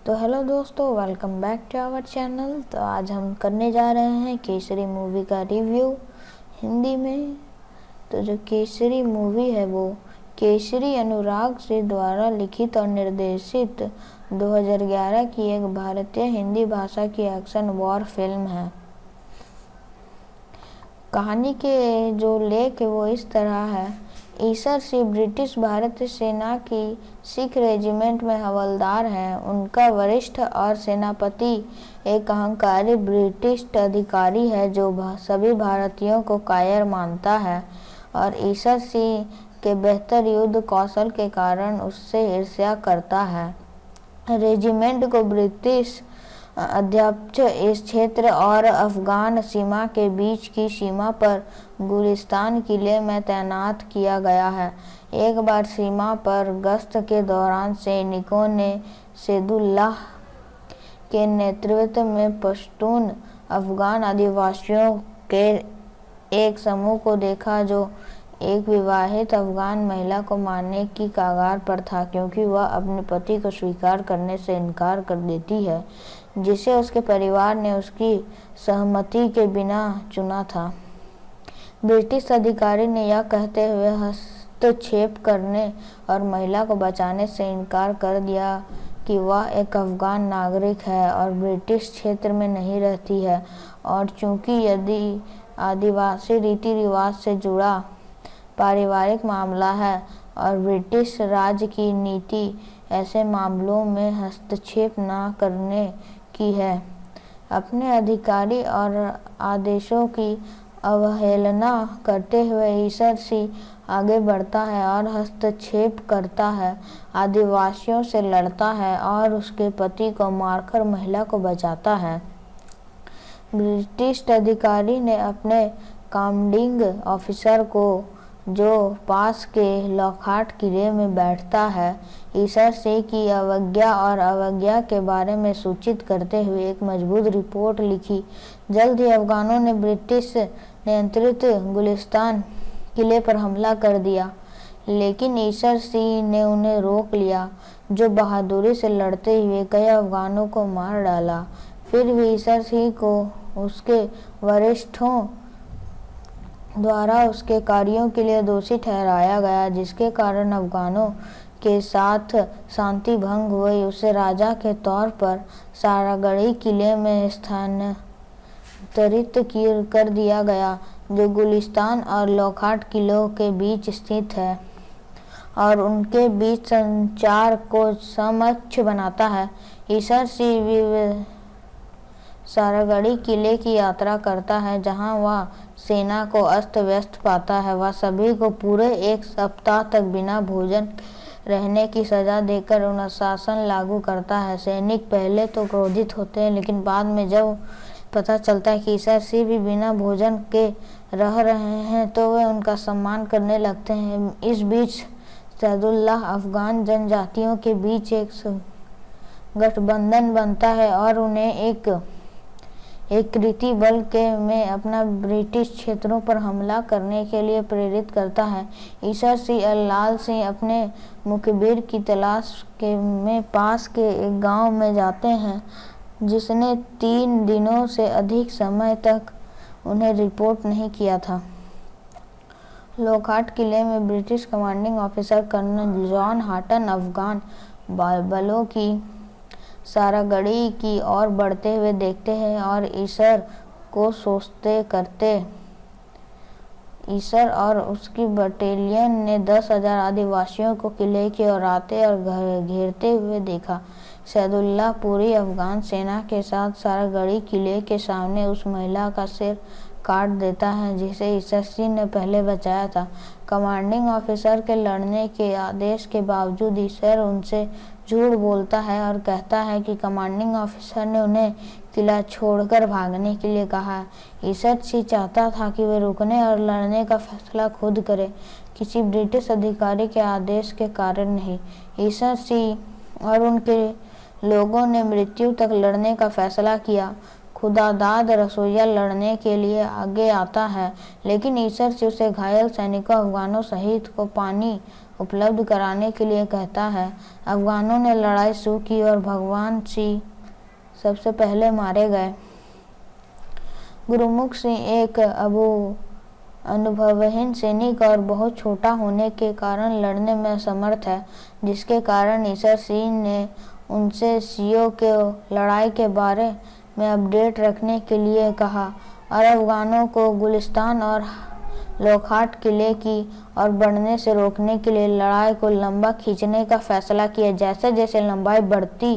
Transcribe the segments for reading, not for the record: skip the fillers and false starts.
तो हेलो दोस्तों, welcome back to our channel. तो आज हम करने जा रहे हैं केसरी मूवी का रिव्यू हिंदी में। तो जो केसरी मूवी है वो केसरी अनुराग से द्वारा लिखित और निर्देशित 2011 की एक भारतीय हिंदी भाषा की एक्शन वॉर फिल्म है। कहानी के जो लेख है वो इस तरह है। ईसर सिंह ब्रिटिश भारतीय सेना की सिख रेजिमेंट में हवलदार हैं। उनका वरिष्ठ और सेनापति एक अहंकारी ब्रिटिश अधिकारी है जो सभी भारतीयों को कायर मानता है और ईसर सिंह के बेहतर युद्ध कौशल के कारण उससे ईर्ष्या करता है। रेजिमेंट को ब्रिटिश अध्यक्ष इस क्षेत्र और अफगान सीमा के बीच की सीमा पर गुलिस्तान किले में तैनात किया गया है। एक बार सीमा पर गश्त के दौरान सैनिकों ने सैदुल्लाह के नेतृत्व में पश्तून अफगान आदिवासियों के एक समूह को देखा जो एक विवाहित अफगान महिला को मारने की कगार पर था, क्योंकि वह अपने पति को स्वीकार करने से इनकार कर देती है जिसे उसके परिवार ने उसकी सहमति के बिना चुना था। ब्रिटिश अधिकारी ने यह कहते हुए हस्तक्षेप करने और महिला को बचाने से इनकार कर दिया कि वह एक अफगान नागरिक है और ब्रिटिश क्षेत्र में नहीं रहती है, और चूंकि यदि आदिवासी रीति रिवाज से जुड़ा पारिवारिक मामला है और ब्रिटिश राज की नीति ऐसे मामलों में हस्तक्षेप न करने की है। अपने अधिकारी और आदेशों की अवहेलना करते हुए ईसर सिंह आगे बढ़ता है और हस्तक्षेप करता है, आदिवासियों से लड़ता है और उसके पति को मारकर महिला को बचाता है। ब्रिटिश अधिकारी ने अपने कमांडिंग ऑफिसर को, जो पास के लॉकहार्ट किले में बैठता है, ईसर सिंह की अवज्ञा के बारे में सूचित करते हुए एक मजबूत रिपोर्ट लिखी। जल्द ही अफगानों ने ब्रिटिश नियंत्रित गुलिस्तान किले पर हमला कर दिया, लेकिन ईसर सिंह ने उन्हें रोक लिया, जो बहादुरी से लड़ते हुए कई अफगानों को मार डाला। फिर भी ईसर सिंह को उसके वरिष्ठों द्वारा उसके कार्यों के लिए दोषी ठहराया गया, जिसके कारण अफगानों के साथ शांति भंग हुई। उसे राजा के तौर पर सारागढ़ी किले में स्थानांतरित कर दिया गया, जो गुलिस्तान और लॉकहार्ट किलों के बीच स्थित है और उनके बीच संचार को सक्षम बनाता है। ईसर सिंह सारागढ़ी किले की यात्रा करता है, जहां वह सेना को अस्त व्यस्त पाता है। वह सभी को पूरे एक सप्ताह तक बिना भोजन रहने की सजा देकर अनुशासन लागू करता है। सैनिक पहले तो क्रोधित होते हैं, लेकिन बाद में जब पता चलता है कि ईसर सिंह भी बिना भोजन के रह रहे हैं तो वे उनका सम्मान करने लगते हैं। इस बीच सैदुल्लाह अफगान जनजातियों के बीच एक गठबंधन बनता है और उन्हें एक कृति बल में अपना ब्रिटिश क्षेत्रों पर हमला करने के लिए प्रेरित करता है। ईसर सिंह और लाल सिंह अपने मुखबिर की तलाश में पास के एक गांव में जाते हैं, जिसने 3 दिनों से अधिक समय तक उन्हें रिपोर्ट नहीं किया था। लॉकहार्ट किले में British commanding officer colonel John Haughton Afghan बलों की सारागढ़ी की ओर बढ़ते हुए देखते हैं और ईसर और उसकी बटालियन ने 10,000 आदिवासियों को किले की ओर आते और घेरते हुए देखा। सैदुल्लाह पूरी अफगान सेना के साथ सारागढ़ी किले के सामने उस महिला का सिर काट देता है जिसे ईसर सिंह ने पहले बचाया था। कमांडिंग ऑफिसर के लड़ने के आदेश के बावजूद ईसर उनसे झूठ बोलता है और कहता है कि कमांडिंग ऑफिसर ने उन्हें किला छोड़कर भागने के लिए कहा। ईसर सिंह चाहता था कि वे रुकने और लड़ने का फैसला खुद करें, किसी ब्रिटिश अधिकारी के आदेश के कारण नहीं। ईसर सिंह और उनके लोगों ने मृत्यु तक लड़ने का फैसला किया। खुदादाद रसोइया लड़ने के लिए आगे आता है, लेकिन ईसर सिंह उसे घायल सैनिकों अफगानों सहित को पानी उपलब्ध कराने के लिए कहता है। अफगानों ने लड़ाई शुरू की और भगवान सिंह सबसे पहले मारे गए। गुरुमुख सिंह एक अनुभवहीन सैनिक और बहुत छोटा होने के कारण लड़ने में असमर्थ है, जिसके कारण ईसर सिंह ने उनसे सियों के लड़ाई के बारे में अपडेट रखने के लिए कहा और अफगानों को गुलिस्तान और लोखंड किले की और बढ़ने से रोकने के लिए लड़ाई को लंबा खींचने का फैसला किया। जैसे जैसे लंबाई बढ़ती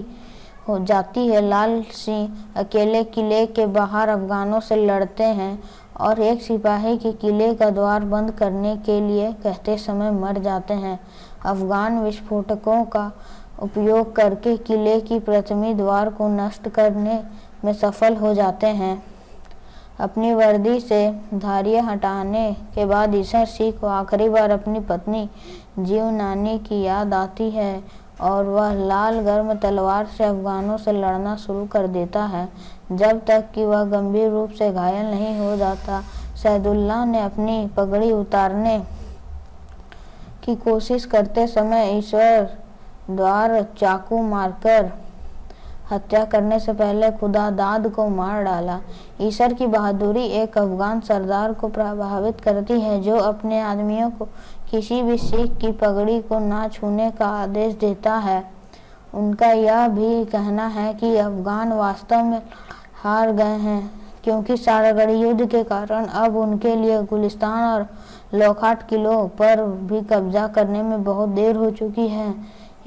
हो जाती है, लाल सिंह अकेले किले के बाहर अफगानों से लड़ते हैं और एक सिपाही के किले का द्वार बंद करने के लिए कहते समय मर जाते हैं। अफगान विस्फोटकों का उपयोग करके किले की प्रथमी द्वार को नष्ट करने में सफल हो जाते हैं। अपनी वर्दी से धारियां हटाने के बाद ईसर सिंह को आखिरी बार अपनी पत्नी जीवनानी की याद आती है और वह लाल गर्म तलवार से अफगानों से लड़ना शुरू कर देता है जब तक कि वह गंभीर रूप से घायल नहीं हो जाता। सैदुल्लाह ने अपनी पगड़ी उतारने की कोशिश करते समय ईश्वर द्वार चाकू मारकर हत्या करने से पहले खुदादाद को मार डाला। ईसर की बहादुरी एक अफगान सरदार को प्रभावित करती है जो अपने आदमियों को किसी भी सिख की पगड़ी को ना छूने का आदेश देता है। उनका यह भी कहना है कि अफगान वास्तव में हार गए हैं क्योंकि सारागढ़ युद्ध के कारण अब उनके लिए गुलिस्तान और लोखंड किलों पर भी कब्जा करने में बहुत देर हो चुकी है।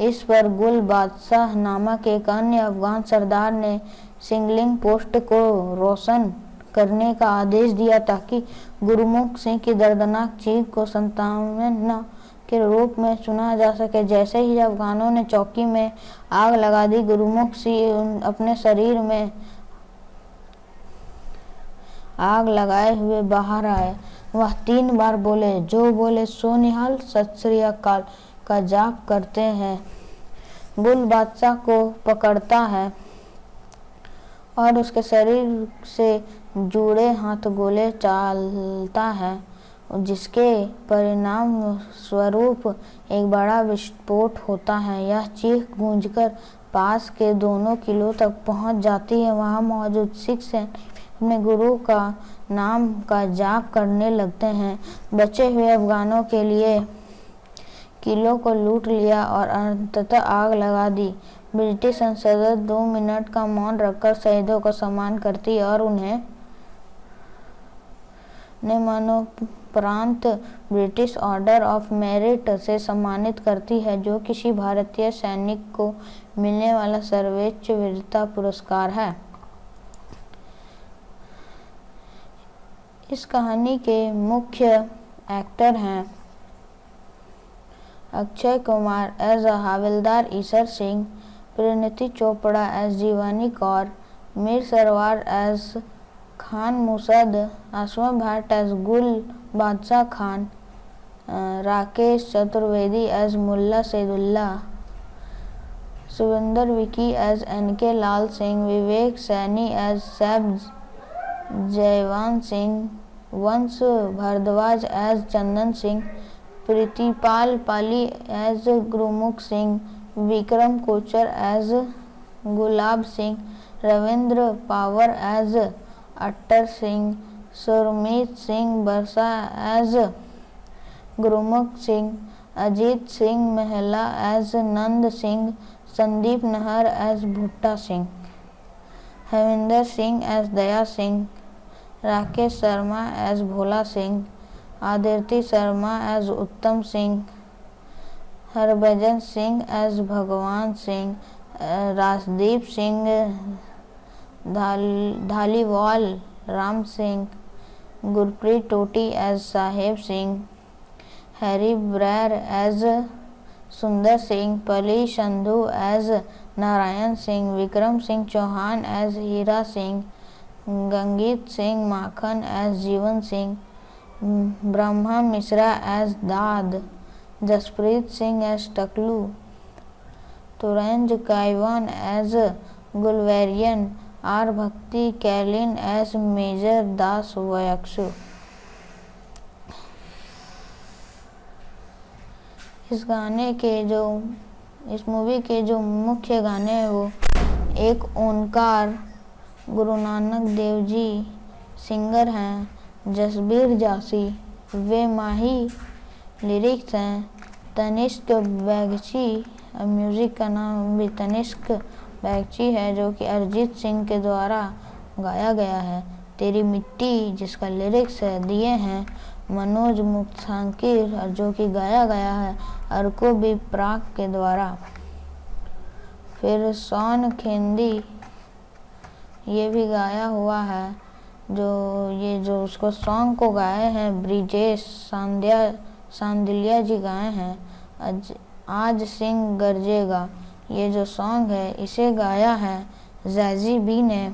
इस पर गुल बादशाह नामक एक अन्य अफगान सरदार ने सिंगलिंग पोस्ट को रोशन करने का आदेश दिया ताकि गुरुमुख सिंह की दर्दनाक चीख को सांत्वना के रूप में सुना जा सके। जैसे ही अफगानों ने चौकी में आग लगा दी, गुरुमुख सिंह अपने शरीर में आग लगाए हुए बाहर आए। वह 3 बार बोले, जो बोले सो निहाल, सत श्री अकाल का जाप करते हैं। गुल बादशाह को पकड़ता है और उसके शरीर से जुड़े हाथ गोले चालता है, जिसके परिणाम स्वरूप एक बड़ा विस्फोट होता है। यह चीख गूंजकर पास के दोनों किलों तक पहुंच जाती है। वहां मौजूद सिख सैनिक अपने गुरु का नाम का जाप करने लगते हैं। बचे हुए अफगानों के लिए किलों को लूट लिया और अंततः आग लगा दी। ब्रिटिश संसद 2 मिनट का मौन रखकर शहीदों का सम्मान करती और उन्हें मरणोपरांत ब्रिटिश ऑर्डर ऑफ मेरिट से सम्मानित करती है, जो किसी भारतीय सैनिक को मिलने वाला सर्वोच्च वीरता पुरस्कार है। इस कहानी के मुख्य एक्टर हैं अक्षय कुमार एज हवलदार ईसर सिंह, परिणीति चोपड़ा एज जीवानी कौर, मीर सरवार एज खान मुसद, आसमा भट्ट एज गुल बादशाह खान, राकेश चतुर्वेदी एज मुल्ला सैदुल्ला, सुविंदर विकी एज एनके लाल सिंह, विवेक सैनी एज सैब जयवान सिंह, वंश भारद्वाज एज चंदन सिंह, प्रीतिपाल पाली एज गुरुमुख Singh, Vikram Kochhar as Gulab Singh, Ravindra power as attar Singh, सुरमीत Singh बरसा एज गुरुमुख सिंह, अजीत सिंह महला एज नंद सिंह, संदीप नहर एज भुट्टा सिंह, हविंदर सिंह एज दया सिंह, राकेश शर्मा एज भोला सिंह, आदित्य शर्मा एज उत्तम सिंह, हरभजन सिंह एज भगवान Singh, Rajdeep Singh Dhaliwal Ram Singh, Gurpreet Toti as Saheb Singh, Harry Brar as Sundar Singh, Pali Sandhu as Narayan Singh, Vikram Singh Chauhan as Hira Singh, Gangeet Singh Makhan as Jivan Singh, Brahma Mishra as Daad, Jaspreet Singh as Taklu, Toranj Kayvon as गुलवेरियन, आर भक्ति कैलिन एज मेजर दास वयक्सु। इस मूवी के जो मुख्य गाने हैं वो एक ओंकार, गुरु नानक देव जी सिंगर हैं, जसबीर जासी वे माही लिरिक्स हैं, तनिष्क बैगची, म्यूज़िक का नाम भी तनिष्क बैगची है जो कि अरिजीत सिंह के द्वारा गाया गया है। तेरी मिट्टी जिसका लिरिक्स है दिए हैं मनोज मुक्तांकिर और जो कि गाया गया है अर्को बी प्राक के द्वारा। फिर सॉन खेंदी ये भी गाया हुआ है, जो उसको सॉन्ग को गाए हैं ब्रिजेश सांदिलिया जी गाए हैं। आज सिंह गरजेगा ये जो सॉन्ग है इसे गाया है जैजी बी ने।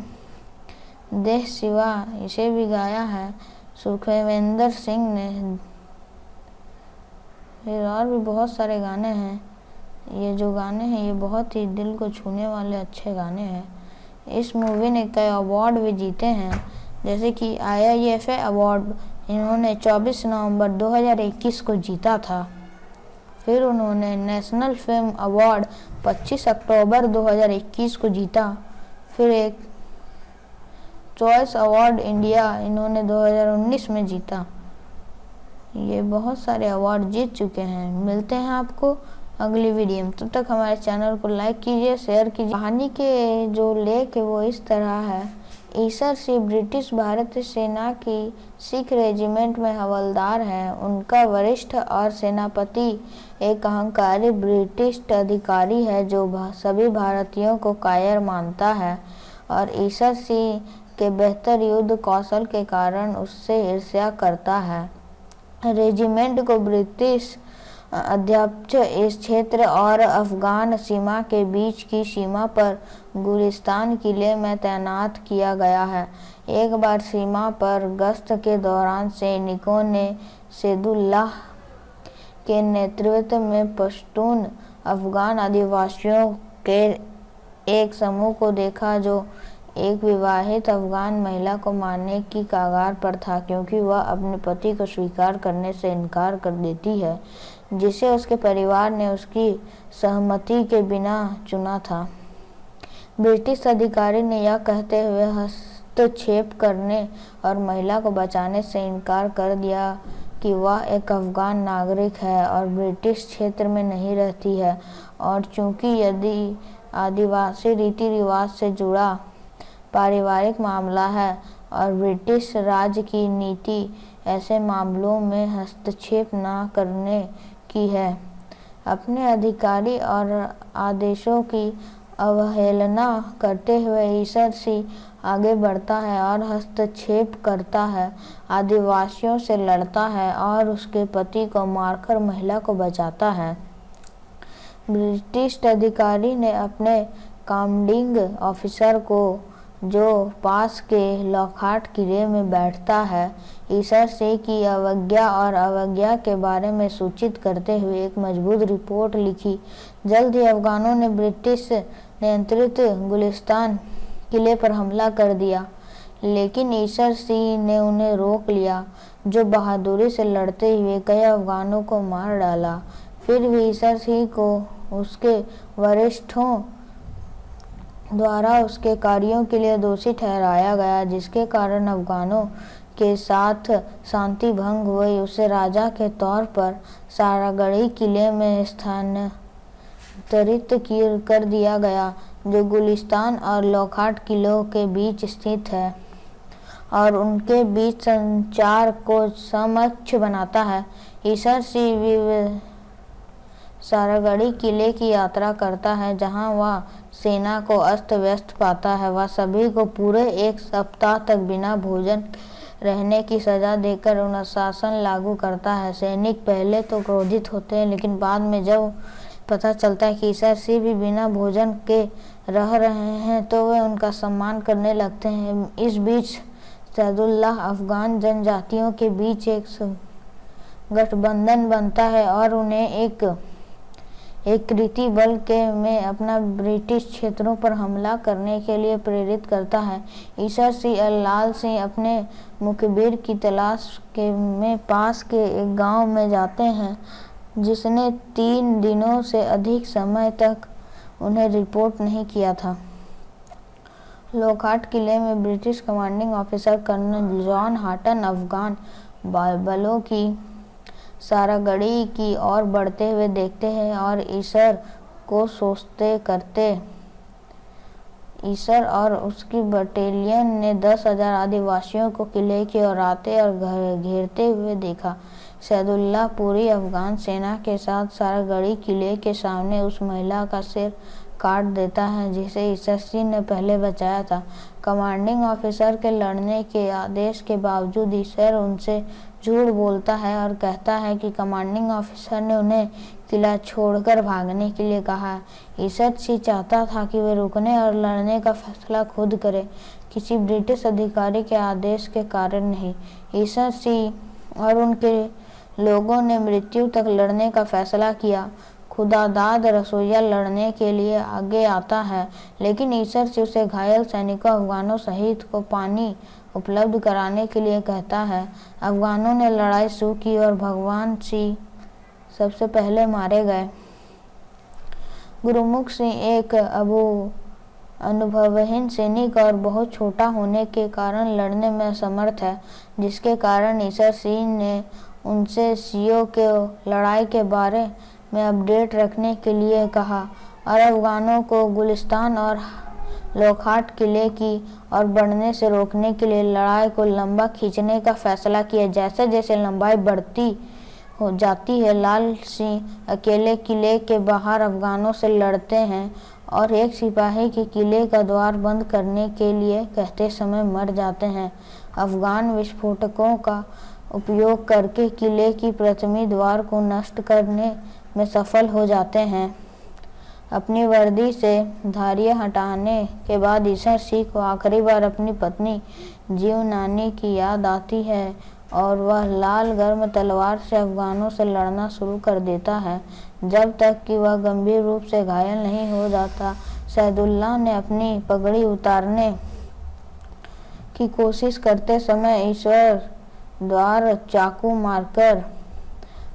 देह सिवा इसे भी गाया है सुखविंदर सिंह ने। फिर और भी बहुत सारे गाने हैं। ये जो गाने हैं ये बहुत ही दिल को छूने वाले अच्छे गाने हैं। इस मूवी ने कई अवार्ड भी जीते हैं, जैसे कि IIFA अवार्ड इन्होंने 24 नवंबर 2021 को जीता था। फिर उन्होंने नेशनल फिल्म अवार्ड 25 अक्टूबर 2021 को जीता। फिर एक चॉइस अवार्ड इंडिया इन्होंने 2019 में जीता। ये बहुत सारे अवार्ड जीत चुके हैं। मिलते हैं आपको अगली वीडियो में, तब तक हमारे चैनल को लाइक कीजिए, शेयर कीजिए। कहानी के जो लेख है वो इस तरह है। ईसर सिंह ब्रिटिश भारतीय सेना की सिख रेजिमेंट में हवलदार हैं। उनका वरिष्ठ और सेनापति एक अहंकारी ब्रिटिश अधिकारी है जो सभी भारतीयों को कायर मानता है और ईसर सिंह के बेहतर युद्ध कौशल के कारण उससे ईर्ष्या करता है। रेजिमेंट को ब्रिटिश अध्यक्ष इस क्षेत्र और अफगान सीमा के बीच की सीमा पर गुलिस्तान किले में तैनात किया गया है। एक बार सीमा पर गश्त के दौरान सैनिकों ने सैदुल्लाह के नेतृत्व में पश्तून अफगान आदिवासियों के एक समूह को देखा जो एक विवाहित अफगान महिला को मारने की कगार पर था, क्योंकि वह अपने पति को स्वीकार करने से इनकार कर देती है जिसे उसके परिवार ने उसकी सहमति के बिना चुना था। ब्रिटिश अधिकारी ने यह कहते हुए हस्तक्षेप करने और महिला को बचाने से इनकार कर दिया कि वह एक अफगान नागरिक है और ब्रिटिश क्षेत्र में नहीं रहती है, और चूंकि यदि आदिवासी रीति रिवाज से जुड़ा पारिवारिक मामला है और ब्रिटिश राज की नीति ऐसे मामलों में हस्तक्षेप न करने की है। अपने अधिकारी और आदेशों की अवहेलना करते हुए ईसर सिंह आगे बढ़ता है और हस्तक्षेप करता है, आदिवासियों से लड़ता है और उसके पति को मारकर महिला को बचाता है। ब्रिटिश अधिकारी ने अपने कमांडिंग ऑफिसर को, जो पास के लॉकहार्ट किले में बैठता है, ईसर सिंह की अवज्ञा के बारे में सूचित करते हुए एक मजबूत रिपोर्ट लिखी। जल्द ही अफगानों ने ब्रिटिश नियंत्रित गुलिस्तान किले पर हमला कर दिया, लेकिन ईसर सिंह ने उन्हें रोक लिया, जो बहादुरी से लड़ते हुए कई अफगानों को मार डाला। फिर भी ईसर सिंह को उसके वरिष्ठों द्वारा उसके कार्यों के लिए दोषी ठहराया गया, जिसके कारण अफगानों के साथ शांति भंग हुई। उसे राजा के तौर पर सारागढ़ी किले में स्थानांतरित कर दिया गया, जो गुलिस्तान और लॉकहार्ट किलों के बीच स्थित है और उनके बीच संचार को सक्षम बनाता है। ईसर सिंह सारागढ़ी किले की यात्रा करता है, जहां वह सेना को अस्त व्यस्त पाता है। वह सभी को पूरे एक सप्ताह तक बिना भोजन रहने की सजा देकर अनुशासन लागू करता है। सैनिक पहले तो क्रोधित होते हैं, लेकिन बाद में जब पता चलता है कि ईसर सिंह भी बिना भोजन के रह रहे हैं तो वे उनका सम्मान करने लगते हैं। इस बीच सैदुल्लाह अफगान जनजातियों के बीच एक गठबंधन बनता है और उन्हें एक कृति बल में अपना ब्रिटिश क्षेत्रों पर हमला करने के लिए प्रेरित करता है। ईसर सिंह और लाल सिंह अपने मुखबिर की तलाश में पास के एक गांव में जाते हैं, जिसने 3 दिनों से अधिक समय तक उन्हें रिपोर्ट नहीं किया था। लॉकहार्ट किले में British commanding officer colonel John Haughton Afghan बलों की सारागढ़ी की ओर बढ़ते हुए देखते हैं और ईसर को सोचते करते। ईसर और उसकी बटालियन ने 10,000 आदिवासियों को किले की ओर आते और घेरते हुए देखा। सैदुल्ला पूरी अफगान सेना के साथ सारागढ़ी किले के सामने उस महिला का सिर काट देता है जिसे ईसर सिंह ने पहले बचाया था। कमांडिंग ऑफिसर के लड़ने के आदेश के बावजूद ईसर उनसे झूठ बोलता है और कहता है कि कमांडिंग ऑफिसर ने उन्हें किला छोड़कर भागने के लिए कहा। ईसर सिंह चाहता था कि वे रुकने और लड़ने का फैसला खुद करें, किसी ब्रिटिश अधिकारी के आदेश के कारण नहीं। ईसर सिंह और उनके लोगों ने मृत्यु तक लड़ने का फैसला किया। खुदादाद रसोइया लड़ने के लिए आगे आता है, लेकिन ईसर सिंह उसे घायल सैनिकों अफगानों सहित को पानी उपलब्ध कराने के लिए कहता है। अफगानों ने लड़ाई शुरू की और भगवान सिंह सबसे पहले मारे गए। गुरुमुख सिंह एक अनुभवहीन सैनिक और बहुत छोटा होने के कारण लड़ने में असमर्थ है, जिसके कारण ईसर सिंह ने उनसे सियों के लड़ाई के बारे में अपडेट रखने के लिए कहा और अफगानों को गुलिस्तान और लॉकहार्ट किले की ओर बढ़ने से रोकने के लिए लड़ाई को लंबा खींचने का फैसला किया। जैसे जैसे लंबाई बढ़ती हो जाती है, लाल सिंह अकेले किले के बाहर अफगानों से लड़ते हैं और एक सिपाही के किले का द्वार बंद करने के लिए कहते समय मर जाते हैं। अफगान विस्फोटकों का उपयोग करके किले की प्रथमी द्वार को नष्ट करने में सफल हो जाते हैं। अपनी वर्दी से धारियां हटाने के बाद ईसर सिंह को आखिरी बार अपनी पत्नी जीवनानी की याद आती है और वह लाल गर्म तलवार से अफगानों से लड़ना शुरू कर देता है जब तक कि वह गंभीर रूप से घायल नहीं हो जाता। सैदुल्ला ने अपनी पगड़ी उतारने की कोशिश करते समय ईश्वर द्वार चाकू मारकर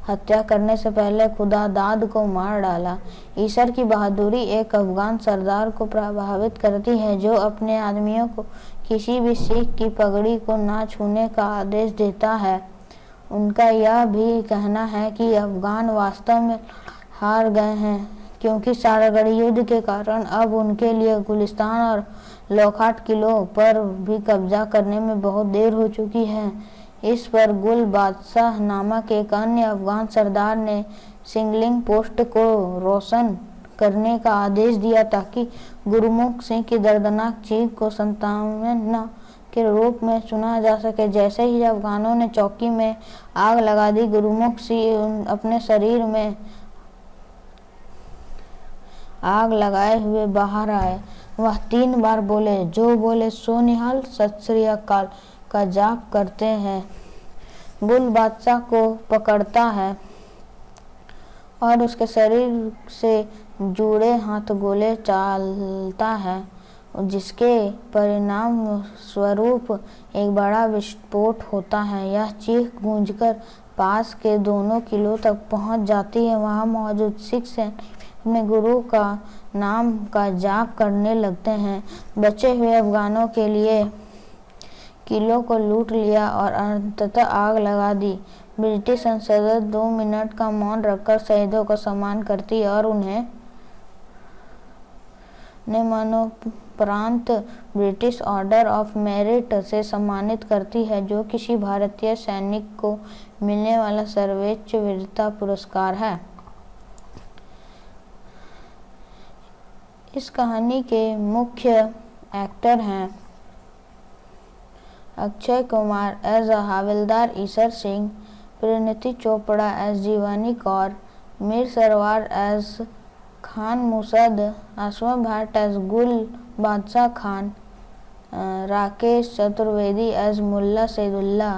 हत्या करने से पहले खुदादाद को मार डाला। ईसर की बहादुरी एक अफगान सरदार को प्रभावित करती है जो अपने आदमियों को किसी भी सिख की पगड़ी को ना छूने का आदेश देता है। उनका यह भी कहना है कि अफगान वास्तव में हार गए हैं क्योंकि सारागढ़ी युद्ध के कारण अब उनके लिए गुलिस्तान और लॉकहार्ट किलों पर भी कब्जा करने में बहुत देर हो चुकी है। इस पर गुल बादशाह नामक एक अन्य अफगान सरदार ने सिंगलिंग पोस्ट को रोशन करने का आदेश दिया ताकि गुरुमुख सिंह की दर्दनाक चीख को सांत्वना के रूप में सुना जा सके। जैसे ही अफगानों ने चौकी में आग लगा दी, गुरुमुख सिंह अपने शरीर में आग लगाए हुए बाहर आए। वह 3 बार बोले, जो बोले सो निहाल, सत श्री अकाल का जाप करते हैं। गुल बादशाह को पकड़ता है और उसके शरीर से जुड़े हाथ गोले चालता है, जिसके परिणाम स्वरूप एक बड़ा विस्फोट होता है। यह चीख गूंजकर पास के दोनों किलों तक पहुंच जाती है। वहां मौजूद सिख सैनिक अपने गुरु का नाम का जाप करने लगते हैं। बचे हुए अफगानों के लिए किलों को लूट लिया और अंततः आग लगा दी। ब्रिटिश संसद 2 मिनट का मौन रखकर शहीदों का सम्मान करती है और उन्हें मरणोपरांत ब्रिटिश ऑर्डर ऑफ मेरिट से सम्मानित करती है, जो किसी भारतीय सैनिक को मिलने वाला सर्वोच्च वीरता पुरस्कार है। इस कहानी के मुख्य एक्टर हैं अक्षय कुमार एज हवलदार ईसर सिंह, परिणीति चोपड़ा एज जीवानी कौर, मीर सरवार एज खान मुसद, आसमा भट्ट एज गुल बादशाह खान, राकेश चतुर्वेदी एज मुल्ला सैदुल्ला,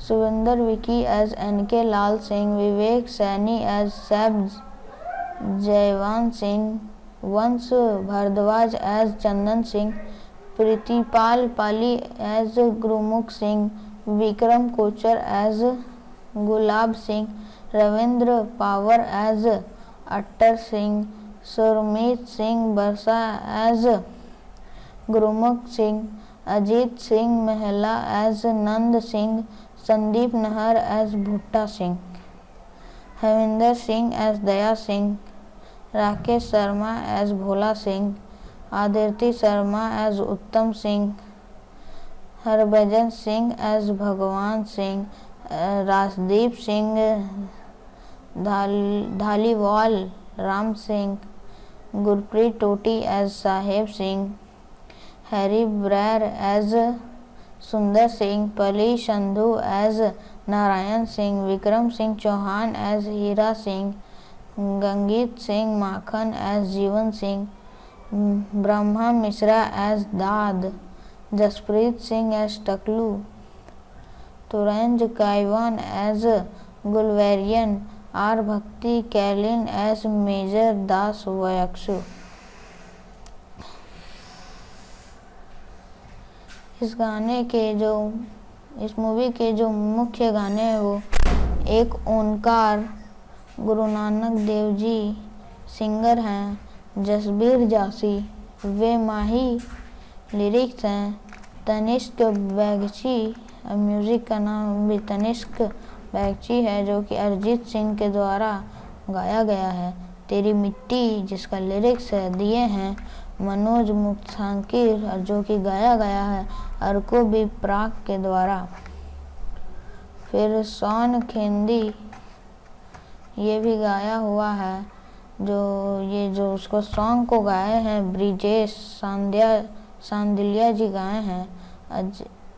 सुविंदर विकी एज NK लाल सिंह, विवेक सैनी एज सैब जयवान सिंह, वंश भारद्वाज एज चंदन सिंह, प्रीतिपाल पाली एज गुरुमुख Singh, Vikram Kochhar as Gulab Singh, Ravindra power as attar Singh, सुरमीत Singh बरसा एज गुरमुख सिंह, अजीत सिंह महला एज नंद सिंह, संदीप नहर एज भुट्टा सिंह, हविंदर सिंह एज दया सिंह, राकेश शर्मा एज भोला सिंह, आदित्य शर्मा एज उत्तम सिंह, हरभजन सिंह एज भगवान Singh, Rajdeep Singh Dhaliwal Ram Singh, Gurpreet Toti as Saheb Singh, Harry Brar as Sundar Singh, Pali Sandhu as Narayan Singh, Vikram Singh Chauhan as Hira Singh, Gangeet Singh Makhan as Jivan Singh, Brahma Mishra as Daad, Jaspreet Singh as Taklu, Toranj Kayvon as गुलवेरियन, आर भक्ति कैलिन एज मेजर दास वयक्सु। इस मूवी के जो मुख्य गाने हैं वो एक ओंकार, गुरु नानक देव जी सिंगर हैं, जसबीर जासी वे माही लिरिक्स हैं, तनिष्क बैगची म्यूज़िक का नाम भी तनिष्क बैगची है जो कि अरिजीत सिंह के द्वारा गाया गया है। तेरी मिट्टी जिसका लिरिक्स है दिए हैं मनोज मुक्तांकिर जो कि गाया गया है अर्को बी प्राक के द्वारा। फिर सॉन खेंदी ये भी गाया हुआ है जो उसको सॉन्ग को गाए हैं ब्रिजेश सांदिलिया जी गाए हैं।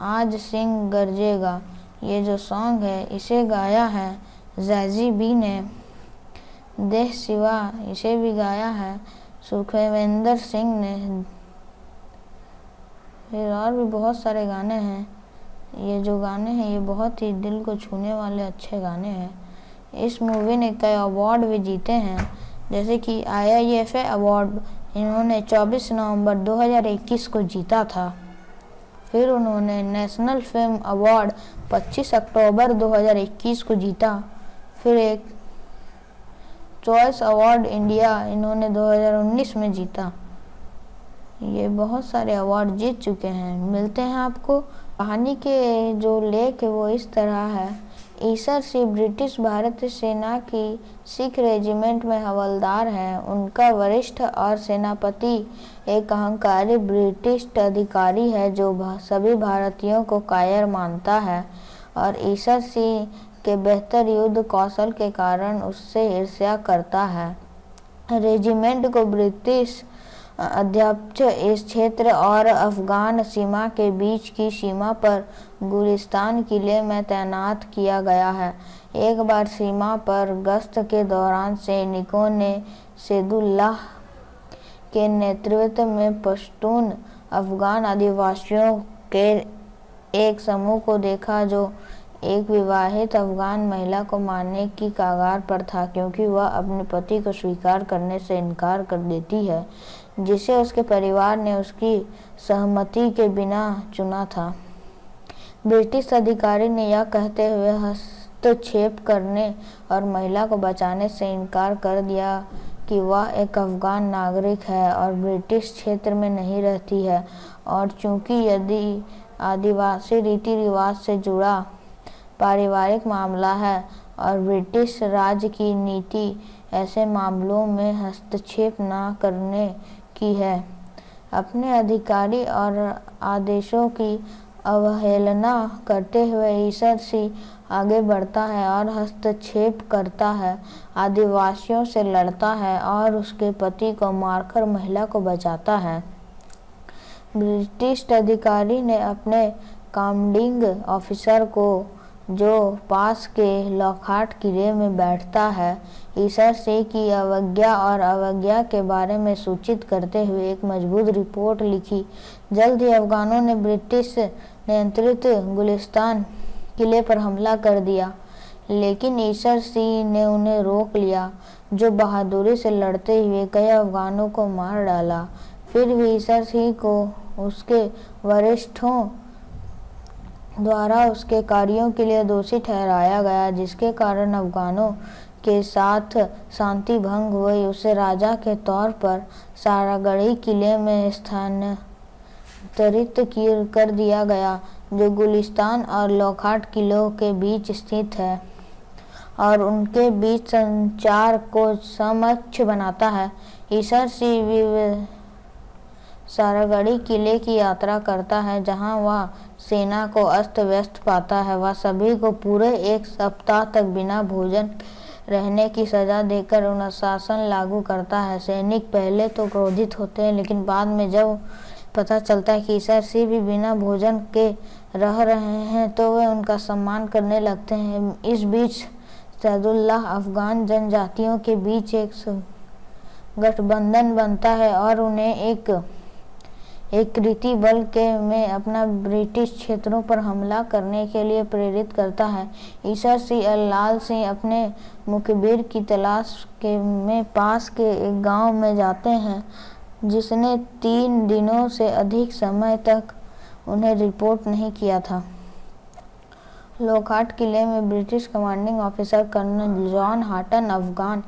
आज सिंह गरजेगा ये जो सॉन्ग है इसे गाया है जैजी बी ने। देह सिवा इसे भी गाया है सुखविंदर सिंह ने। फिर और भी बहुत सारे गाने हैं। ये जो गाने हैं ये बहुत ही दिल को छूने वाले अच्छे गाने हैं। इस मूवी ने कई अवार्ड भी जीते हैं जैसे कि IIFA अवार्ड इन्होंने 24 नवंबर 2021 को जीता था। फिर उन्होंने नेशनल फिल्म अवार्ड 25 अक्टूबर 2021 को जीता। फिर एक चॉइस अवार्ड इंडिया इन्होंने 2019 में जीता। ये बहुत सारे अवार्ड जीत चुके हैं। मिलते हैं आपको। कहानी के जो लेख है वो इस तरह है। ईसर सिंह ब्रिटिश भारतीय सेना की सिख रेजिमेंट में हवलदार हैं। उनका वरिष्ठ और सेनापति एक अहंकारी ब्रिटिश अधिकारी है जो सभी भारतीयों को कायर मानता है और ईसर सिंह के बेहतर युद्ध कौशल के कारण उससे ईर्ष्या करता है। रेजिमेंट को ब्रिटिश अध्यक्ष इस क्षेत्र और अफगान सीमा के बीच की सीमा पर गुलिस्तान किले में तैनात किया गया है। एक बार सीमा पर गश्त के दौरान सैनिकों ने सैदुल्लाह के नेतृत्व में पश्तून अफगान आदिवासियों के एक समूह को देखा जो एक विवाहित अफगान महिला को मारने की कगार पर था क्योंकि वह अपने पति को स्वीकार करने से इनकार कर देती है जिसे उसके परिवार ने उसकी सहमति के बिना चुना था। ब्रिटिश अधिकारी ने यह कहते हुए हस्तक्षेप करने और महिला को बचाने से इनकार कर दिया कि वह एक अफगान नागरिक है और ब्रिटिश क्षेत्र में नहीं रहती है और चूंकि यदि आदिवासी रीति रिवाज से जुड़ा पारिवारिक मामला है और ब्रिटिश राज की नीति ऐसे मामलों में हस्तक्षेप न करने की है। अपने अधिकारी और आदेशों की अवहेलना करते हुए ईसर सिंह आगे बढ़ता है और हस्तक्षेप करता है, आदिवासियों से लड़ता है और उसके पति को मारकर महिला को बचाता है। ब्रिटिश अधिकारी ने अपने कमांडिंग ऑफिसर को जो पास के लॉकहार्ट किले में बैठता है ईसर सिंह की अवज्ञा के बारे में सूचित करते हुए एक मजबूत रिपोर्ट लिखी। जल्द ही अफगानों ने ब्रिटिश नियंत्रित गुलिस्तान किले पर हमला कर दिया लेकिन ईसर सिंह ने उन्हें रोक लिया जो बहादुरी से लड़ते हुए कई अफगानों को मार डाला। फिर भी ईसर सिंह को उसके द्वारा उसके कार्यों के लिए दोषी ठहराया गया, जिसके कारण अफगानों के साथ शांति भंग हुई। उसे राजा के तौर पर सारागढ़ी किले में स्थानांतरित कर दिया गया, जो गुलिस्तान और लौखाट किलों के बीच स्थित है और उनके बीच संचार को सक्षम बनाता है। ईसर सिंह सारागढ़ी किले की यात्रा करता है, जहां वह सेना को अस्त व्यस्त पाता है। वह सभी को पूरे 1 सप्ताह तक बिना भोजन रहने की सजा देकर अनुशासन लागू करता है। सैनिक पहले तो क्रोधित होते हैं, लेकिन बाद में जब पता चलता है कि ईसर सिंह भी बिना भोजन के रह रहे हैं तो वे उनका सम्मान करने लगते हैं। इस बीच सैदुल्लाह अफगान जनजातियों के बीच एक गठबंधन बनता है और उन्हें एक कृति बल में अपना ब्रिटिश क्षेत्रों पर हमला करने के लिए प्रेरित करता है। ईसर सिंह और लाल सिंह अपने मुखबिर की तलाश में पास के एक गांव में जाते हैं, जिसने 3 दिनों से अधिक समय तक उन्हें रिपोर्ट नहीं किया था। लौखाट किले में British commanding officer colonel John Haughton Afghan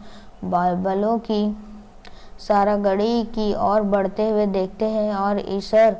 बलों की सारागढ़ी की ओर बढ़ते हुए देखते हैं और ईसर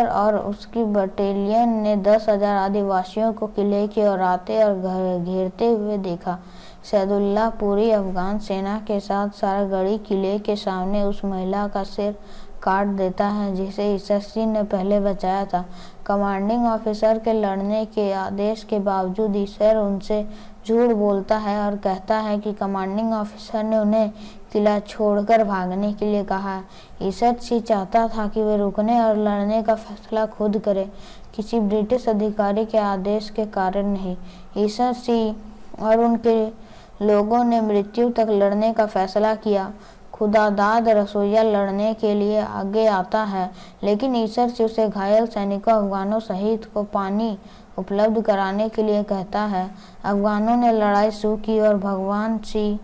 और उसकी बटालियन ने 10,000 आदिवासियों को किले की ओर आते और घेरते हुए देखा। सैदुल्लाह पूरी अफगान सेना के साथ सारागढ़ी किले के सामने उस महिला का सिर काट देता है जिसे ईसर सिंह ने पहले बचाया था। कमांडिंग ऑफिसर के लड़ने के आदेश के बावजूद ईसर उनसे झूठ बोलता है और कहता है कि कमांडिंग ऑफिसर ने उन्हें किला छोड़कर भागने के लिए कहा। ईसर सिंह चाहता था कि वे रुकने और लड़ने का फैसला खुद करें, किसी ब्रिटिश अधिकारी के आदेश के कारण नहीं। ईसर सिंह और उनके लोगों ने मृत्यु तक लड़ने का फैसला किया। खुदादाद रसोइया लड़ने के लिए आगे आता है, लेकिन ईसर सिंह उसे घायल सैनिकों अफगानों सहित को पानी उपलब्ध कराने के लिए कहता है। अफगानों ने लड़ाई शुरू की और भगवान सिंह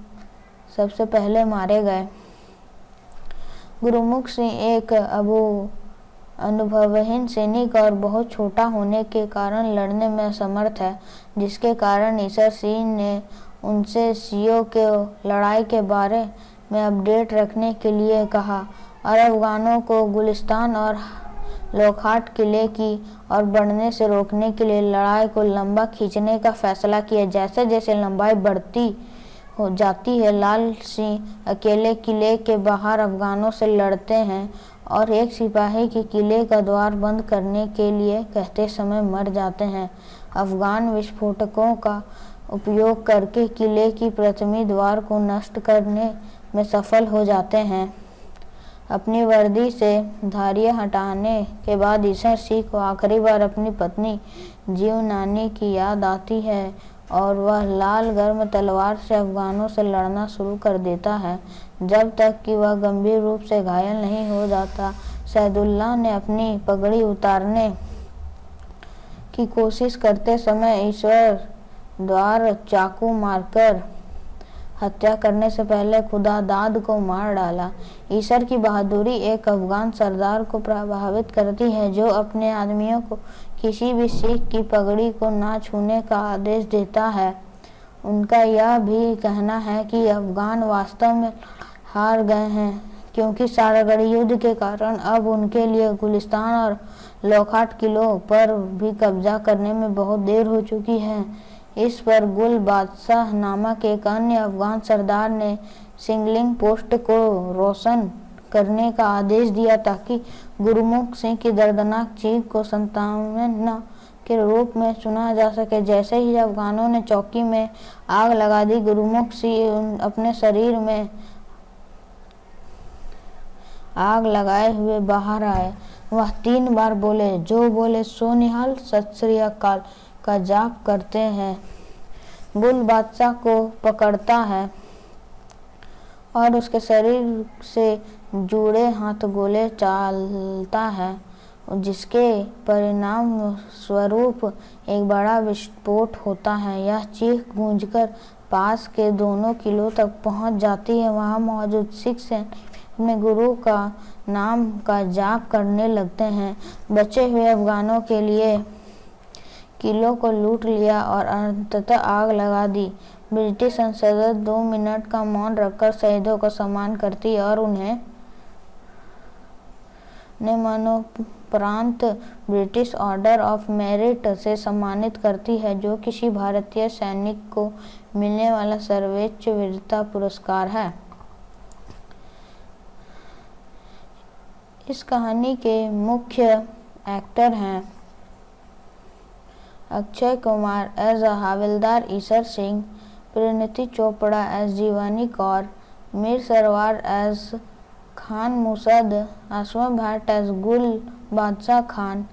सबसे पहले मारे गए। गुरुमुख सिंह एक अनुभवहीन सैनिक और बहुत छोटा होने के कारण लड़ने में असमर्थ है, जिसके कारण ईसर सिंह ने उनसे सियों के लड़ाई के बारे में अपडेट रखने के लिए कहा और अफगानों को गुलिस्तान और लौखाट किले की ओर बढ़ने से रोकने के लिए लड़ाई को लंबा खींचने का फैसला किया। जैसे जैसे लंबाई बढ़ती हो जाती है, लाल सिंह अकेले किले के बाहर अफगानों से लड़ते हैं और एक सिपाही के किले का द्वार बंद करने के लिए कहते समय मर जाते हैं। अफगान विस्फोटकों का उपयोग करके किले की प्रथमी द्वार को नष्ट करने में सफल हो जाते हैं। अपनी वर्दी से धारियां हटाने के बाद ईसर सिंह को आखिरी बार अपनी पत्नी जीवनानी की याद आती है और वह लाल गर्म तलवार से अफगानों से लड़ना शुरू कर देता है, जब तक कि वह गंभीर रूप से घायल नहीं हो जाता। सैदुल्लाह ने अपनी पगड़ी उतारने की कोशिश करते समय ईश्वर द्वार चाकू मारकर हत्या करने से पहले खुदादाद को मार डाला। ईसर की बहादुरी एक अफगान सरदार को प्रभावित करती है, जो अपने आदमियों को किसी भी सिख की पगड़ी को ना छूने का आदेश देता है। उनका यह भी कहना है कि अफगान वास्तव में हार गए हैं, क्योंकि सारागढ़ी युद्ध के कारण अब उनके लिए गुलिस्तान और लौखाट किलों पर भी कब्जा करने में बहुत देर हो चुकी है। इस पर गुल बादशाह नामक एक अन्य अफगान सरदार ने सिंगलिंग पोस्ट को रोशन करने का आदेश दिया, ताकि गुरुमुख सिंह की दर्दनाक चीख को सांत्वना के रूप में सुना जा सके। जैसे ही अफगानों ने चौकी में आग लगा दी, गुरुमुख सिंह अपने शरीर में आग लगाए हुए बाहर आए। वह 3 बार बोले, जो बोले सो निहाल, सत श्री अकाल का जाप करते हैं। गुल बादशाह को पकड़ता है और उसके शरीर से जुड़े हाथ गोले चालता है, जिसके परिणाम स्वरूप एक बड़ा विस्फोट होता है। यह चीख गूंजकर पास के दोनों किलों तक पहुंच जाती है। वहां मौजूद सिख सैनिक अपने गुरु का नाम का जाप करने लगते हैं। बचे हुए अफगानों के लिए किलों को लूट लिया और अंततः आग लगा दी। ब्रिटिश संसद 2 मिनट का मौन रखकर शहीदों का सम्मान करती और उन्हें मरणोपरांत ब्रिटिश ऑर्डर ऑफ मेरिट से सम्मानित करती है, जो किसी भारतीय सैनिक को मिलने वाला सर्वोच्च वीरता पुरस्कार है। इस कहानी के मुख्य एक्टर हैं अक्षय कुमार एज हवलदार ईशर सिंह, परिणीति चोपड़ा एज जीवानी कौर, मीर सरवार एज खान मुसद, आसमा भट्ट एज गुल बादशाह खान,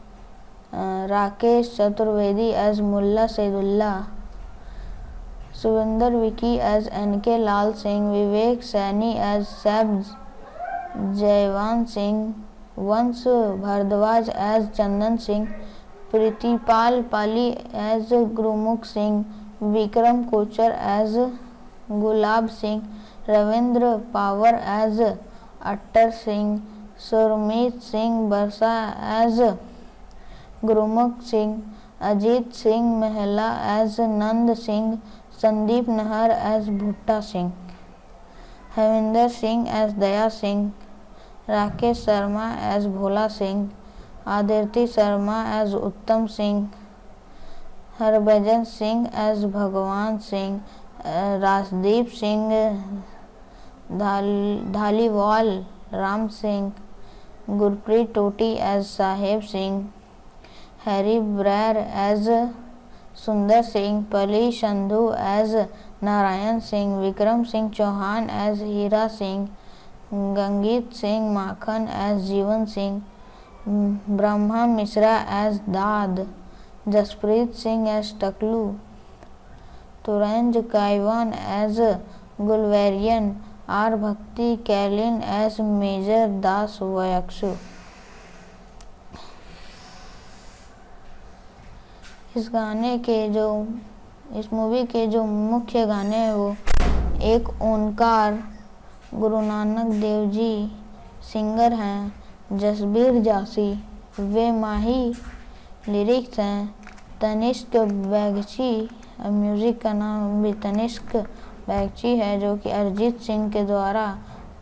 राकेश चतुर्वेदी एज मुल्ला सैदुल्ला, सुविंदर विकी एज एनके लाल सिंह, विवेक सैनी एज सैब जयवान सिंह, वंश भारद्वाज एज चंदन सिंह, प्रीतिपाल पाली एज गुरुमुख Singh, Vikram Kochhar as Gulab Singh, Ravindra power as attar Singh, सुरमीत Singh बरसा एज गुरुमुख सिंह, अजीत सिंह महला एज नंद सिंह, संदीप नहर एज भुट्टा सिंह, हविंदर सिंह एज दया सिंह, राकेश शर्मा एज भोला सिंह, आदित्य शर्मा एज उत्तम सिंह, हरभजन सिंह एज भगवान Singh, Rajdeep Singh Dhaliwal Ram Singh, Gurpreet Toti as Saheb Singh, Harry Brar as Sundar Singh, Pali Sandhu as Narayan Singh, Vikram Singh Chauhan as Hira Singh, Gangeet Singh Makhan as Jivan Singh, Brahma Mishra as Daad, Jaspreet Singh as Taklu, Toranj Kayvon as गुलवेरियन, आर भक्ति कैलिन एज मेजर दास वयक्सु। इस मूवी के जो मुख्य गाने हैं वो एक ओंकार गुरु नानक देव जी सिंगर हैं, जसबीर जासी वे माही लिरिक्स हैं, तनिष्क बैगची म्यूज़िक का नाम भी तनिष्क बैगची है जो कि अरिजीत सिंह के द्वारा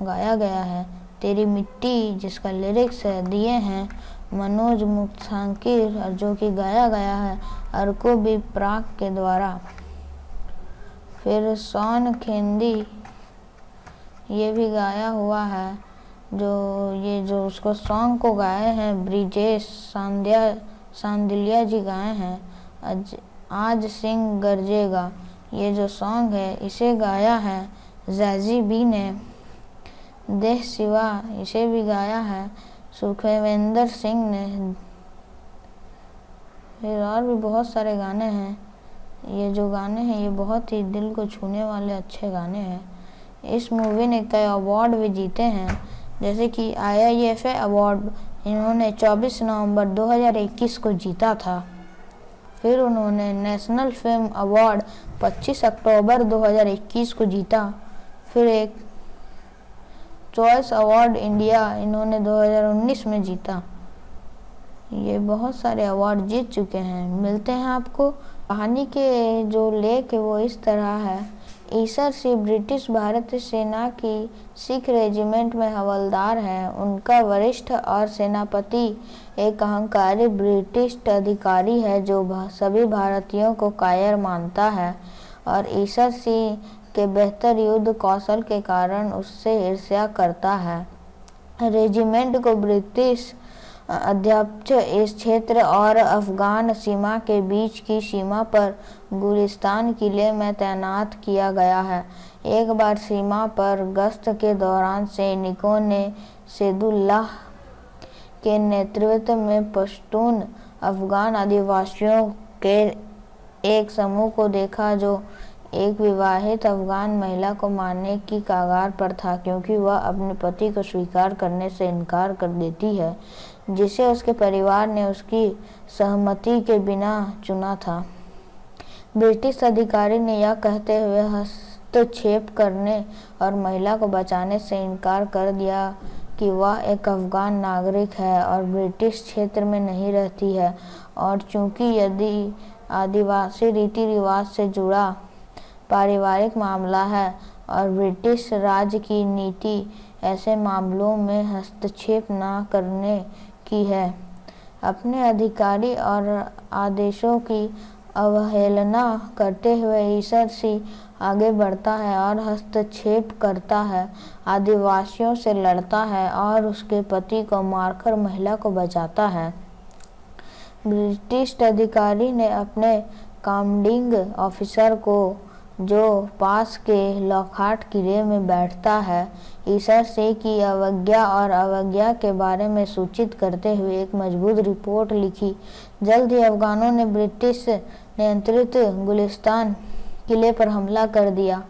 गाया गया है। तेरी मिट्टी जिसका लिरिक्स है दिए हैं मनोज मुक्तांकिर जो कि गाया गया है अर्को बी प्राक के द्वारा। फिर सौन खेंदी ये भी गाया हुआ है, जो उसको सॉन्ग को गाए हैं ब्रिजेश सांदिलिया जी गाए हैं। आज सिंह गरजेगा ये जो सॉन्ग है इसे गाया है जैजी बी ने। देह शिवा इसे भी गाया है सुखविंदर सिंह ने। फिर और भी बहुत सारे गाने हैं। ये जो गाने हैं ये बहुत ही दिल को छूने वाले अच्छे गाने हैं। इस मूवी ने कई अवार्ड भी जीते हैं, जैसे कि IIFA अवार्ड इन्होंने 24 नवंबर 2021 को जीता था। फिर उन्होंने नेशनल फिल्म अवार्ड 25 अक्टूबर 2021 को जीता। फिर एक चॉइस अवार्ड इंडिया इन्होंने 2019 में जीता। ये बहुत सारे अवार्ड जीत चुके हैं। मिलते हैं आपको। कहानी के जो लेख है वो इस तरह है। ईशर सिंह ब्रिटिश भारतीय सेना की सिख रेजिमेंट में हवलदार हैं। उनका वरिष्ठ और सेनापति एक अहंकारी ब्रिटिश अधिकारी है जो सभी भारतीयों को कायर मानता है और ईशर सिंह के बेहतर युद्ध कौशल के कारण उससे ईर्ष्या करता है। रेजिमेंट को ब्रिटिश अध्यक्ष इस क्षेत्र और अफगान सीमा के बीच की सीमा पर गुलिस्तान किले में तैनात किया गया है। एक बार सीमा पर गश्त के दौरान सैनिकों ने सैदुल्लाह के नेतृत्व में पश्तून अफगान आदिवासियों के एक समूह को देखा जो एक विवाहित अफगान महिला को मारने की कगार पर था, क्योंकि वह अपने पति को स्वीकार करने से इनकार कर देती है, जिसे उसके परिवार ने उसकी सहमति के बिना चुना था। ब्रिटिश अधिकारी ने यह कहते हुए हस्तक्षेप करने और महिला को बचाने से इनकार कर दिया कि वह एक अफ़गान नागरिक है और ब्रिटिश क्षेत्र में नहीं रहती है, और चूंकि यदि आदिवासी रीति रिवाज से जुड़ा पारिवारिक मामला है और ब्रिटिश राज की नीति ऐसे मामलों में हस्तक्षेप न करने की है। अपने अधिकारी और आदेशों की अवहेलना करते हुए ईसर सिंह आगे बढ़ता है और हस्तक्षेप करता है, आदिवासियों से लड़ता है और उसके पति को मारकर महिला को बचाता है। ब्रिटिश अधिकारी ने अपने कमांडिंग ऑफिसर को, जो पास के लॉकहार्ट किले में बैठता है, ईसर सिंह की अवज्ञा के बारे में सूचित करते हुए एक मजबूत रिपोर्ट लिखी। जल्द ही अफगानों ने ब्रिटिश नियंत्रित गुलिस्तान किले पर हमला कर दिया,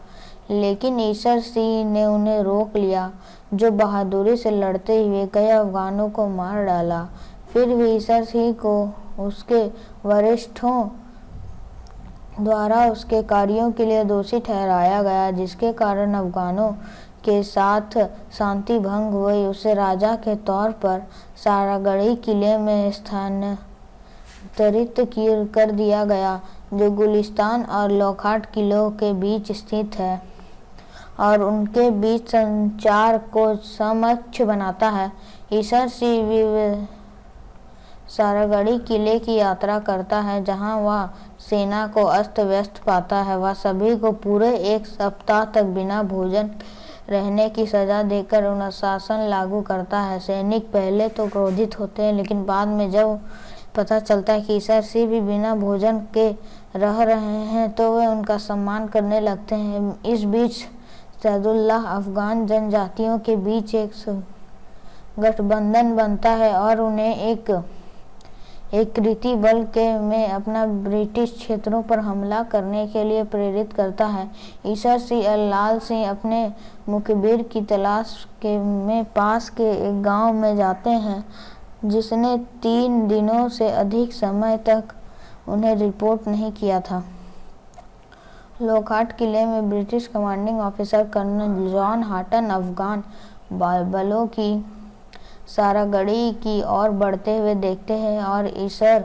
लेकिन ईसर सिंह ने उन्हें रोक लिया, जो बहादुरी से लड़ते हुए कई अफगानों को मार डाला। फिर भी ईसर सिंह को उसके वरिष्ठों द्वारा उसके कार्यों के लिए दोषी ठहराया गया, जिसके कारण अफगानों के साथ शांति भंग हुई। उसे राजा के तौर पर सारागढ़ी किले में स्थानांतरित कर दिया गया, जो गुलिस्तान और लॉकहार्ट किलों के बीच स्थित है और उनके बीच संचार को सक्षम बनाता है। ईसर सिंह सारागढ़ी किले की यात्रा करता है, जहां वह सेना को अस्त व्यस्त पाता है। वह सभी को पूरे 1 सप्ताह तक बिना भोजन रहने की सजा देकर अनुशासन लागू करता है। सैनिक पहले तो क्रोधित होते हैं, लेकिन बाद में जब पता चलता है कि ईसर सिंह भी बिना भोजन के रह रहे हैं, तो वे उनका सम्मान करने लगते हैं। इस बीच सैदुल्लाह अफगान जनजातियों के बीच एक गठबंधन बनता है और उन्हें एक रीति बल में अपना ब्रिटिश क्षेत्रों पर हमला करने के लिए प्रेरित करता है। ईसर सिंह और लाल सिंह अपने मुखबिर की तलाश में पास के एक गांव में जाते हैं, जिसने 3 दिनों से अधिक समय तक उन्हें रिपोर्ट नहीं किया था। लॉकहार्ट किले में British commanding officer colonel John Haughton Afghan बलों की सारागढ़ी की ओर बढ़ते हुए देखते हैं और ईसर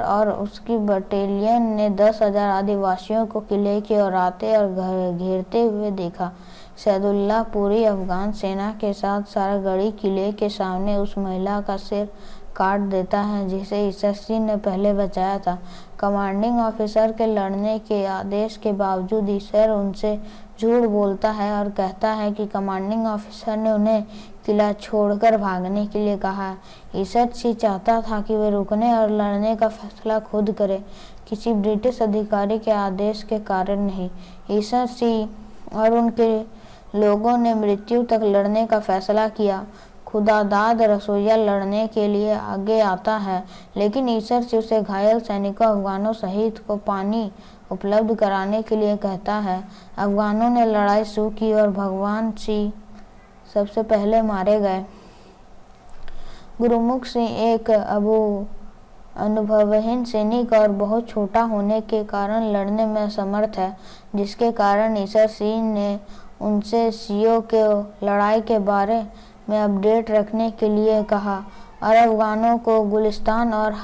और उसकी बटालियन ने 10,000 आदिवासियों को किले की ओर आते और घेरते हुए देखा। सैदुल्लाह पूरी अफगान सेना के साथ सारागढ़ी किले के सामने उस महिला का सिर काट देता है, जिसे ईसर सिंह ने पहले बचाया था। कमांडिंग ऑफिसर के लड़ने के आदेश के बावजूद ईसर उनसे झूठ बोलता है और कहता है कि कमांडिंग ऑफिसर ने उन्हें किला छोड़कर भागने के लिए कहा। ईसर सिंह चाहता था कि वे रुकने और लड़ने का फैसला खुद करें, किसी ब्रिटिश अधिकारी के आदेश के कारण नहीं। ईसर सिंह और उनके लोगों ने मृत्यु तक लड़ने का फैसला किया। खुदादाद रसोइया लड़ने के लिए आगे आता है, लेकिन ईसर सिंह उसे घायल सैनिकों अफगानों सहित को पानी उपलब्ध कराने के लिए कहता है। अफगानों ने लड़ाई शुरू की और भगवान सिंह सबसे पहले मारे गए। गुरुमुख सिंह एक अनुभवहीन सैनिक और बहुत छोटा होने के कारण लड़ने में असमर्थ है, जिसके कारण ईसर सिंह ने उनसे सियों के लड़ाई के बारे में अपडेट रखने के लिए कहा और अफगानों को गुलिस्तान और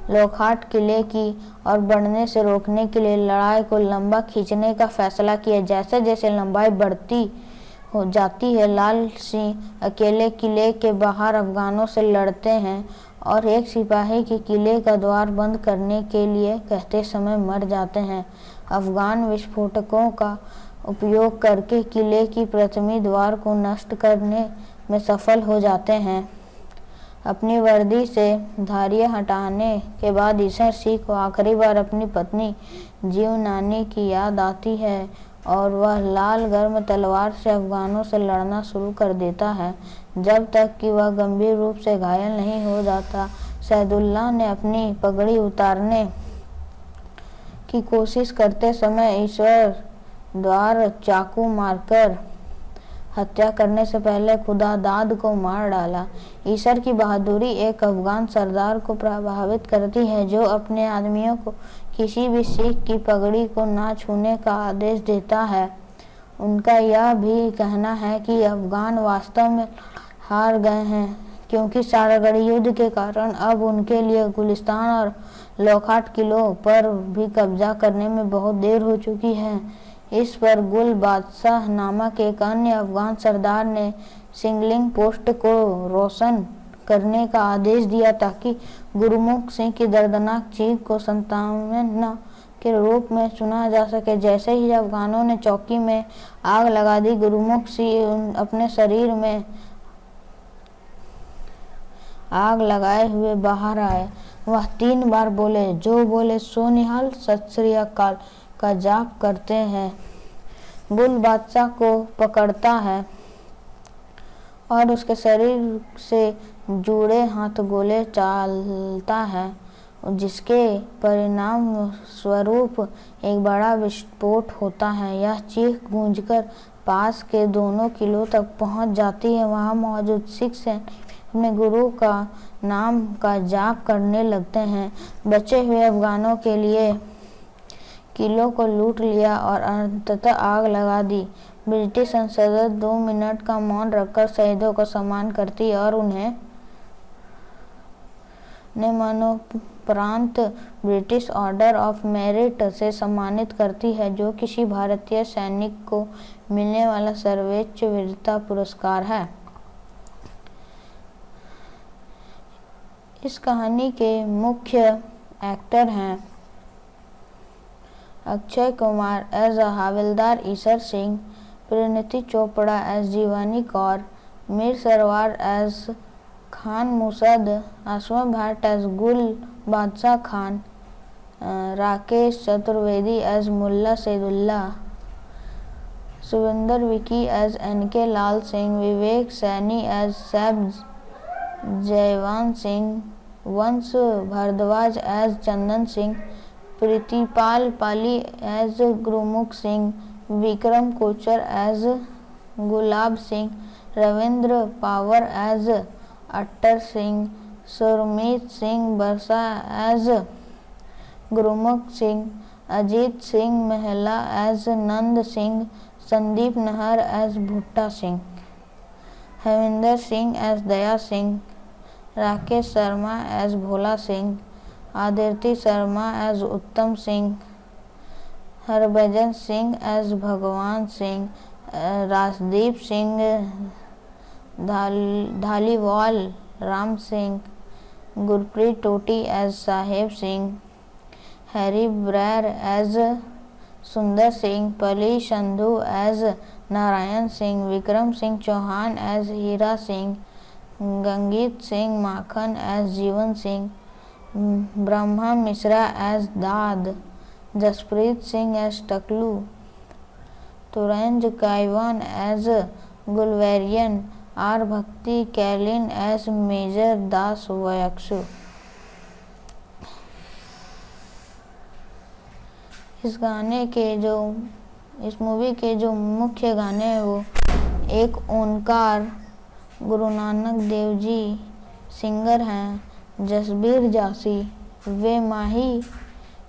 लॉकहार्ट किले की ओर बढ़ने से रोकने के लिए लड़ाई को लंबा खींचने का फैसला किया। जैसे जैसे लंबाई बढ़ती हो जाती है, लाल सिंह अकेले किले के बाहर अफगानों से लड़ते हैं और एक सिपाही के किले का द्वार बंद करने के लिए कहते समय मर जाते हैं। अफगान विस्फोटकों का उपयोग करके किले की प्रथमी द्वार को नष्ट करने में सफल हो जाते हैं। अपनी वर्दी से धारियां हटाने के बाद ईसर सिंह को आखिरी बार अपनी पत्नी जीवनानी की याद आती है और वह लाल गर्म तलवार से अफगानों से लड़ना शुरू कर देता है, जब तक कि वह गंभीर रूप से घायल नहीं हो जाता। सैदुल्लाह ने अपनी पगड़ी उतारने की कोशिश करते समय ईश्वर द्वार चाकू मारकर हत्या करने से पहले खुदा दाद को मार डाला। ईसर की बहादुरी एक अफगान सरदार को प्रभावित करती है जो अपने आदमियों को किसी भी सिख की पगड़ी को ना छूने का आदेश देता है। उनका यह भी कहना है कि अफगान वास्तव में हार गए हैं क्योंकि सारागढ़ युद्ध के कारण अब उनके लिए गुलिस्तान और लौखाट किलों पर भी कब्जा करने में बहुत देर हो चुकी है। इस पर गुल बादशाह नामक एक अन्य अफगान सरदार ने सिंगलिंग पोस्ट को रोशन करने का आदेश दिया ताकि गुरुमुख सिंह की दर्दनाक चीख को सांत्वना के रूप में सुना जा सके। जैसे ही अफगानों ने चौकी में आग लगा दी, गुरुमुख सिंह अपने शरीर में आग लगाए हुए बाहर आए। वह 3 बार बोले, जो बोले सो निहाल, सत श्री अकाल का जाप करते हैं। गुल बादशाह को पकड़ता है और उसके शरीर से जुड़े हाथ गोले चालता है, जिसके परिणाम स्वरूप एक बड़ा विस्फोट होता है। यह चीख गूंजकर पास के दोनों किलों तक पहुंच जाती है। वहां मौजूद सिख सैनिक अपने गुरु का नाम का जाप करने लगते हैं। बचे हुए अफगानों के लिए किलों को लूट लिया और अंततः आग लगा दी। ब्रिटिश संसद 2 मिनट का मौन रखकर शहीदों को सम्मान करती और उन्हें मरणोपरांत ब्रिटिश ऑर्डर ऑफ मेरिट से सम्मानित करती है, जो किसी भारतीय सैनिक को मिलने वाला सर्वोच्च वीरता पुरस्कार है। इस कहानी के मुख्य एक्टर हैं अक्षय कुमार एज हवलदार ईसर सिंह, परिणीति चोपड़ा एज जीवानी कौर, मीर सरवार एज खान मुसद, आसमा भट्ट एज गुल बादशाह खान, राकेश चतुर्वेदी एज मुल्ला सैदुल्ला, सुविंदर विकी एज एनके लाल सिंह, विवेक सैनी एज सैब जयवान सिंह, वंश भारद्वाज एज चंदन सिंह, प्रीतिपाल पाली एज गुरुमुख Singh, Vikram Kochhar as Gulab Singh, Ravindra power as attar Singh, सुरमीत Singh बरसा एज गुरुमुख सिंह, अजीत सिंह महला एज नंद सिंह, संदीप नहर एज भुट्टा सिंह, हविंदर सिंह एज दया सिंह, राकेश शर्मा एज भोला सिंह, आदित्य शर्मा एज उत्तम सिंह, हरभजन सिंह एज भगवान Singh, Rajdeep Singh Dhaliwal Ram Singh, Gurpreet Toti as Saheb Singh, Harry Brar as Sundar Singh, Pali Sandhu as Narayan Singh, Vikram Singh Chauhan as Hira Singh, Gangeet Singh Makhan as Jivan Singh, Brahma Mishra as Daad, Jaspreet Singh as Taklu, Toranj Kayvon as गुलवेरियन, आर भक्ति कैलिन एज मेजर दास वयक्सु। इस मूवी के जो मुख्य गाने हैं वो एक ओंकार गुरु नानक देव जी सिंगर हैं, जसबीर जासी वे माही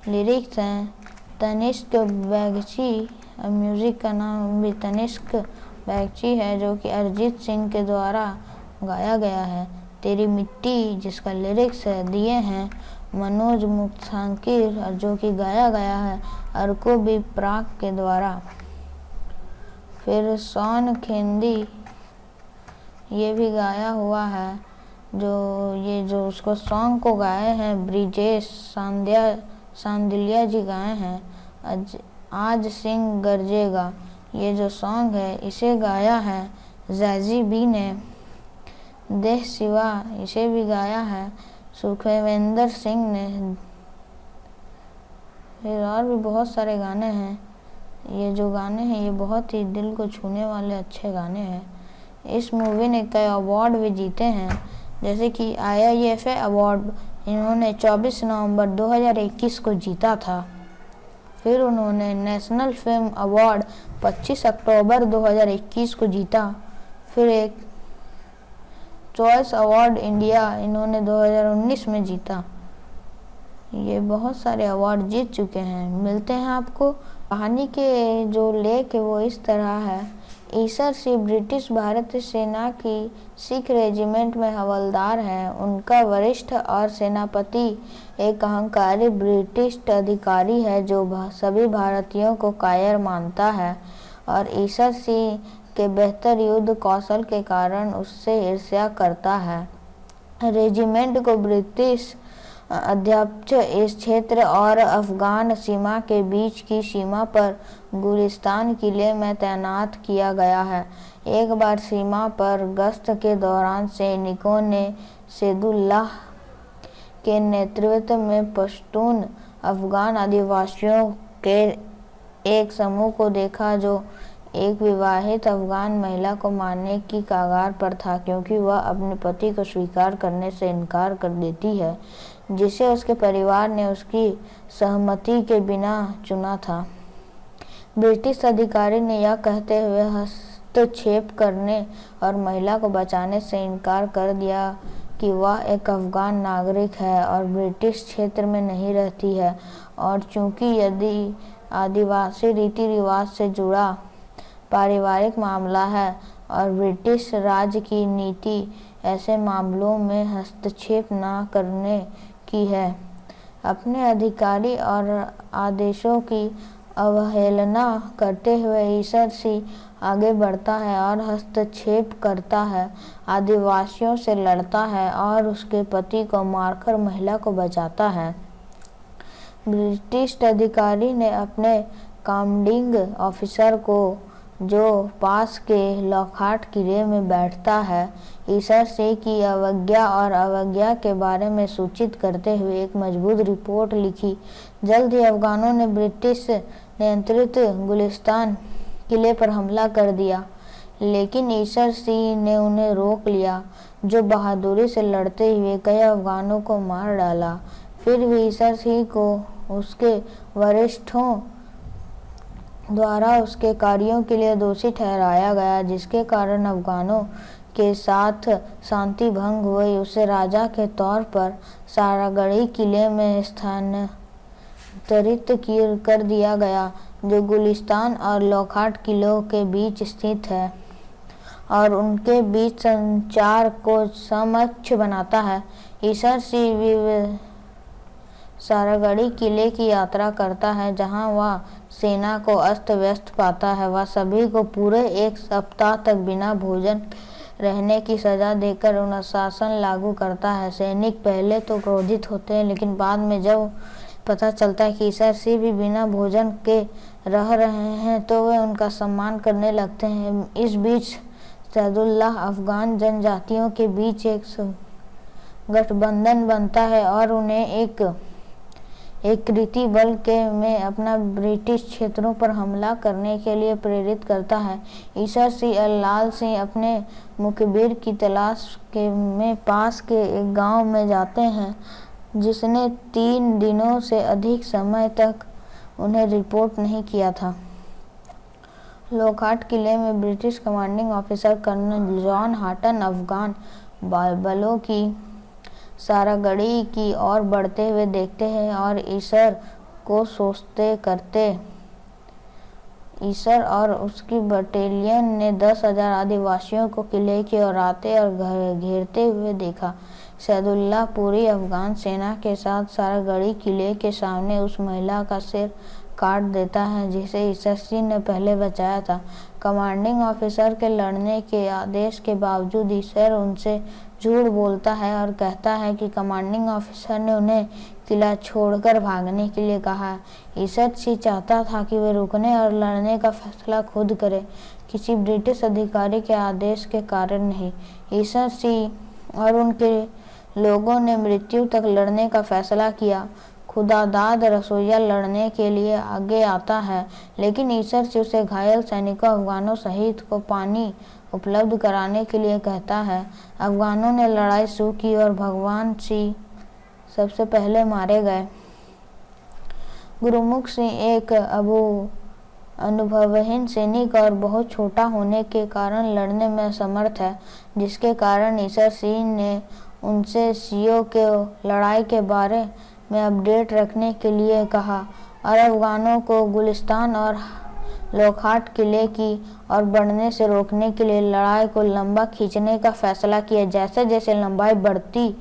लिरिक्स हैं, तनिष्क बैगची म्यूज़िक का नाम भी तनिष्क बैगची है जो कि अरिजीत सिंह के द्वारा गाया गया है। तेरी मिट्टी जिसका लिरिक्स है दिए हैं मनोज मुक्तांकिर और जो कि गाया गया है अर्को बी प्राक के द्वारा। फिर सोन खेंदी ये भी गाया हुआ है, जो उसको सॉन्ग को गाए हैं ब्रिजेश सांदिलिया जी गाए हैं। आज सिंह गरजेगा ये जो सॉन्ग है इसे गाया है जैजी बी ने। देह सिवा इसे भी गाया है सुखविंदर सिंह ने। फिर और भी बहुत सारे गाने हैं। ये जो गाने हैं ये बहुत ही दिल को छूने वाले अच्छे गाने हैं। इस मूवी ने कई अवार्ड भी जीते हैं, जैसे कि IIFA अवार्ड इन्होंने 24 नवंबर 2021 को जीता था। फिर उन्होंने नेशनल फिल्म अवार्ड 25 अक्टूबर 2021 को जीता। फिर एक चॉइस अवार्ड इंडिया इन्होंने 2019 में जीता। ये बहुत सारे अवार्ड जीत चुके हैं। मिलते हैं आपको। कहानी के जो लेख है वो इस तरह है। ईसर सिंह ब्रिटिश भारतीय सेना की सिख रेजिमेंट में हवलदार हैं। उनका वरिष्ठ और सेनापति एक अहंकारी ब्रिटिश अधिकारी है जो सभी भारतीयों को कायर मानता है और ईसर सिंह के बेहतर युद्ध कौशल के कारण उससे ईर्ष्या करता है। रेजिमेंट को ब्रिटिश अध्यक्ष इस क्षेत्र और अफगान सीमा के बीच की सीमा पर गुलिस्तान किले में तैनात किया गया है। एक बार सीमा पर गश्त के दौरान सैनिकों ने सैदुल्लाह के नेतृत्व में पश्तून अफगान आदिवासियों के एक समूह को देखा जो एक विवाहित अफगान महिला को मारने की कगार पर था क्योंकि वह अपने पति को स्वीकार करने से इनकार कर देती है जिसे उसके परिवार ने उसकी सहमति के बिना चुना था। ब्रिटिश अधिकारी ने यह कहते हुए हस्तक्षेप करने और महिला को बचाने से इनकार कर दिया कि वह एक अफगान नागरिक है और ब्रिटिश क्षेत्र में नहीं रहती है और चूंकि यदि आदिवासी रीति रिवाज से जुड़ा पारिवारिक मामला है और ब्रिटिश राज की नीति ऐसे मामलों में हस्तक्षेप न करने की है। अपने अधिकारी और आदेशों की अवहेलना करते हुए ईसर सिंह आगे बढ़ता है और हस्तक्षेप करता है, आदिवासियों से लड़ता है और उसके पति को मारकर महिला को बचाता है। ब्रिटिश अधिकारी ने अपने कमांडिंग ऑफिसर को जो पास के लॉकहार्ट किले में बैठता है ईसर सिंह की अवज्ञा के बारे में सूचित करते हुए एक मजबूत रिपोर्ट लिखी। जल्द ही अफगानों ने ब्रिटिश नियंत्रित गुलिस्तान किले पर हमला कर दिया लेकिन ईसर सिंह ने उन्हें रोक लिया जो बहादुरी से लड़ते हुए कई अफगानों को मार डाला। फिर भी ईसर सिंह को उसके वरिष्ठों द्वारा उसके कार्यों के लिए दोषी ठहराया गया जिसके कारण अफगानों के साथ शांति भंग हुई। उसे राजा के तौर पर सारागढ़ी किले में स्थानांतरित कर दिया गया जो गुलिस्तान और लॉकहार्ट किलों के बीच स्थित है और उनके बीच संचार को सक्षम बनाता है। ईसर सिंह सारागढ़ी किले की यात्रा करता है जहां वह सेना को अस्त व्यस्त पाता है। वह सभी को पूरे एक सप्ताह तक बिना भोजन रहने की सजा देकर अनुशासन लागू करता है। सैनिक पहले तो क्रोधित होते हैं लेकिन बाद में जब पता चलता है कि ईसर सिंह भी बिना भोजन के रह रहे हैं तो वे उनका सम्मान करने लगते हैं। इस बीच सैदुल्लाह अफगान जनजातियों के बीच एक गठबंधन बनता है और उन्हें एक कृति बल में अपना ब्रिटिश क्षेत्रों पर हमला करने के लिए प्रेरित करता है। ईसर सिंह और लाल सिंह अपने मुखबिर की तलाश में पास के एक गांव में जाते हैं जिसने 3 दिनों से अधिक समय तक उन्हें रिपोर्ट नहीं किया था। लॉकहार्ट किले में British commanding officer colonel John Haughton Afghan बलों की सारागढ़ी की ओर बढ़ते हुए देखते हैं और ईसर को सोचते करते। ईसर और उसकी बटालियन ने 10,000 आदिवासियों को किले की ओर आते और घेरते हुए देखा। सैदुल्लाह पूरी अफगान सेना के साथ सारागढ़ी किले के सामने उस महिला का सिर काट देता है जिसे ईसर सिंह ने पहले बचाया था। कमांडिंग ऑफिसर के लड़ने के आदेश के बावजूद ईसर उनसे झूठ बोलता है और कहता है कि कमांडिंग ऑफिसर ने उन्हें किला छोड़कर भागने के लिए कहा। ईसर सिंह चाहता था कि वे रुकने और लड़ने का फैसला खुद करें, किसी ब्रिटिश अधिकारी के आदेश के कारण नहीं। ईसर सिंह और उनके लोगों ने मृत्यु तक लड़ने का फैसला किया। खुदादाद रसोइया लड़ने के लिए आगे आता है लेकिन ईसर सिंह उसे घायल सैनिकों अफगानों सहित को पानी उपलब्ध कराने के लिए कहता है। अफगानों ने लड़ाई शुरू की और भगवान सिंह सबसे पहले मारे गए। गुरुमुख सिंह एक अनुभवहीन सैनिक और बहुत छोटा होने के कारण लड़ने में असमर्थ है, जिसके कारण ईसर सिंह ने उनसे सियों के लड़ाई के बारे में अपडेट रखने के लिए कहा और अफगानों को गुलिस्तान और लोखाट किले की और बढ़ने से रोकने के लिए लड़ाई को लंबा खींचने का फैसला किया। जैसे जैसे लंबाई बढ़ती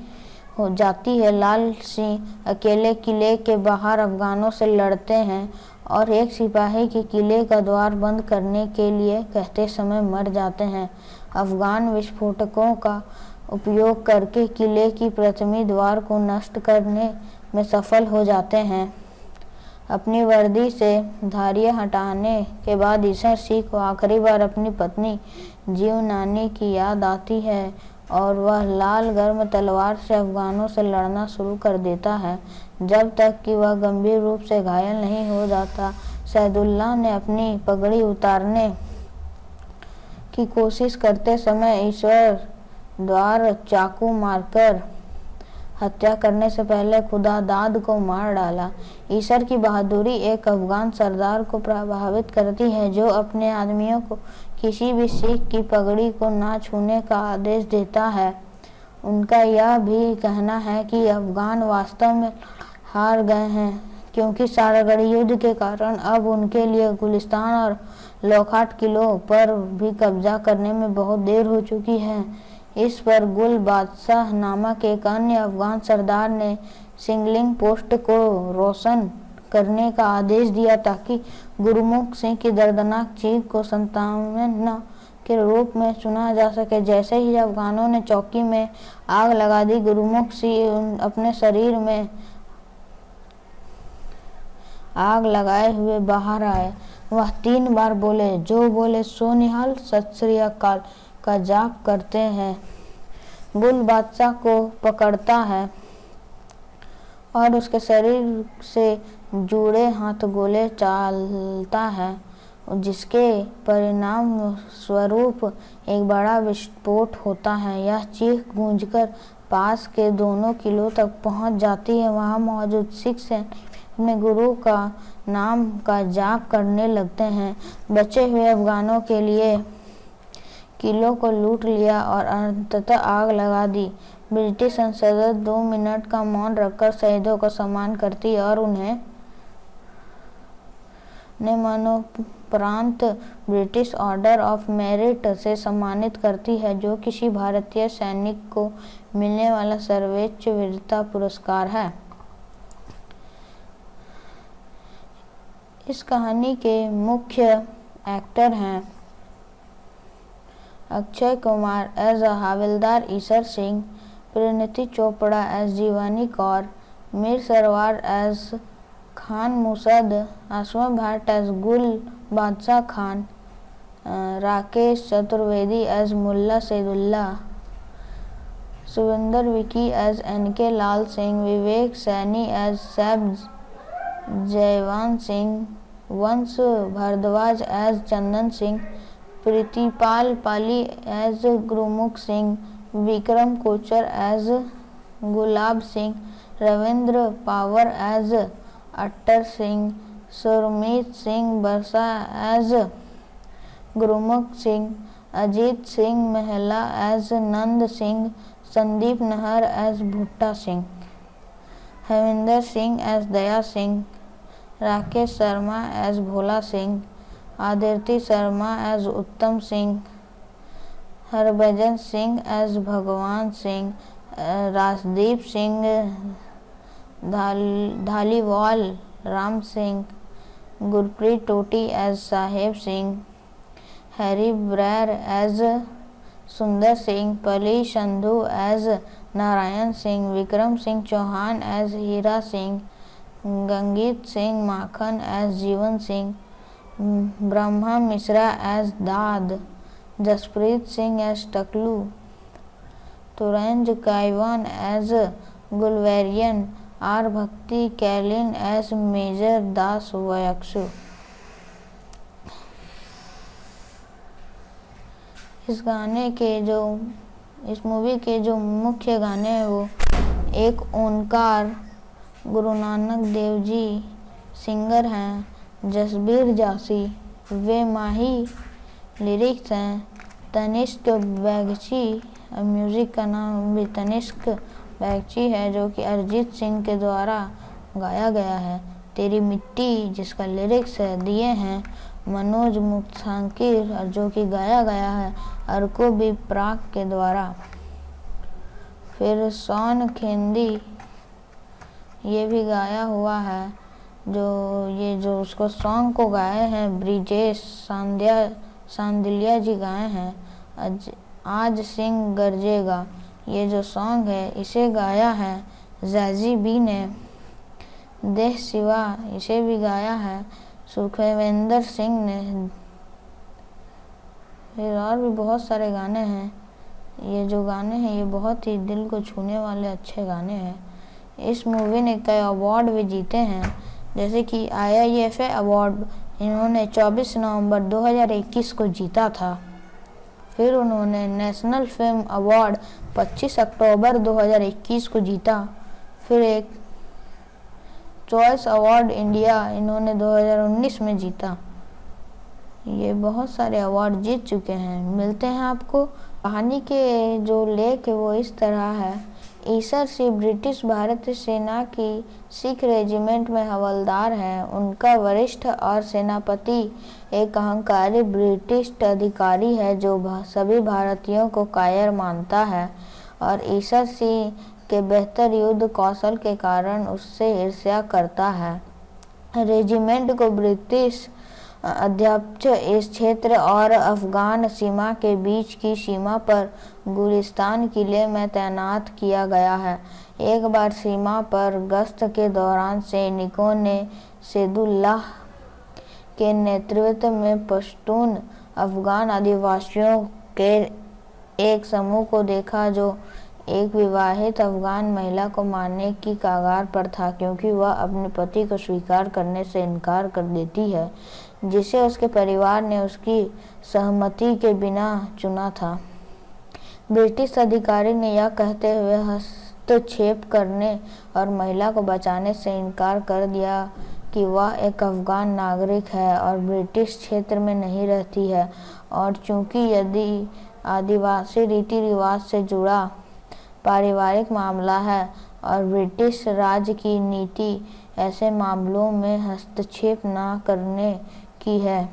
हो जाती है, लाल सिंह अकेले किले के बाहर अफगानों से लड़ते हैं और एक सिपाही के किले का द्वार बंद करने के लिए कहते समय मर जाते हैं। अफगान विस्फोटकों का उपयोग करके किले की प्रथमी द्वार को नष्ट करने में सफल हो जाते हैं। अपनी वर्दी से धारियां हटाने के बाद ईसर सिंह को आखिरी बार अपनी पत्नी जीवनानी की याद आती है और वह लाल गर्म तलवार से अफगानों से लड़ना शुरू कर देता है जब तक कि वह गंभीर रूप से घायल नहीं हो जाता। सैदुल्ला ने अपनी पगड़ी उतारने की कोशिश करते समय ईश्वर द्वार चाकू मारकर हत्या करने से पहले खुदादाद को मार डाला। ईसर की बहादुरी एक अफगान सरदार को प्रभावित करती है जो अपने आदमियों को किसी भी सिख की पगड़ी को ना छूने का आदेश देता है। उनका यह भी कहना है कि अफगान वास्तव में हार गए हैं क्योंकि सारागढ़ युद्ध के कारण अब उनके लिए गुलिस्तान और लोखाट किलों पर भी कब्जा करने में बहुत देर हो चुकी है। इस पर गुल बादशाह नामक एक अन्य अफगान सरदार ने सिंगलिंग पोस्ट को रोशन करने का आदेश दिया ताकि गुरुमुख सिंह की दर्दनाक चीख को सांत्वना के रूप में सुना जा सके। जैसे ही अफगानों ने चौकी में आग लगा दी, गुरुमुख सिंह अपने शरीर में आग लगाए हुए बाहर आए। वह 3 बार बोले, जो बोले सो निहाल, सत श्री अकाल का जाप करते हैं। गुल बादशाह को पकड़ता है और उसके शरीर से जुड़े हाथ गोले चालता है, जिसके परिणाम स्वरूप एक बड़ा विस्फोट होता है। यह चीख गूंजकर पास के दोनों किलों तक पहुंच जाती है। वहां मौजूद सिख सैनिक अपने गुरु का नाम का जाप करने लगते हैं। बचे हुए अफगानों के लिए किलों को लूट लिया और अंततः आग लगा दी। ब्रिटिश संसद 2 मिनट का मौन रखकर शहीदों का सम्मान करती है और उन्हें मरणोपरांत ब्रिटिश ऑर्डर ऑफ मेरिट से सम्मानित करती है, जो किसी भारतीय सैनिक को मिलने वाला सर्वोच्च वीरता पुरस्कार है। इस कहानी के मुख्य एक्टर हैं अक्षय कुमार एज हवलदार ईसर सिंह, परिणीति चोपड़ा एज जीवानी कौर, मीर सरवार एज खान मुसद, आसमा भट्ट एज गुल बादशाह खान, राकेश चतुर्वेदी एज मुल्ला सैदुल्ला, सुविंदर विकी एज NK लाल सिंह, विवेक सैनी एज सैब जयवान सिंह, वंश भारद्वाज एज चंदन सिंह, प्रीतिपाल पाली एज गुरुमुख Singh, Vikram Kochhar as Gulab Singh, Ravindra power as attar Singh, सुरमीत Singh बरसा एज गुरुमुख सिंह, अजीत सिंह महला एज नंद सिंह, संदीप नहर एज भुट्टा सिंह, हविंदर सिंह एज दया सिंह, राकेश शर्मा एज भोला सिंह, आदित्य शर्मा एज उत्तम सिंह, हरभजन सिंह एज भगवान Singh, Rajdeep Singh Dhaliwal Ram Singh, Gurpreet Toti as Saheb Singh, Harry Brar as Sundar Singh, Pali Sandhu as Narayan Singh, Vikram Singh Chauhan as Hira Singh, Gangeet Singh Makhan as Jivan Singh, Brahma Mishra as Daad, Jaspreet Singh as Taklu, Toranj Kayvon as गुलवेरियन, आर भक्ति कैलिन एज मेजर दास वयक्सु। इस मूवी के जो मुख्य गाने हैं वो एक ओंकार, गुरु नानक देव जी सिंगर हैं जसबीर जासी, वे माही लिरिक्स हैं तनिष्क बैगची, म्यूज़िक का नाम भी तनिष्क बैगची है जो कि अरिजीत सिंह के द्वारा गाया गया है। तेरी मिट्टी जिसका लिरिक्स है दिए हैं मनोज मुक्तांकिर और जो कि गाया गया है अर्को बी प्राक के द्वारा। फिर सॉन खेंदी ये भी गाया हुआ है, जो उसको सॉन्ग को गाए हैं ब्रिजेश सांदिलिया जी गाए हैं। आज सिंह गरजेगा ये जो सॉन्ग है इसे गाया है जैजी बी ने। देह सिवा इसे भी गाया है सुखविंदर सिंह ने। फिर और भी बहुत सारे गाने हैं। ये जो गाने हैं ये बहुत ही दिल को छूने वाले अच्छे गाने हैं। इस मूवी ने कई अवार्ड भी जीते हैं, जैसे कि IIFA अवार्ड इन्होंने 24 नवंबर 2021 को जीता था। फिर उन्होंने नेशनल फिल्म अवार्ड 25 अक्टूबर 2021 को जीता। फिर एक चॉइस अवार्ड इंडिया इन्होंने 2019 में जीता। ये बहुत सारे अवार्ड जीत चुके हैं। मिलते हैं आपको कहानी के जो लेख है वो इस तरह है। ईसर सिंह ब्रिटिश भारतीय सेना की सिख रेजिमेंट में हवलदार हैं। उनका वरिष्ठ और सेनापति एक अहंकारी ब्रिटिश अधिकारी है जो सभी भारतीयों को कायर मानता है और ईसर सिंह के बेहतर युद्ध कौशल के कारण उससे ईर्ष्या करता है। रेजिमेंट को ब्रिटिश अध्यक्ष इस क्षेत्र और अफगान सीमा के बीच की सीमा पर गुलिस्तान किले में तैनात किया गया है। एक बार सीमा पर गश्त के दौरान सैनिकों ने सैदुल्लाह के नेतृत्व में पश्तून अफगान आदिवासियों के एक समूह को देखा जो एक विवाहित अफगान महिला को मारने की कगार पर था क्योंकि वह अपने पति को स्वीकार करने से इनकार कर देती है, जिसे उसके परिवार ने उसकी सहमति के बिना चुना था। ब्रिटिश अधिकारी ने यह कहते हुए हस्तक्षेप करने और महिला को बचाने से इनकार कर दिया कि वह एक अफगान नागरिक है और ब्रिटिश क्षेत्र में नहीं रहती है और चूंकि यदि आदिवासी रीति रिवाज से जुड़ा पारिवारिक मामला है और ब्रिटिश राज की नीति ऐसे मामलों में हस्तक्षेप न करने की है।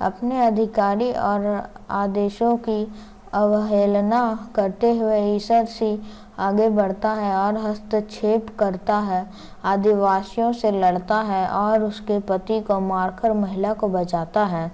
अपने अधिकारी और आदेशों की अवहेलना करते हुए ईसर सिंह आगे बढ़ता है और हस्तक्षेप करता है, आदिवासियों से लड़ता है और उसके पति को मारकर महिला को बचाता है।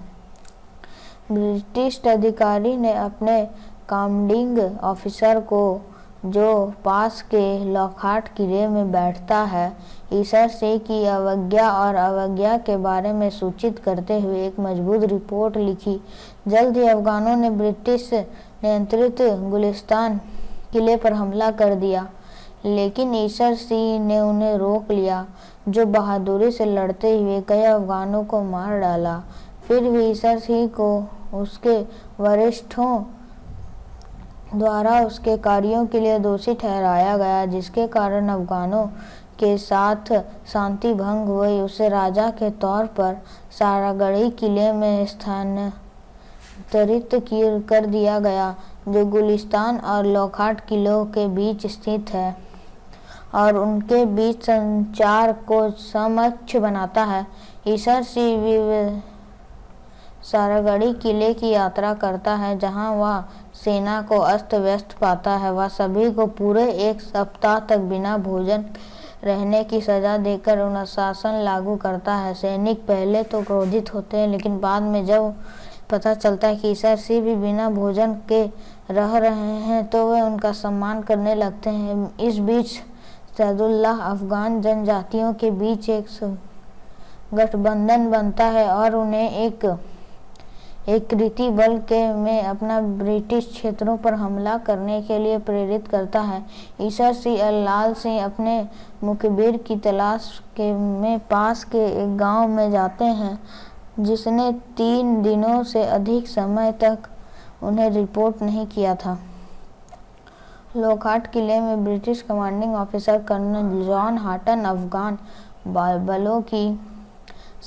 ब्रिटिश अधिकारी ने अपने कमांडिंग ऑफिसर को जो पास के लॉकहार्ट किले में बैठता है ईसर सिंह की अवज्ञा के बारे में सूचित करते हुए एक मजबूत रिपोर्ट लिखी। जल्द ही अफगानों ने ब्रिटिश नियंत्रित गुलिस्तान किले पर हमला कर दिया, लेकिन ईसर सिंह ने उन्हें रोक लिया, जो बहादुरी से लड़ते हुए कई अफगानों को मार डाला। फिर भी ईसर सिंह को उसके वरिष्ठों द्वारा उसके कार्यों के लिए दोषी ठहराया गया, जिसके कारण अफगानों के साथ शांति भंग हुई। उसे राजा के तौर पर सारागढ़ी किले में स्थानांतरित कर दिया गया, जो गुलिस्तान और लॉकहार्ट किलों के बीच स्थित है और उनके बीच संचार को सक्षम बनाता है। ईसर सिंह सारागढ़ी किले की यात्रा करता है, जहां वह सेना को अस्त व्यस्त पाता है। वह सभी को पूरे एक सप्ताह तक बिना भोजन रहने की सजा देकर अनुशासन लागू करता है। सैनिक पहले तो क्रोधित होते हैं, लेकिन बाद में जब पता चलता है कि ईसर सिंह भी बिना भोजन के रह रहे हैं तो वे उनका सम्मान करने लगते हैं। इस बीच सैदुल्लाह अफगान जनजातियों के बीच एक गठबंधन बनता है और उन्हें एक कृति बल में अपना ब्रिटिश क्षेत्रों पर हमला करने के लिए प्रेरित करता है। ईसर सिंह और लाल सिंह अपने मुखबिर की तलाश में पास के एक गांव में जाते हैं, जिसने 3 दिनों से अधिक समय तक उन्हें रिपोर्ट नहीं किया था। लॉकहार्ट किले में British commanding officer colonel John Haughton Afghan बलों की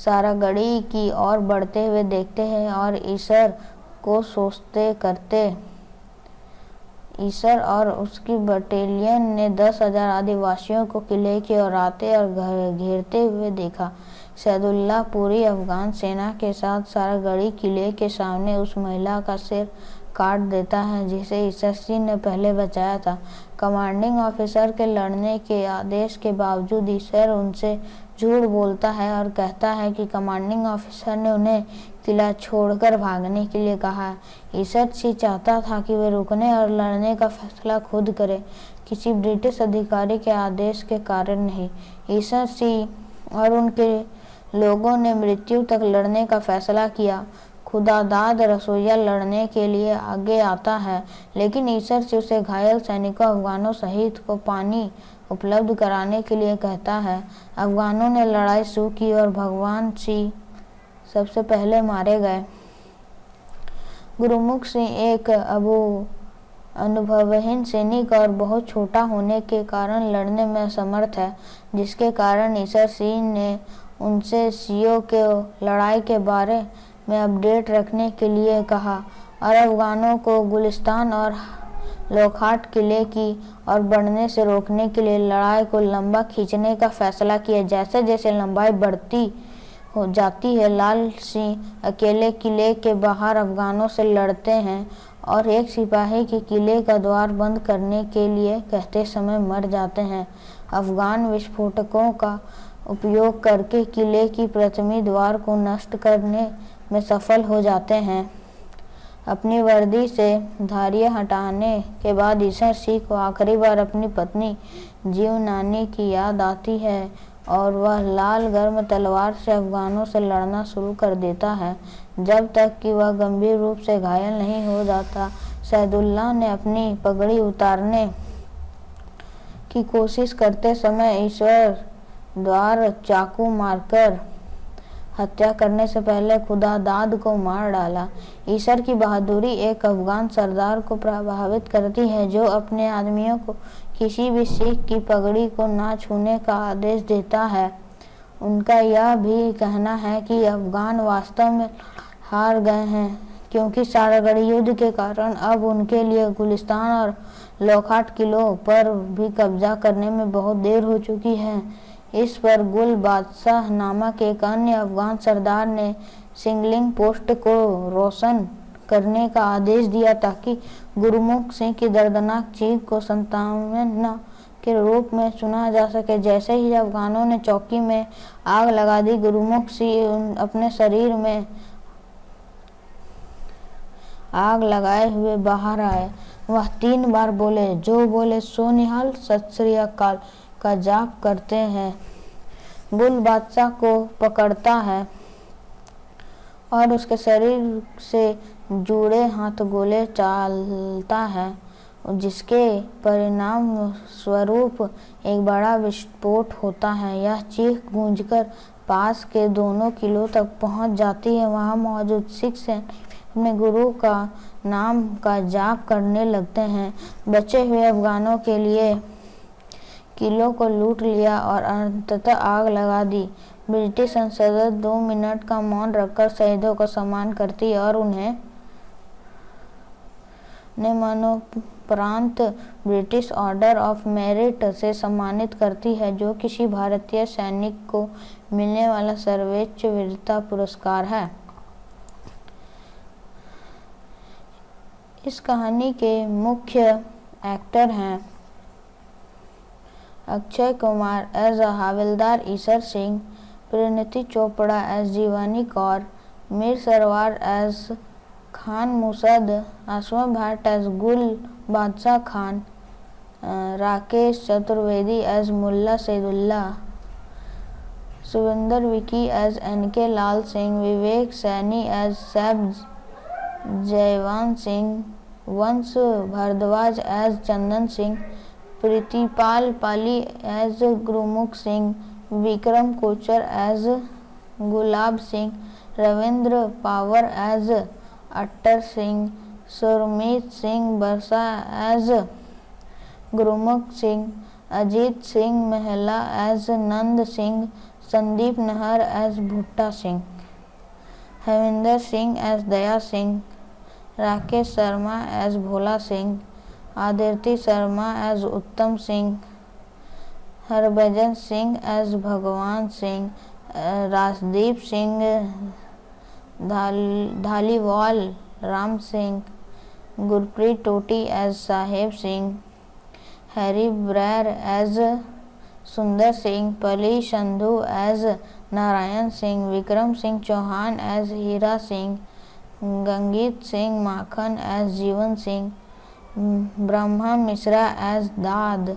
सारागढ़ी की ओर बढ़ते हुए देखते हैं और ईसर को सोचते करते। ईसर और उसकी बटालियन ने 10,000 आदिवासियों को किले की ओर आते और घेरते हुए देखा। सैदुल्ला पूरी अफगान सेना के साथ सारागढ़ी किले के सामने उस महिला का सिर काट देता है जिसे ईसर सिंह ने पहले बचाया था। कमांडिंग ऑफिसर के लड़ने के आदेश के बावजूद ईसर उनसे झूठ बोलता है और कहता है कि कमांडिंग ऑफिसर ने उन्हें किला छोड़कर भागने के लिए कहा है। ईसर सिंह चाहता था कि वे रुकने और लड़ने का फैसला खुद करें, किसी ब्रिटिश अधिकारी के आदेश के कारण नहीं। ईसर सिंह और उनके लोगों ने मृत्यु तक लड़ने का फैसला किया। खुदादाद रसोइया लड़ने के लिए आगे आता है, लेकिन ईसर सिंह उसे घायल सैनिकों अफगानों सहित को पानी उपलब्ध कराने के लिए कहता है। अफगानों ने लड़ाई शुरू की और भगवान सिंह सबसे पहले मारे गए। गुरुमुख सिंह एक अनुभवहीन सैनिक और बहुत छोटा होने के कारण लड़ने में असमर्थ है, जिसके कारण ईसर सिंह ने उनसे सियों के लड़ाई के बारे में अपडेट रखने के लिए कहा और अफगानों को गुलिस्तान और लोखाट किले की ओर बढ़ने से रोकने के लिए लड़ाई को लंबा खींचने का फैसला किया। जैसे जैसे लंबाई बढ़ती हो जाती है, लाल सिंह अकेले किले के बाहर अफगानों से लड़ते हैं और एक सिपाही के किले का द्वार बंद करने के लिए कहते समय मर जाते हैं। अफगान विस्फोटकों का उपयोग करके किले की प्रथमी द्वार को नष्ट करने में सफल हो जाते हैं। अपनी वर्दी से धारियां हटाने के बाद ईसर सिंह को आखिरी बार अपनी पत्नी जीवनानी की याद आती है और वह लाल गर्म तलवार से अफगानों से लड़ना शुरू कर देता है जब तक कि वह गंभीर रूप से घायल नहीं हो जाता। सैदुल्ला ने अपनी पगड़ी उतारने की कोशिश करते समय ईश्वर द्वार चाकू मारकर हत्या करने से पहले खुदादाद को मार डाला। ईसर की बहादुरी एक अफगान सरदार को प्रभावित करती है जो अपने आदमियों को किसी भी सिख की पगड़ी को ना छूने का आदेश देता है। उनका यह भी कहना है कि अफगान वास्तव में हार गए हैं क्योंकि सारागढ़ी युद्ध के कारण अब उनके लिए गुलिस्तान और लोखाट किलों पर भी कब्जा करने में बहुत देर हो चुकी है। इस पर गुल बादशाह नामक एक अन्य अफगान सरदार ने सिंगलिंग पोस्ट को रोशन करने का आदेश दिया ताकि गुरुमुख सिंह की दर्दनाक चीख को सांत्वना के रूप में सुना जा सके। जैसे ही अफगानों ने चौकी में आग लगा दी, गुरुमुख सिंह अपने शरीर में आग लगाए हुए बाहर आए। वह 3 बार बोले, जो बोले सो निहाल, सत श्री अकाल का जाप करते हैं। गुल बादशाह को पकड़ता है और उसके शरीर से जुड़े हाथ गोले चालता है, जिसके परिणाम स्वरूप एक बड़ा विस्फोट होता है। यह चीख गूंजकर पास के दोनों किलों तक पहुंच जाती है। वहां मौजूद सिख सैनिक अपने गुरु का नाम का जाप करने लगते हैं। बचे हुए अफगानों के लिए किलों को लूट लिया और अंततः आग लगा दी। ब्रिटिश संसद 2 मिनट का मौन रखकर शहीदों का सम्मान करती और उन्हें मरणोपरांत ब्रिटिश ऑर्डर ऑफ मेरिट से सम्मानित करती है, जो किसी भारतीय सैनिक को मिलने वाला सर्वोच्च वीरता पुरस्कार है। इस कहानी के मुख्य एक्टर हैं अक्षय कुमार एज हवलदार ईसर सिंह, परिणीति चोपड़ा एज जीवानी कौर, मीर सरवार एज खान मुसद, आसमा भट्ट एज गुल बादशाह खान, राकेश चतुर्वेदी एज मुल्ला सैदुल्ला, सुविंदर विकी एज एनके लाल सिंह, विवेक सैनी एज सैब जयवान सिंह, वंश भारद्वाज एज चंदन सिंह, प्रीतिपाल पाली एज गुरुमुख Singh, Vikram Kochhar as Gulab Singh, Ravindra power as attar Singh, सुरमीत Singh बरसा एज गुरुमुख सिंह, अजीत सिंह महला एज नंद सिंह, संदीप नहर एज भुट्टा सिंह, हेविंदर सिंह एज दया सिंह, राकेश शर्मा एज भोला सिंह, आदित्य शर्मा एज उत्तम सिंह, हरभजन सिंह एज भगवान Singh, Rajdeep Singh Dhaliwal Ram Singh, Gurpreet Toti as Saheb Singh, Harry Brar as Sundar Singh, Pali Sandhu as Narayan Singh, Vikram Singh Chauhan as Hira Singh, Gangeet Singh Makhan as Jivan Singh, Brahma Mishra as Daad,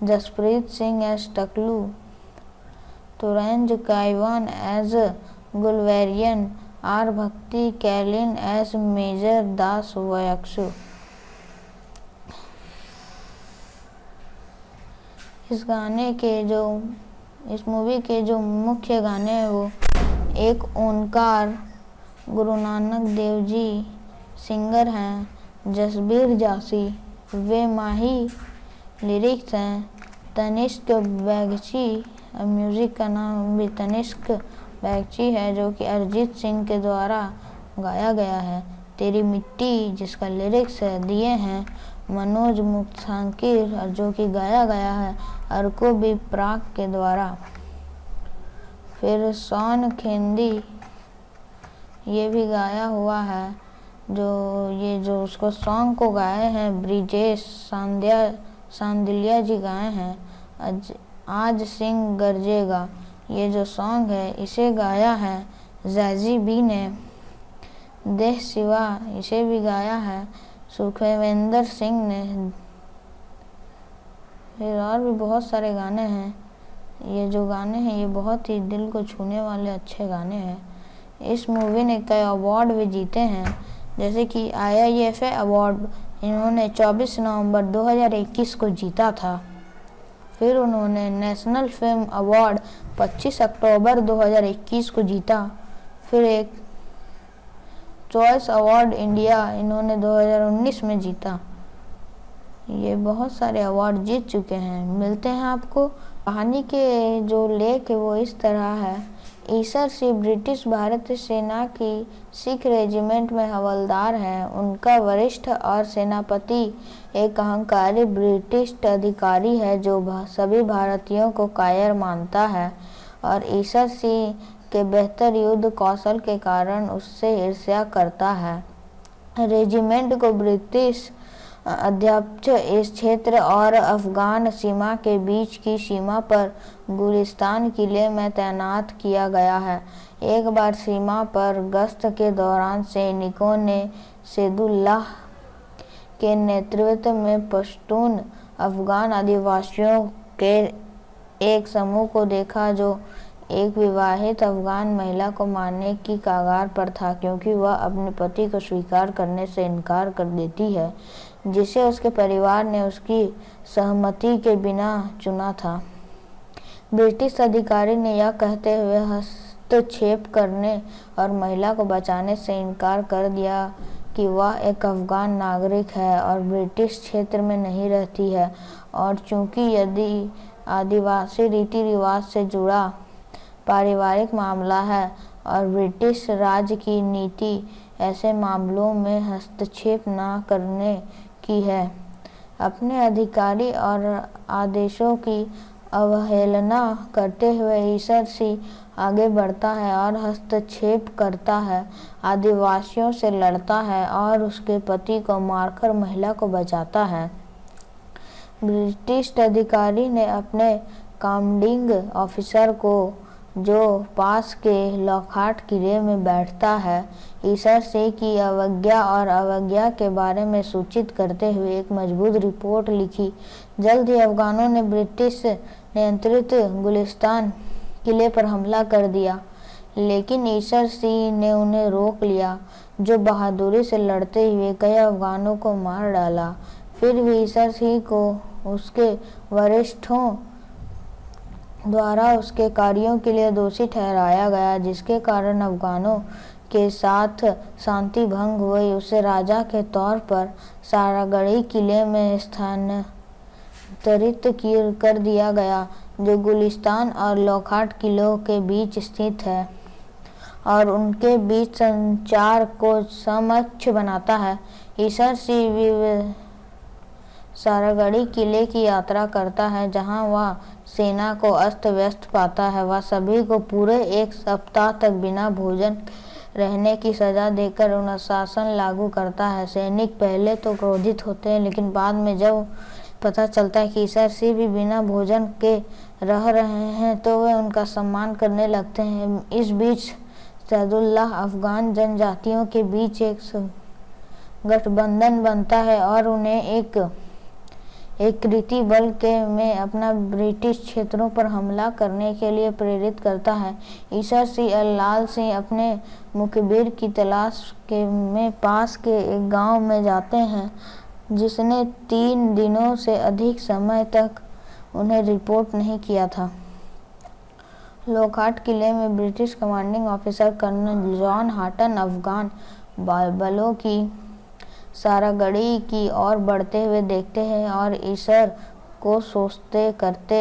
Jaspreet Singh as Taklu, Toranj Kayvon as गुलवेरियन, आर भक्ति कैलिन एज मेजर दास वयक्सु। इस मूवी के जो मुख्य गाने हैं वो एक ओंकार, गुरु नानक देव जी सिंगर हैं, जसबीर जासी वे माही लिरिक्स हैं, तनिष्क बैगची म्यूज़िक का नाम भी तनिष्क बैगची है जो कि अरिजीत सिंह के द्वारा गाया गया है। तेरी मिट्टी जिसका लिरिक्स है दिए हैं मनोज मुक्तांकिर और जो कि गाया गया है अर्को बी प्राक के द्वारा। फिर सॉन खेंदी ये भी गाया हुआ है, जो उसको सॉन्ग को गाए हैं ब्रिजेश सांदिलिया जी गाए हैं। आज सिंह गरजेगा ये जो सॉन्ग है इसे गाया है जैजी बी ने। देह सिवा इसे भी गाया है सुखविंदर सिंह ने। फिर और भी बहुत सारे गाने हैं। ये जो गाने हैं ये बहुत ही दिल को छूने वाले अच्छे गाने हैं। इस मूवी ने कई अवार्ड भी जीते हैं, जैसे कि IIFA अवार्ड इन्होंने 24 नवंबर 2021 को जीता था। फिर उन्होंने नेशनल फिल्म अवार्ड 25 अक्टूबर 2021 को जीता। फिर एक चॉइस अवार्ड इंडिया इन्होंने 2019 में जीता। ये बहुत सारे अवार्ड जीत चुके हैं। मिलते हैं आपको। कहानी के जो लेख है वो इस तरह है। ईसर सिंह ब्रिटिश भारतीय सेना की सिख रेजिमेंट में हवलदार हैं। उनका वरिष्ठ और सेनापति एक अहंकारी ब्रिटिश अधिकारी है जो सभी भारतीयों को कायर मानता है और ईसर सिंह के बेहतर युद्ध कौशल के कारण उससे ईर्ष्या करता है। रेजिमेंट को ब्रिटिश अध्यक्ष इस क्षेत्र और अफगान सीमा के बीच की सीमा पर गुलिस्तान किले में तैनात किया गया है। एक बार सीमा पर गश्त के दौरान सैनिकों ने सैदुल्लाह के नेतृत्व में पश्तून अफगान आदिवासियों के एक समूह को देखा जो एक विवाहित अफगान महिला को मारने की कगार पर था, क्योंकि वह अपने पति को स्वीकार करने से इनकार कर देती है, जिसे उसके परिवार ने उसकी सहमति के बिना चुना था। ब्रिटिश अधिकारी ने यह कहते हुए हस्तक्षेप करने और महिला को बचाने से इनकार कर दिया कि वह एक अफगान नागरिक है और ब्रिटिश क्षेत्र में नहीं रहती है, और चूंकि यदि आदिवासी रीति रिवाज से जुड़ा पारिवारिक मामला है और ब्रिटिश राज की नीति ऐसे मामलों में हस्तक्षेप न करने की है। अपने अधिकारी और आदेशों की अवहेलना करते हुए ईसर सिंह आगे बढ़ता है और हस्तक्षेप करता है, आदिवासियों से लड़ता है और उसके पति को मारकर महिला को बचाता है। ब्रिटिश अधिकारी ने अपने कमांडिंग ऑफिसर को, जो पास के लॉकहार्ट किले में बैठता है, ईसर सिंह की अवज्ञा के बारे में सूचित करते हुए एक मजबूत रिपोर्ट लिखी। जल्द ही अफगानों ने ब्रिटिश नियंत्रित गुलिस्तान किले पर हमला कर दिया, लेकिन ईसर सिंह ने उन्हें रोक लिया, जो बहादुरी से लड़ते हुए कई अफगानों को मार डाला। फिर भी ईसर सिंह को उसके वरिष्ठों द्वारा उसके कार्यों के लिए दोषी ठहराया गया, जिसके कारण अफगानों के साथ शांति भंग हुई। उसे राजा के तौर पर सारागढ़ी किले में स्थानांतरित कर दिया गया, जो गुलिस्तान और लॉकहार्ट किलों के बीच स्थित है और उनके बीच संचार को सक्षम बनाता है। ईसर सिंह सारागढ़ी किले की यात्रा करता है, जहां वह सेना को अस्त व्यस्त पाता है। वह सभी को पूरे 1 सप्ताह तक बिना भोजन रहने की सजा देकर अनुशासन लागू करता है। सैनिक पहले तो क्रोधित होते हैं, लेकिन बाद में जब पता चलता है कि ईसर सिंह भी बिना भोजन के रह रहे हैं तो वे उनका सम्मान करने लगते हैं। इस बीच सैदुल्लाह अफगान जनजातियों के बीच एक गठबंधन बनता है और उन्हें एक कृति बल में अपना ब्रिटिश क्षेत्रों पर हमला करने के लिए प्रेरित करता है। ईसर सिंह और लाल सिंह अपने मुखबिर की तलाश में पास के एक गांव में जाते हैं, जिसने 3 दिनों से अधिक समय तक उन्हें रिपोर्ट नहीं किया था। लॉकहार्ट किले में British commanding officer colonel John Haughton Afghan बलों की सारागढ़ी की ओर बढ़ते हुए देखते हैं और ईसर को सोचते करते।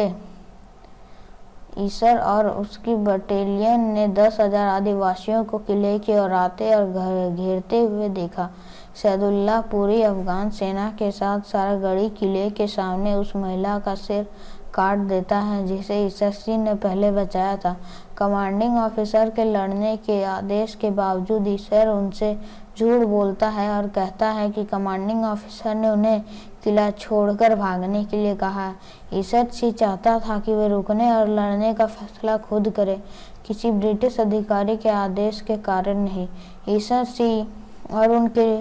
ईसर और उसकी बटालियन ने 10,000 आदिवासियों को किले की ओर आते और घेरते हुए देखा। सैदुल्लाह पूरी अफगान सेना के साथ सारागढ़ी किले के सामने उस महिला का सिर काट देता है जिसे ईसर सिंह ने पहले बचाया था। कमांडिंग ऑफिसर के लड़ने के आदेश के बावजूद ईसर उनसे झूठ बोलता है और कहता है कि कमांडिंग ऑफिसर ने उन्हें किला छोड़कर भागने के लिए कहा। ईसर सिंह चाहता था कि वे रुकने और लड़ने का फैसला खुद करें, किसी ब्रिटिश अधिकारी के आदेश के कारण नहीं। ईसर सिंह और उनके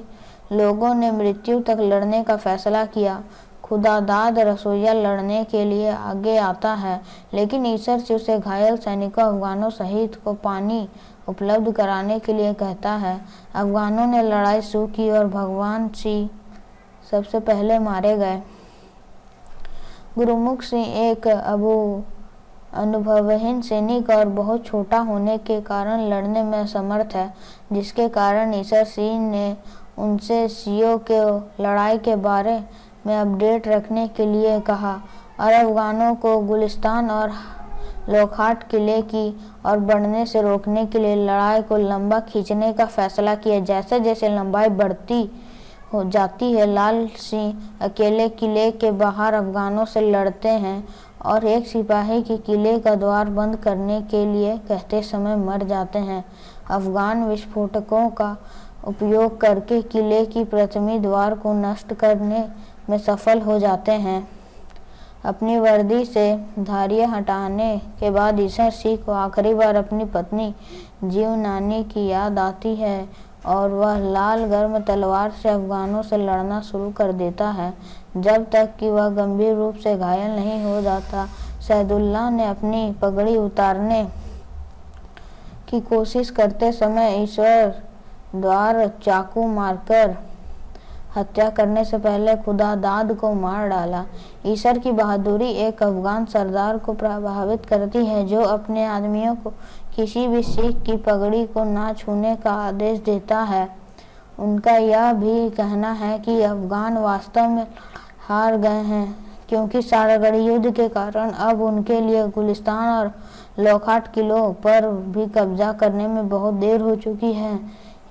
लोगों ने मृत्यु तक लड़ने का फैसला किया। खुदादाद रसोइया लड़ने के लिए आगे आता है, लेकिन ईसर सिंह उसे घायल सैनिकों अफगानों सहित को पानी उपलब्ध कराने के लिए कहता है। अफगानों ने लड़ाई शुरू की और भगवान सिंह सबसे पहले मारे गए। गुरुमुख सिंह एक अनुभवहीन सैनिक और बहुत छोटा होने के कारण लड़ने में असमर्थ है, जिसके कारण ईसर सिंह ने उनसे सियों के लड़ाई के बारे में अपडेट रखने के लिए कहा और अफगानों को गुलिस्तान और लॉकहार्ट किले की ओर बढ़ने से रोकने के लिए लड़ाई को लंबा खींचने का फैसला किया। जैसे जैसे लंबाई बढ़ती हो जाती है, लाल सिंह अकेले किले के बाहर अफगानों से लड़ते हैं और एक सिपाही की किले का द्वार बंद करने के लिए कहते समय मर जाते हैं। अफगान विस्फोटकों का उपयोग करके किले की प्रथमी द्वार को नष्ट करने में सफल हो जाते हैं। अपनी वर्दी से धारियां हटाने के बाद ईसर सिंह को आखिरी बार अपनी पत्नी जीवनानी की याद आती है और वह लाल गर्म तलवार से अफगानों से लड़ना शुरू कर देता है, जब तक कि वह गंभीर रूप से घायल नहीं हो जाता। सैदुल्लाह ने अपनी पगड़ी उतारने की कोशिश करते समय ईश्वर द्वार चाकू मारकर हत्या करने से पहले खुदादाद को मार डाला। ईसर की बहादुरी एक अफगान सरदार को प्रभावित करती है, जो अपने आदमियों को किसी भी सिख की पगड़ी को ना छूने का आदेश देता है। उनका यह भी कहना है कि अफगान वास्तव में हार गए हैं, क्योंकि सारागढ़ी युद्ध के कारण अब उनके लिए गुलिस्तान और लॉकहार्ट किलों पर भी कब्जा करने में बहुत देर हो चुकी है।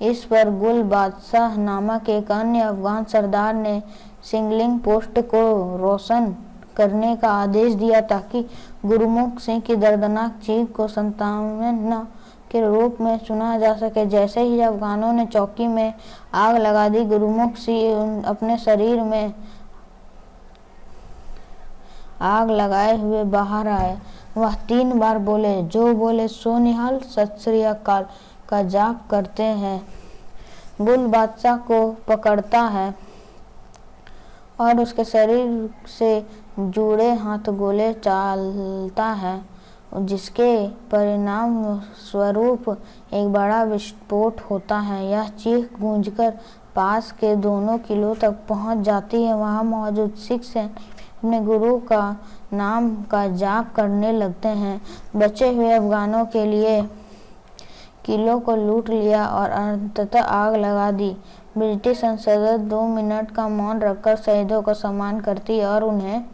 इस पर गुल बादशाह नामक एक अन्य अफगान सरदार ने सिंगलिंग पोस्ट को रोशन करने का आदेश दिया ताकि गुरुमुख सिंह की दर्दनाक चीख को सांत्वना के रूप में सुना जा सके। जैसे ही अफगानों ने चौकी में आग लगा दी, गुरुमुख सिंह अपने शरीर में आग लगाए हुए बाहर आए। वह 3 बार बोले, जो बोले सो निहाल, सत श्री अकाल का जाप करते हैं। गुल बादशाह को पकड़ता है और उसके शरीर से जुड़े हाथ गोले चालता है, जिसके परिणाम स्वरूप एक बड़ा विस्फोट होता है। यह चीख गूंजकर पास के दोनों किलों तक पहुंच जाती है। वहां मौजूद सिख सैनिक अपने गुरु का नाम का जाप करने लगते हैं। बचे हुए अफगानों के लिए किलों को लूट लिया और अंततः आग लगा दी। ब्रिटिश संसद 2 मिनट का मौन रखकर शहीदों को सम्मान करती और उन्हें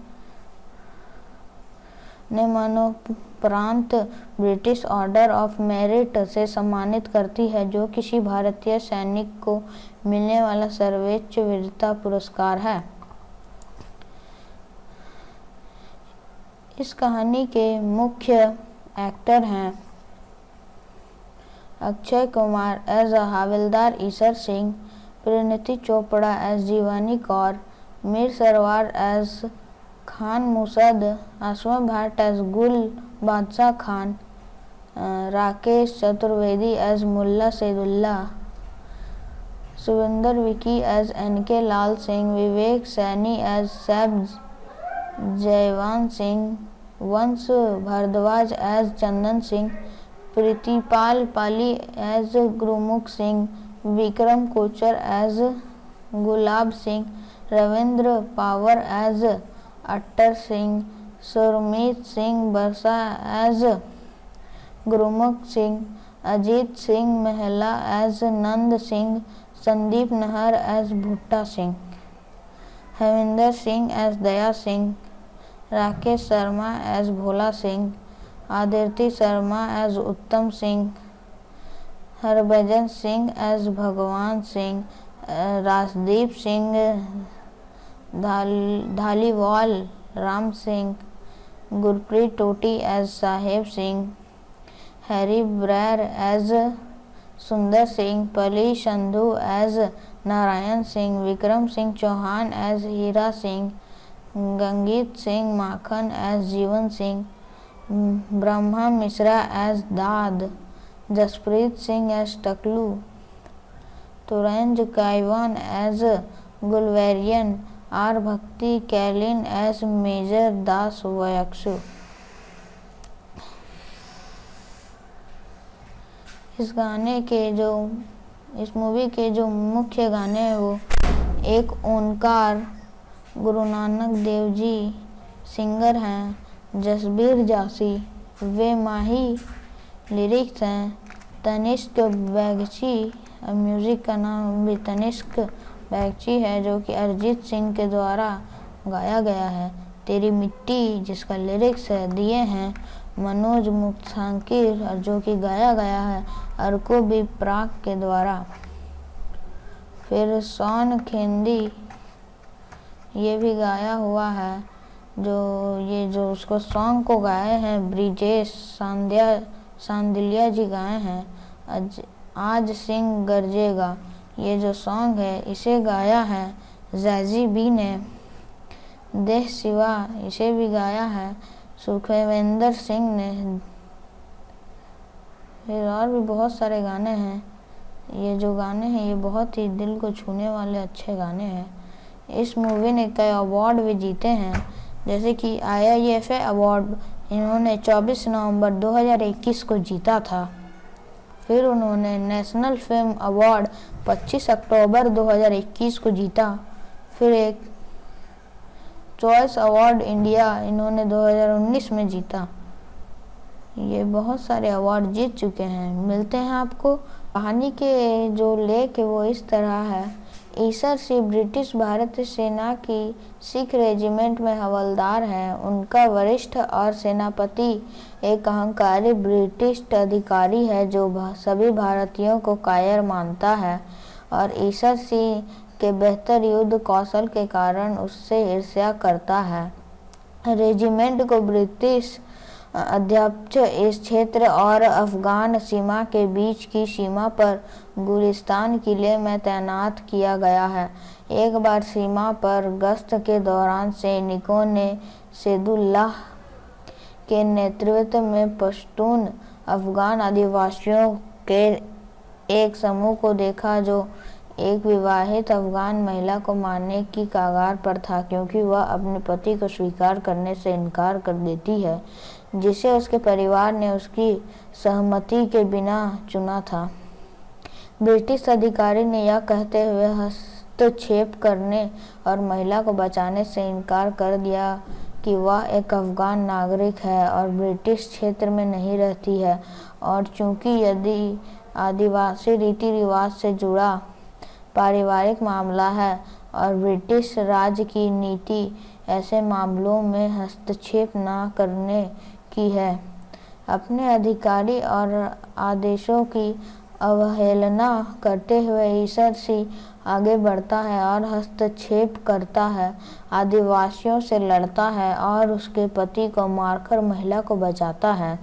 निम्नोपरांत ब्रिटिश ऑर्डर ऑफ मेरिट से सम्मानित करती है, जो किसी भारतीय सैनिक को मिलने वाला सर्वोच्च वीरता पुरस्कार है। इस कहानी के मुख्य एक्टर हैं अक्षय कुमार एज हवलदार ईसर सिंह, परिणीति चोपड़ा एज जीवानी कौर, मीर सरवार एज खान मुसद, आसमा भट्ट एज गुल बादशाह खान, राकेश चतुर्वेदी एज मुल्ला सैदुल्ला, सुविंदर विकी एज एनके लाल सिंह, विवेक सैनी एज सैब जयवान सिंह, वंश भारद्वाज एज चंदन सिंह, प्रीतिपाल पाली एज गुरुमुख Singh, Vikram Kochhar as Gulab Singh, Ravindra power as attar Singh, सुरमीत Singh बरसा एज गुरुमुख सिंह, अजीत सिंह महला एज नंद सिंह, संदीप नहर एज भुट्टा सिंह, हविंदर सिंह एज दया सिंह, राकेश शर्मा एज भोला सिंह, आदित्य शर्मा एज उत्तम सिंह, हरभजन सिंह एज भगवान Singh, Rajdeep Singh Dhaliwal Ram Singh, Gurpreet Toti as Saheb Singh, Harry Brar as Sundar Singh, Pali Sandhu as Narayan Singh, Vikram Singh Chauhan as Hira Singh, Gangeet Singh Makhan as Jivan Singh, Brahma Mishra as Daad, Jaspreet Singh as Taklu, Toranj Kayvon as गुलवेरियन, आर भक्ति कैलिन एज मेजर दास वयक्सु। इस मूवी के जो मुख्य गाने हैं वो एक ओंकार गुरु नानक देव जी सिंगर हैं, जसबीर जासी वे माही लिरिक्स हैं, तनिष्क बैगची म्यूज़िक का नाम भी तनिष्क बैगची है जो कि अरिजीत सिंह के द्वारा गाया गया है। तेरी मिट्टी जिसका लिरिक्स है दिए हैं मनोज मुक्तांकिर और जो कि गाया गया है अर्को बी प्राक के द्वारा। फिर सोन खेंदी ये भी गाया हुआ है, जो उसको सॉन्ग को गाए हैं ब्रिजेश सांदिलिया जी गाए हैं। आज सिंह गरजेगा ये जो सॉन्ग है इसे गाया है जैजी बी ने। देह सिवा इसे भी गाया है सुखविंदर सिंह ने। फिर और भी बहुत सारे गाने हैं। ये जो गाने हैं ये बहुत ही दिल को छूने वाले अच्छे गाने हैं। इस मूवी ने कई अवार्ड भी जीते हैं, जैसे कि IIFA अवार्ड इन्होंने 24 नवंबर 2021 को जीता था। फिर उन्होंने नेशनल फिल्म अवार्ड 25 अक्टूबर 2021 को जीता। फिर एक चॉइस अवार्ड इंडिया इन्होंने 2019 में जीता। ये बहुत सारे अवार्ड जीत चुके हैं। मिलते हैं आपको। कहानी के जो लेख है वो इस तरह है। ईसर सिंह ब्रिटिश भारतीय सेना की सिख रेजिमेंट में हवलदार हैं। उनका वरिष्ठ और सेनापति एक अहंकारी ब्रिटिश अधिकारी है जो सभी भारतीयों को कायर मानता है और ईसर सिंह के बेहतर युद्ध कौशल के कारण उससे ईर्ष्या करता है। रेजिमेंट को ब्रिटिश अध्यक्ष इस क्षेत्र और अफगान सीमा के बीच की सीमा पर गुलिस्तान किले में तैनात किया गया है। एक बार सीमा पर गश्त के दौरान सैनिकों ने सैदुल्लाह के नेतृत्व में पश्तून अफगान आदिवासियों के एक समूह को देखा जो एक विवाहित अफगान महिला को मारने की कगार पर था, क्योंकि वह अपने पति को स्वीकार करने से इनकार कर देती है, जिसे उसके परिवार ने उसकी सहमति के बिना चुना था। ब्रिटिश अधिकारी ने यह कहते हुए हस्तक्षेप करने और महिला को बचाने से इनकार कर दिया कि वह एक अफगान नागरिक है और ब्रिटिश क्षेत्र में नहीं रहती है, और चूंकि यदि आदिवासी रीति रिवाज से जुड़ा पारिवारिक मामला है और ब्रिटिश राज की नीति ऐसे मामलों में हस्तक्षेप न करने की है। अपने अधिकारी और आदेशों की अवहेलना करते हुए ईसर सिंह आगे बढ़ता है और हस्तक्षेप करता है, आदिवासियों से लड़ता है और उसके पति को मारकर महिला को बचाता है।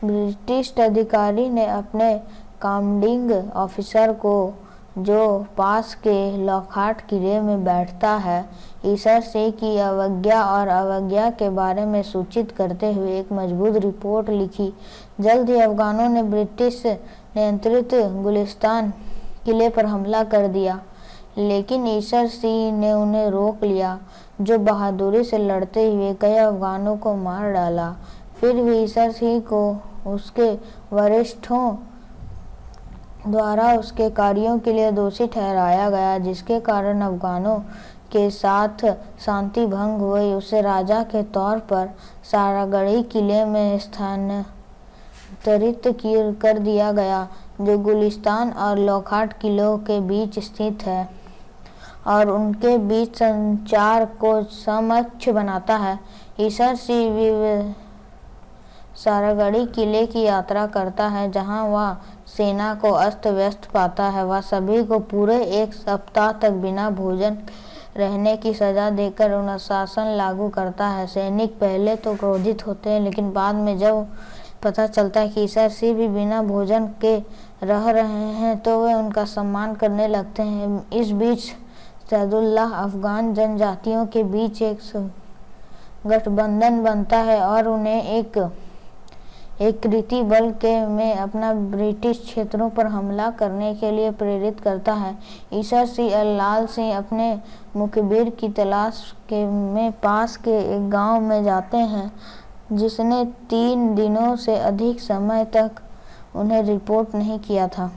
ब्रिटिश अधिकारी ने अपने कमांडिंग ऑफिसर को, जो पास के लॉकहार्ट किले में बैठता है, ईसर सिंह की अवज्ञा के बारे में सूचित करते हुए एक मजबूत रिपोर्ट लिखी। जल्द ही अफगानों ने ब्रिटिश नियंत्रित गुलिस्तान किले पर हमला कर दिया, लेकिन ईसर सिंह ने उन्हें रोक लिया, जो बहादुरी से लड़ते हुए कई अफगानों को मार डाला। फिर भी ईसर सिंह को उसके वरिष्ठों द्वारा उसके कार्यों के लिए दोषी ठहराया गया, जिसके कारण अफगानों के साथ शांति भंग हुई। उसे राजा के तौर पर सारागढ़ी किले में स्थानांतरित कर दिया गया, जो गुलिस्तान और लॉकहार्ट किलों के बीच स्थित है और उनके बीच संचार को सक्षम बनाता है। ईसर सिंह सारागढ़ी किले की यात्रा करता है, जहां वह सेना को अस्त व्यस्त पाता है। वह सभी को पूरे 1 सप्ताह तक बिना भोजन रहने की सजा देकर अनुशासन लागू करता है। सैनिक पहले तो क्रोधित होते हैं, लेकिन बाद में जब पता चलता है कि ईसर सिंह भी बिना भोजन के रह रहे हैं, तो वे उनका सम्मान करने लगते हैं। इस बीच सैदुल्लाह अफगान जनजातियों के बीच एक गठबंधन बनता है और उन्हें एक कृति बल में अपना ब्रिटिश क्षेत्रों पर हमला करने के लिए प्रेरित करता है। ईसर सिंह और लाल सिंह अपने मुखबिर की तलाश में पास के एक गांव में जाते हैं, जिसने 3 दिनों से अधिक समय तक उन्हें रिपोर्ट नहीं किया था।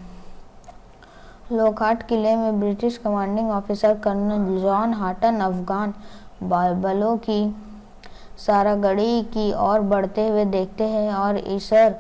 लॉकहार्ट किले में British commanding officer colonel John Haughton Afghan बलों की सारागढ़ी की ओर बढ़ते हुए देखते हैं और ईसर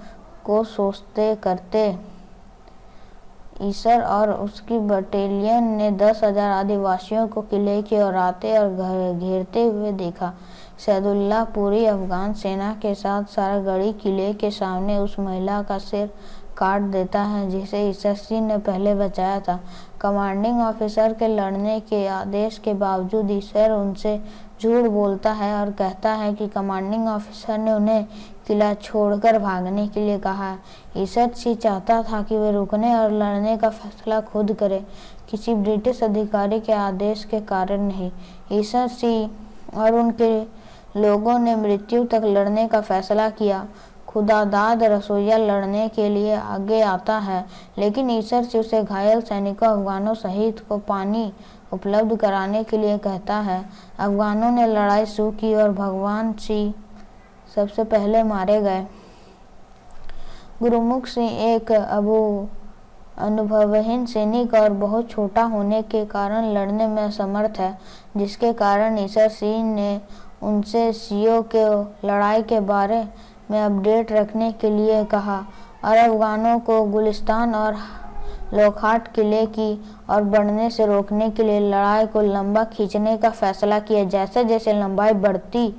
और उसकी बटालियन ने 10,000 आदिवासियों को किले की ओर आते और घेरते हुए देखा। सैदुल्लाह पूरी अफगान सेना के साथ सारागढ़ी किले के सामने उस महिला का सिर काट देता है, जिसे ईसर सिंह ने पहले बचाया था। कमांडिंग ऑफिसर के लड़ने के आदेश के बावजूद ईसर उनसे झूठ बोलता है और कहता है कि कमांडिंग ऑफिसर ने उन्हें किला छोड़कर भागने के लिए कहा। ईसर सिंह चाहता था कि वे रुकने और लड़ने का फैसला खुद करें, किसी ब्रिटिश अधिकारी के आदेश के कारण नहीं। ईसर सिंह और उनके लोगों ने मृत्यु तक लड़ने का फैसला किया। खुदादाद रसोइया लड़ने के लिए आगे आता है, लेकिन ईसर सिंह उसे घायल सैनिकों अफगानों सहित को पानी उपलब्ध कराने के लिए कहता है। अफगानों ने लड़ाई शुरू की और भगवान सिंह सबसे पहले मारे गए। गुरुमुख सिंह एक अनुभवहीन सैनिक और बहुत छोटा होने के कारण लड़ने में असमर्थ है, जिसके कारण ईसर सिंह ने उनसे सियों के लड़ाई के बारे में अपडेट रखने के लिए कहा और अफगानों को गुलिस्तान और लॉकहार्ट किले की ओर बढ़ने से रोकने के लिए लड़ाई को लंबा खींचने का फैसला किया। जैसे जैसे लंबाई बढ़ती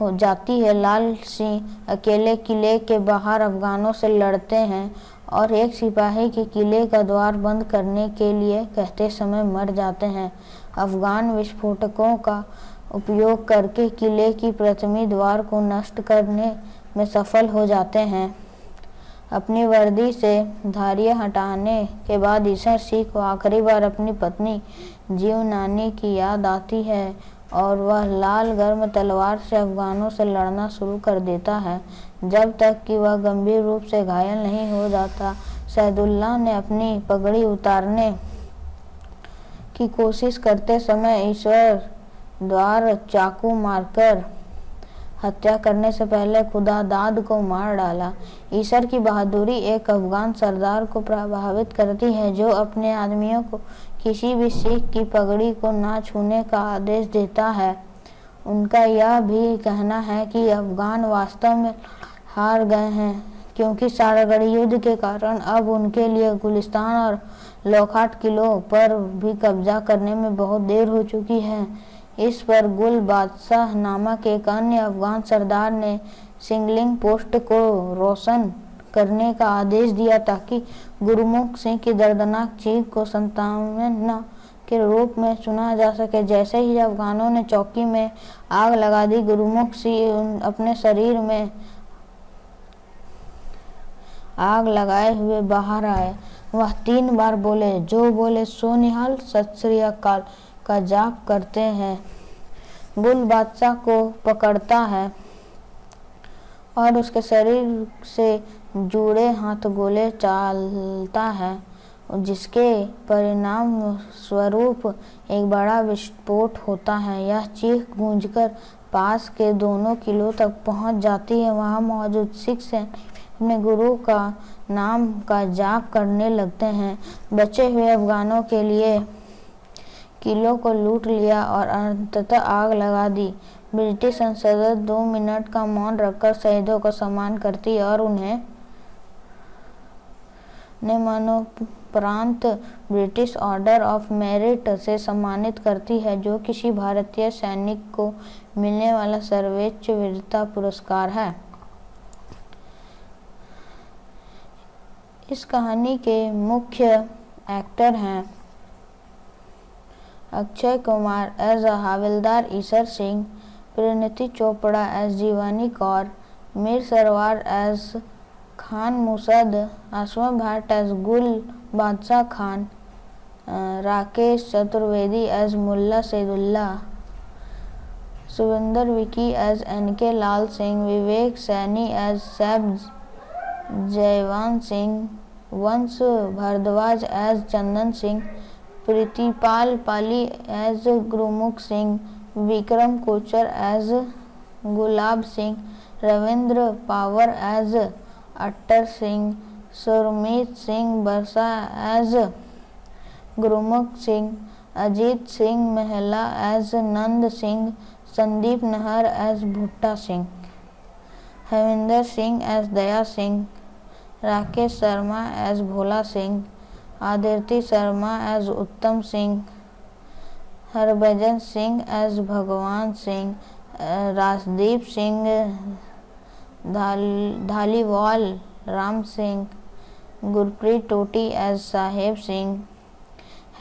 हो जाती है, लाल सिंह अकेले किले के बाहर अफगानों से लड़ते हैं और एक सिपाही के किले का द्वार बंद करने के लिए कहते समय मर जाते हैं। अफगान विस्फोटकों का उपयोग करके किले की प्रथमी द्वार को नष्ट करने में सफल हो जाते हैं। अपनी वर्दी से धारियां हटाने के बाद ईसर सिंह को आखिरी बार अपनी पत्नी जीवनानी की याद आती है और वह लाल गर्म तलवार से अफगानों से लड़ना शुरू कर देता है, जब तक कि वह गंभीर रूप से घायल नहीं हो जाता। सैदुल्लाह ने अपनी पगड़ी उतारने की कोशिश करते समय ईश्वर द्वार चाकू मारकर हत्या करने से पहले खुदादाद को मार डाला। ईसर की बहादुरी एक अफगान सरदार को प्रभावित करती है, जो अपने आदमियों को किसी भी सिख की पगड़ी को ना छूने का आदेश देता है। उनका यह भी कहना है कि अफगान वास्तव में हार गए हैं, क्योंकि सारागढ़ी युद्ध के कारण अब उनके लिए गुलिस्तान और लॉकहार्ट किलों पर भी कब्जा करने में बहुत देर हो चुकी है। इस पर गुल बादशाह नामक एक अन्य अफगान सरदार ने सिंगलिंग पोस्ट को रोशन करने का आदेश दिया ताकि गुरमुख सिंह की दर्दनाक चीख को सांत्वना के रूप में सुना जा सके। जैसे ही अफगानों ने चौकी में आग लगा दी, गुरमुख सिंह अपने शरीर में आग लगाए हुए बाहर आए। वह 3 बार बोले, जो बोले सो निहाल, सत श्री अकाल का जाप करते हैं। गुल बादशाह को पकड़ता है और उसके शरीर से जुड़े हाथ गोले चालता है, जिसके परिणाम स्वरूप एक बड़ा विस्फोट होता है। यह चीख गूंजकर पास के दोनों किलों तक पहुंच जाती है। वहां मौजूद सिख अपने गुरु का नाम का जाप करने लगते हैं। बचे हुए अफगानों के लिए किलों को लूट लिया और अंततः आग लगा दी। ब्रिटिश संसद 2 मिनट का मौन रखकर शहीदों का सम्मान करती है और उन्हें मरणोपरांत ब्रिटिश ऑर्डर ऑफ मेरिट से सम्मानित करती है, जो किसी भारतीय सैनिक को मिलने वाला सर्वोच्च वीरता पुरस्कार है। इस कहानी के मुख्य एक्टर हैं अक्षय कुमार एज हवलदार ईसर सिंह, परिणीति चोपड़ा एज जीवानी कौर, मीर सरवार एज खान मुसद, आसमा भट्ट एज गुल बादशाह खान, राकेश चतुर्वेदी एज मुल्ला सैदुल्ला, सुविंदर विकी एज NK लाल सिंह, विवेक सैनी एज सैब जयवान सिंह, वंश भारद्वाज एज चंदन सिंह, प्रीतिपाल पाली एज गुरमुख Singh, Vikram Kochhar as Gulab Singh, Ravindra power as attar Singh, सुरमीत Singh बरसा एज गुरमुख सिंह, अजीत सिंह महला एज नंद सिंह, संदीप नहर एज भुट्टा सिंह, हविंदर सिंह एज दया सिंह, राकेश शर्मा एज भोला सिंह, आदित्य शर्मा एज उत्तम सिंह, हरभजन सिंह एज भगवान Singh, Rajdeep Singh Dhaliwal Ram Singh, Gurpreet Toti as Saheb Singh,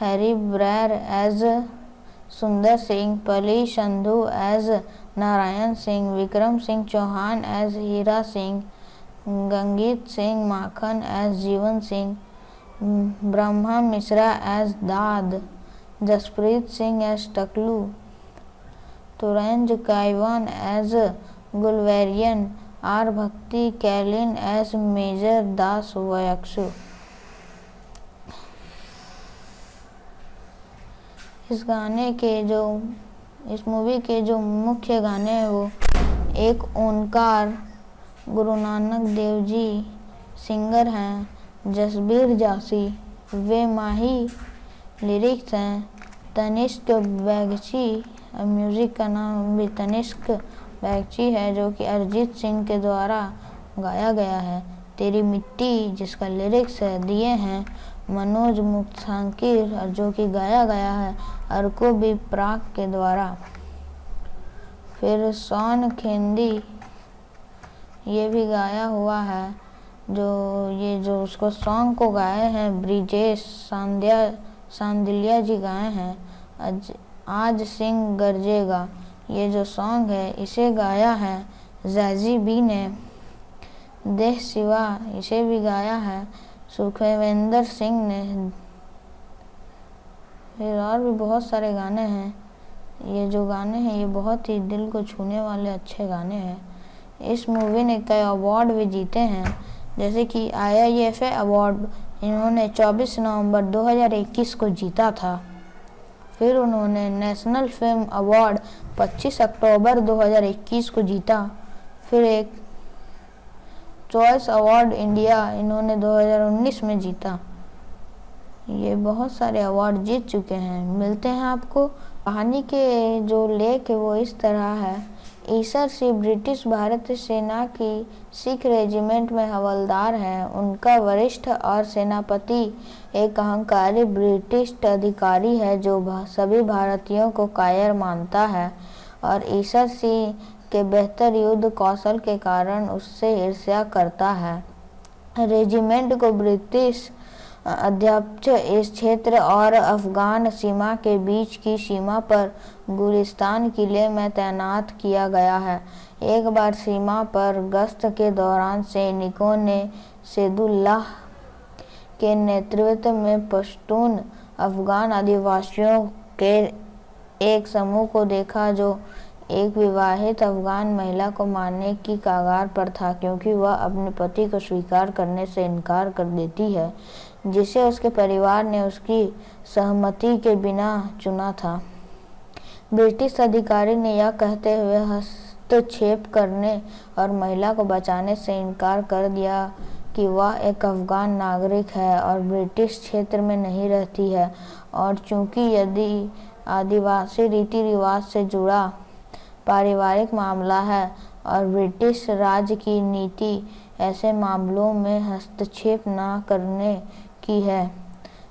Harry Brar as Sundar Singh, Pali Sandhu as Narayan Singh, Vikram Singh Chauhan as Hira Singh, Gangeet Singh Makhan as Jivan Singh, Brahma Mishra as Daad, Jaspreet Singh as Taklu, Toranj Kayvon as गुलवेरियन, आर भक्ति कैलिन एज मेजर दास वयक्सु। इस मूवी के जो मुख्य गाने हैं वो एक ओंकार गुरु नानक देव जी सिंगर हैं, जसबीर जासी वे माही लिरिक्स हैं, तनिष्क बैगची म्यूज़िक का नाम भी तनिष्क बैगची है जो कि अरिजीत सिंह के द्वारा गाया गया है। तेरी मिट्टी जिसका लिरिक्स है दिए हैं मनोज मुक्तांकिर जो कि गाया गया है अर्को बी प्राक के द्वारा। फिर सॉन खेंदी ये भी गाया हुआ है, जो उसको सॉन्ग को गाए हैं ब्रिजेश सांदिलिया जी गाए हैं। आज सिंह गरजेगा ये जो सॉन्ग है इसे गाया है जैजी बी ने। देह सिवा इसे भी गाया है सुखविंदर सिंह ने। फिर और भी बहुत सारे गाने हैं। ये जो गाने हैं ये बहुत ही दिल को छूने वाले अच्छे गाने हैं। इस मूवी ने कई अवार्ड भी जीते हैं, जैसे कि IIFA अवार्ड इन्होंने 24 नवंबर 2021 को जीता था। फिर उन्होंने नेशनल फिल्म अवार्ड 25 अक्टूबर 2021 को जीता। फिर एक चॉइस अवार्ड इंडिया इन्होंने 2019 में जीता। ये बहुत सारे अवार्ड जीत चुके हैं। मिलते हैं आपको। कहानी के जो लेख है वो इस तरह है। ईसर सिंह ब्रिटिश भारतीय सेना की सिख रेजिमेंट में हवलदार हैं। उनका वरिष्ठ और सेनापति एक अहंकारी ब्रिटिश अधिकारी है जो सभी भारतीयों को कायर मानता है और ईसर सिंह के बेहतर युद्ध कौशल के कारण उससे ईर्ष्या करता है। रेजिमेंट को ब्रिटिश अध्यक्ष इस क्षेत्र और अफगान सीमा के बीच की सीमा पर गुलिस्तान किले में तैनात किया गया है। एक बार सीमा पर गश्त के दौरान सैनिकों ने सैदुल्लाह के नेतृत्व में पश्तून अफगान आदिवासियों के एक समूह को देखा जो एक विवाहित अफगान महिला को मारने की कगार पर था क्योंकि वह अपने पति को स्वीकार करने से इनकार कर देती है जिसे उसके परिवार ने उसकी सहमति के बिना चुना था। ब्रिटिश अधिकारी ने यह कहते हुए हस्तक्षेप करने और महिला को बचाने से इनकार कर दिया कि वह एक अफगान नागरिक है और ब्रिटिश क्षेत्र में नहीं रहती है और चूंकि यदि आदिवासी रीति रिवाज से जुड़ा पारिवारिक मामला है और ब्रिटिश राज की नीति ऐसे मामलों में हस्तक्षेप न करने की है।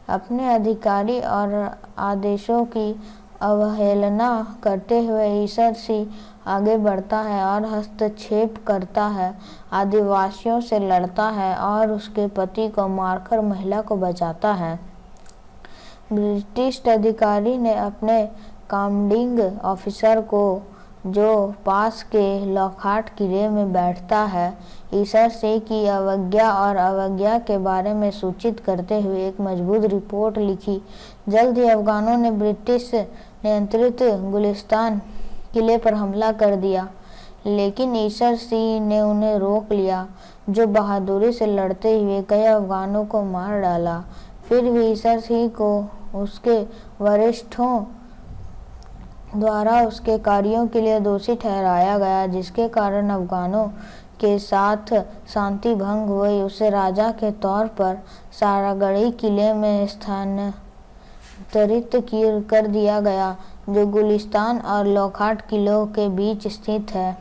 अपने अधिकारी और आदेशों की अवहेलना करते हुए ईसर सिंह आगे बढ़ता है और हस्तक्षेप करता है, आदिवासियों से लड़ता है और उसके पति को मारकर महिला को बचाता है। ब्रिटिश अधिकारी ने अपने कमांडिंग ऑफिसर को जो पास के लॉकहार्ट किले में बैठता है ईसर सिंह की अवज्ञा के बारे में सूचित करते हुए एक मजबूत रिपोर्ट लिखी। जल्द ही अफगानों ने ब्रिटिश नियंत्रित गुलिस्तान किले पर हमला कर दिया लेकिन ईसर सिंह ने उन्हें रोक लिया जो बहादुरी से लड़ते हुए कई अफगानों को मार डाला। फिर भी ईसर सिंह को उसके वरिष्ठों द्वारा उसके कार्यों के लिए दोषी ठहराया गया जिसके कारण अफगानों के साथ शांति भंग हुई। उसे राजा के तौर पर सारागढ़ी किले में स्थानांतरित कर दिया गया जो गुलिस्तान और लॉकहार्ट किलों के बीच स्थित है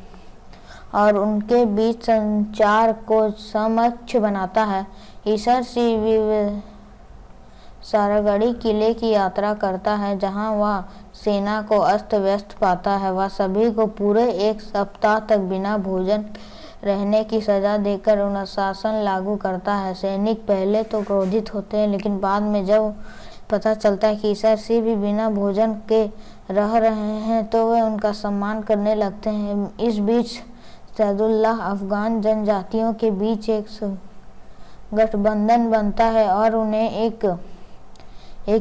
और उनके बीच संचार को सक्षम बनाता है। ईसर सिंह सारागढ़ी किले की यात्रा करता है जहां वह सेना को अस्त व्यस्त पाता है। वह सभी को पूरे एक सप्ताह तक बिना भोजन रहने की सजा देकर अनुशासन लागू करता है। सैनिक पहले तो क्रोधित होते हैं लेकिन बाद में जब पता चलता है कि ईसर सिंह भी बिना भोजन के रह रहे हैं तो वे उनका सम्मान करने लगते हैं। इस बीच सैदुल्लाह अफगान जनजातियों के बीच एक गठबंधन बनता है और उन्हें एक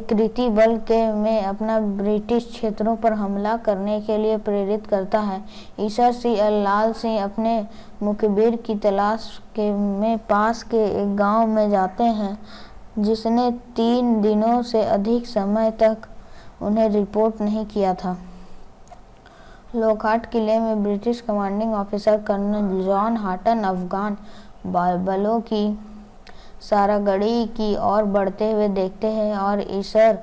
कृति बल में अपना ब्रिटिश क्षेत्रों पर हमला करने के लिए प्रेरित करता है। ईसर सिंह और लाल सिंह अपने मुखबिर की तलाश में पास के एक गांव में जाते हैं जिसने 3 दिनों से अधिक समय तक उन्हें रिपोर्ट नहीं किया था। लॉकहार्ट किले में British commanding officer colonel John Haughton Afghan बलों की सारागढ़ी की ओर बढ़ते हुए देखते हैं और ईसर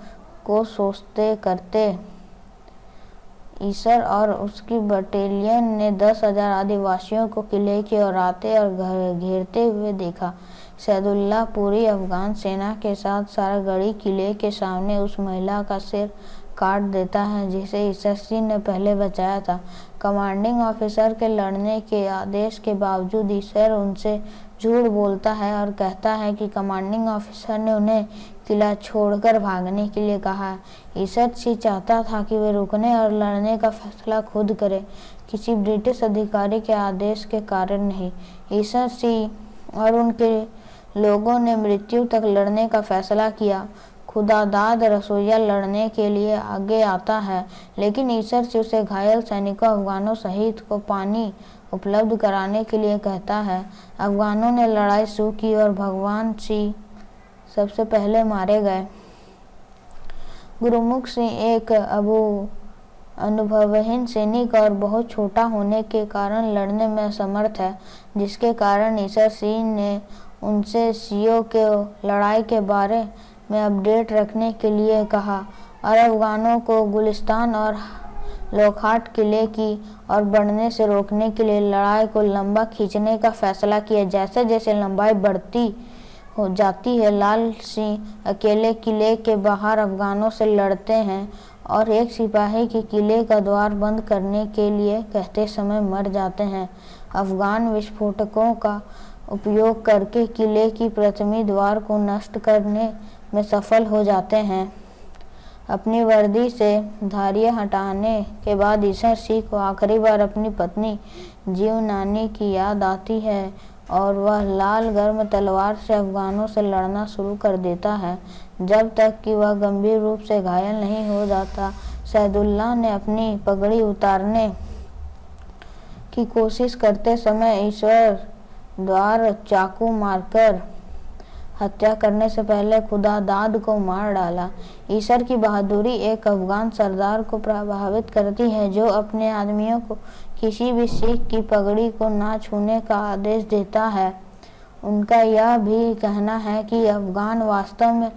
और उसकी बटालियन ने 10,000 आदिवासियों को किले की ओर आते और घेरते हुए देखा। सैदुल्लाह पूरी अफगान सेना के साथ सारागढ़ी किले के सामने उस महिला का सिर काट देता है जिसे ईसर सिंह ने पहले बचाया था। कमांडिंग ऑफिसर के लड़ने के आदेश के बावजूद ईसर उनसे झूठ बोलता है और कहता है कि कमांडिंग ऑफिसर ने उन्हें किला छोड़कर भागने के लिए कहा। ईसर सिंह चाहता था कि वे रुकने और लड़ने का फैसला खुद करें, किसी ब्रिटिश अधिकारी के आदेश के कारण नहीं। ईसर सिंह और उनके लोगों ने मृत्यु तक लड़ने का फैसला किया। खुदादाद रसोइया लड़ने के लिए आगे आता है लेकिन ईसर सिंह उसे घायल सैनिकों अफगानों सहित को पानी उपलब्ध कराने के लिए कहता है। अफगानों ने लड़ाई शुरू की और भगवान सिंह सबसे पहले मारे गए। गुरुमुख सिंह एक अनुभवहीन सैनिक और बहुत छोटा होने के कारण लड़ने में असमर्थ है जिसके कारण ईसर सिंह ने उनसे सियों के लड़ाई के बारे में अपडेट रखने के लिए कहा और अफगानों को गुलिस्तान और लोखंड किले की और बढ़ने से रोकने के लिए लड़ाई को लंबा खींचने का फैसला किया। जैसे जैसे लंबाई बढ़ती हो जाती है, लाल सिंह अकेले किले के बाहर अफगानों से लड़ते हैं और एक सिपाही की किले का द्वार बंद करने के लिए कहते समय मर जाते हैं। अफगान विस्फोटकों का उपयोग करके किले की प्रथमी द्वार को नष्ट करने में सफल हो जाते हैं। अपनी वर्दी से धारियां हटाने के बाद ईशर सिंह को आखिरी बार अपनी पत्नी जीवनानी की याद आती है और वह लाल गर्म तलवार से अफगानों से लड़ना शुरू कर देता है जब तक कि वह गंभीर रूप से घायल नहीं हो जाता। सैदुल्लाह ने अपनी पगड़ी उतारने की कोशिश करते समय ईश्वर द्वार चाकू मारकर हत्या करने से पहले खुदादाद को मार डाला। ईशर की बहादुरी एक अफगान सरदार को प्रभावित करती है जो अपने आदमियों को किसी भी सिख की पगड़ी को ना छूने का आदेश देता है। उनका यह भी कहना है कि अफगान वास्तव में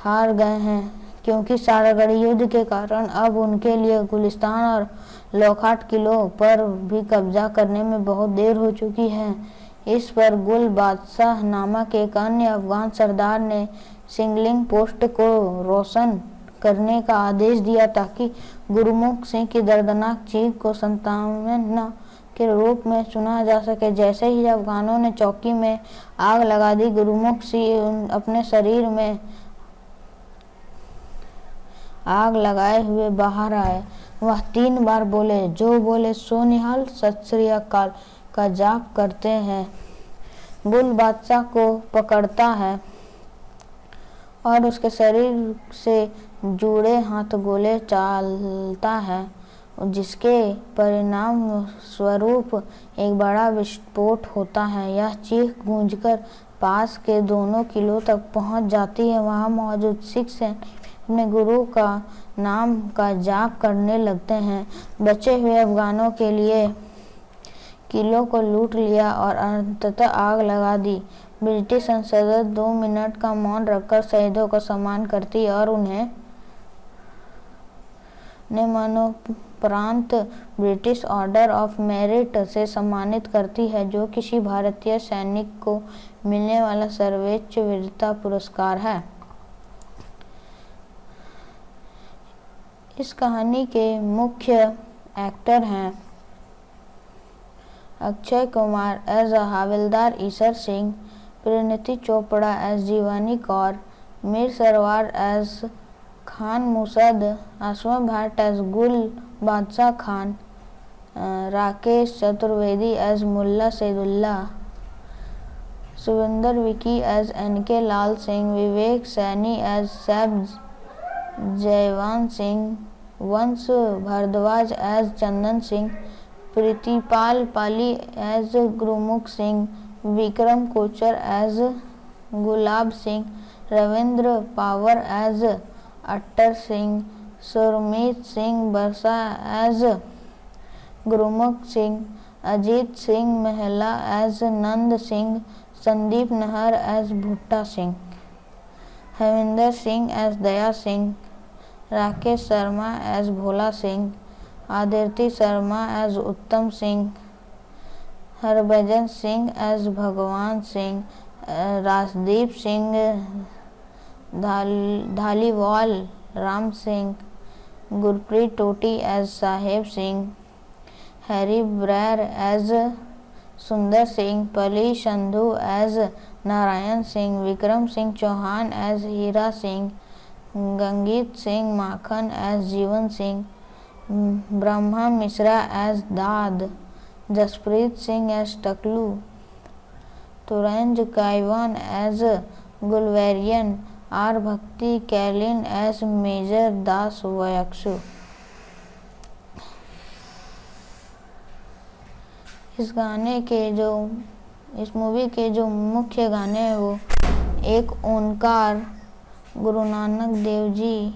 हार गए हैं क्योंकि सारागढ़ युद्ध के कारण अब उनके लिए गुलिस्तान और लोखंड किलों पर भी कब्जा करने में बहुत देर हो चुकी है। इस पर गुल बादशाह नामक एक अन्य अफगान सरदार ने सिंगलिंग पोस्ट को रोशन करने का आदेश दिया ताकि गुरुमुख सिंह की दर्दनाक चीख को सांत्वना के रूप में सुना जा सके। जैसे ही अफगानों ने चौकी में आग लगा दी, गुरुमुख सिंह अपने शरीर में आग लगाए हुए बाहर आए। वह 3 बार बोले, जो बोले सो निहाल सत श्री अकाल का जाप करते हैं। गुल बादशाह को पकड़ता है और उसके शरीर से जुड़े हाथ गोले चालता है, जिसके परिणाम स्वरूप एक बड़ा विस्फोट होता है। यह चीख गूंजकर पास के दोनों किलों तक पहुंच जाती है। वहां मौजूद सिख सैनिक अपने गुरु का नाम का जाप करने लगते हैं। बचे हुए अफगानों के लिए किलों को लूट लिया और अंततः आग लगा दी। ब्रिटिश संसद 2 मिनट का मौन रखकर शहीदों का सम्मान करती और उन्हें मरणोपरांत ब्रिटिश ऑर्डर ऑफ मेरिट से सम्मानित करती है, जो किसी भारतीय सैनिक को मिलने वाला सर्वोच्च वीरता पुरस्कार है। इस कहानी के मुख्य एक्टर हैं अक्षय कुमार एज हवलदार ईशर सिंह, परिणीति चोपड़ा एज जीवानी कौर, मीर सरवार एज खान मुसद, आसमा भट्ट एज गुल बादशाह खान, राकेश चतुर्वेदी एज मुल्ला सैदुल्ला, सुविंदर विकी एज एनके लाल सिंह, विवेक सैनी एज सैब जयवान सिंह, वंश भारद्वाज एज चंदन सिंह, प्रीतिपाल पाली एज गुरुमुख Singh, Vikram Kochhar as Gulab Singh, Ravindra power as attar Singh, सुरमीत Singh बरसा एज गुरुमुख सिंह, अजीत सिंह महला एज नंद सिंह, संदीप नहर एज भुट्टा सिंह, हविंदर सिंह एज दया सिंह, राकेश शर्मा एज भोला सिंह, आदित्य शर्मा एज उत्तम सिंह, हरभजन सिंह एज भगवान Singh, Rajdeep Singh Dhaliwal Ram Singh, Gurpreet Toti as Saheb Singh, Harry Brar as Sundar Singh, Pali Sandhu as Narayan Singh, Vikram Singh Chauhan as Hira Singh, Gangeet Singh Makhan as Jivan Singh, Brahma Mishra as Daad, Jaspreet Singh as Taklu, Toranj Kayvon as गुलवेरियन, आर भक्ति कैलिन एज मेजर दास वयक्सु। इस मूवी के जो मुख्य गाने हैं वो एक ओंकार गुरु नानक देव जी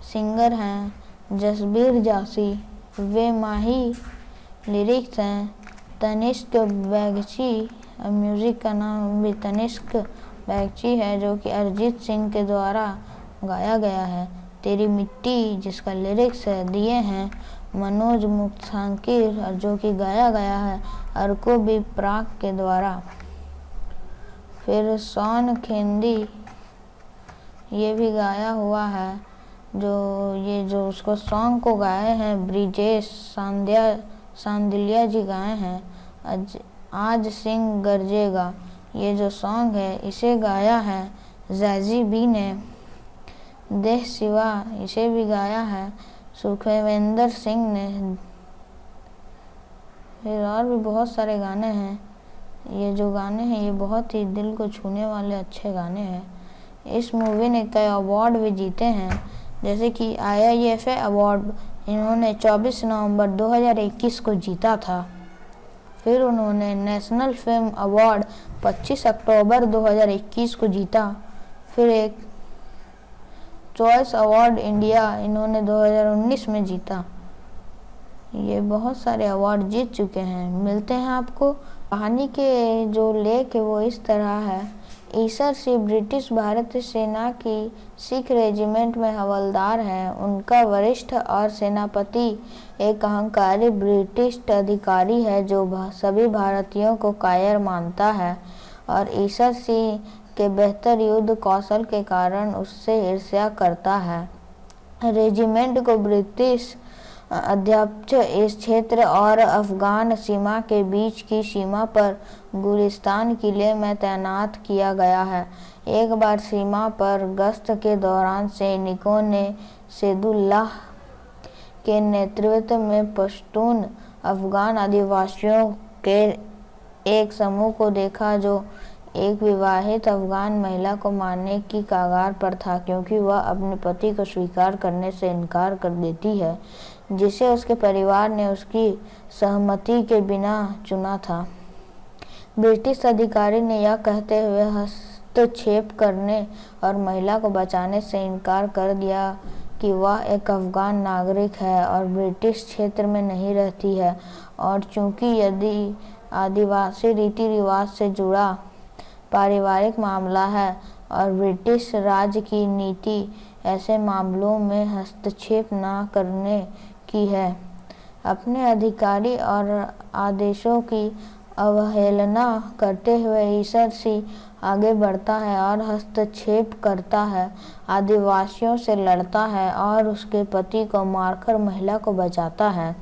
सिंगर हैं, जसबीर जासी वे माही लिरिक्स हैं, तनिष्क बैगची म्यूज़िक का नाम भी तनिष्क बैगची है जो कि अरिजीत सिंह के द्वारा गाया गया है। तेरी मिट्टी जिसका लिरिक्स है दिए हैं मनोज मुक्तांकिर जो कि गाया गया है अर्को बी प्राक के द्वारा। फिर सॉन खेंदी ये भी गाया हुआ है, जो उसको सॉन्ग को गाए हैं ब्रिजेश सांदिल्या जी गाए हैं। आज सिंह गरजेगा ये जो सॉन्ग है इसे गाया है जैजी बी ने। देह सिवा इसे भी गाया है सुखविंदर सिंह ने। फिर और भी बहुत सारे गाने हैं। ये जो गाने हैं ये बहुत ही दिल को छूने वाले अच्छे गाने हैं। इस मूवी ने कई अवार्ड भी जीते हैं, जैसे कि IIFA अवार्ड इन्होंने 24 नवंबर 2021 को जीता था। फिर उन्होंने नेशनल फिल्म अवार्ड 25 अक्टूबर 2021 को जीता। फिर एक चॉइस अवार्ड इंडिया इन्होंने 2019 में जीता। ये बहुत सारे अवार्ड जीत चुके हैं। मिलते हैं आपको। कहानी के जो लेख है वो इस तरह है। ईसर सिंह ब्रिटिश भारतीय सेना की सिख रेजिमेंट में हवलदार हैं। उनका वरिष्ठ और सेनापति एक अहंकारी ब्रिटिश अधिकारी है जो सभी भारतीयों को कायर मानता है और ईसर सिंह के बेहतर युद्ध कौशल के कारण उससे ईर्ष्या करता है। रेजिमेंट को ब्रिटिश अध्यक्ष इस क्षेत्र और अफगान सीमा के बीच की सीमा पर गुलिस्तान किले में तैनात किया गया है। एक बार सीमा पर गश्त के दौरान सैनिकों ने सैदुल्लाह के नेतृत्व में पश्तून अफगान आदिवासियों के एक समूह को देखा जो एक विवाहित अफगान महिला को मारने की कगार पर था, क्योंकि वह अपने पति को स्वीकार करने से इनकार कर देती है, जिसे उसके परिवार ने उसकी सहमति के बिना चुना था। ब्रिटिश अधिकारी ने यह कहते हुए हस्तक्षेप करने और महिला को बचाने से इनकार कर दिया कि वह एक अफगान नागरिक है और ब्रिटिश क्षेत्र में नहीं रहती है, और चूंकि यदि आदिवासी रीति रिवाज से जुड़ा पारिवारिक मामला है और ब्रिटिश राज की नीति ऐसे मामलों में हस्तक्षेप न करने की है। अपने अधिकारी और आदेशों की अवहेलना करते हुए ईसर सिंह आगे बढ़ता है और हस्तक्षेप करता है, आदिवासियों से लड़ता है और उसके पति को मारकर महिला को बचाता है।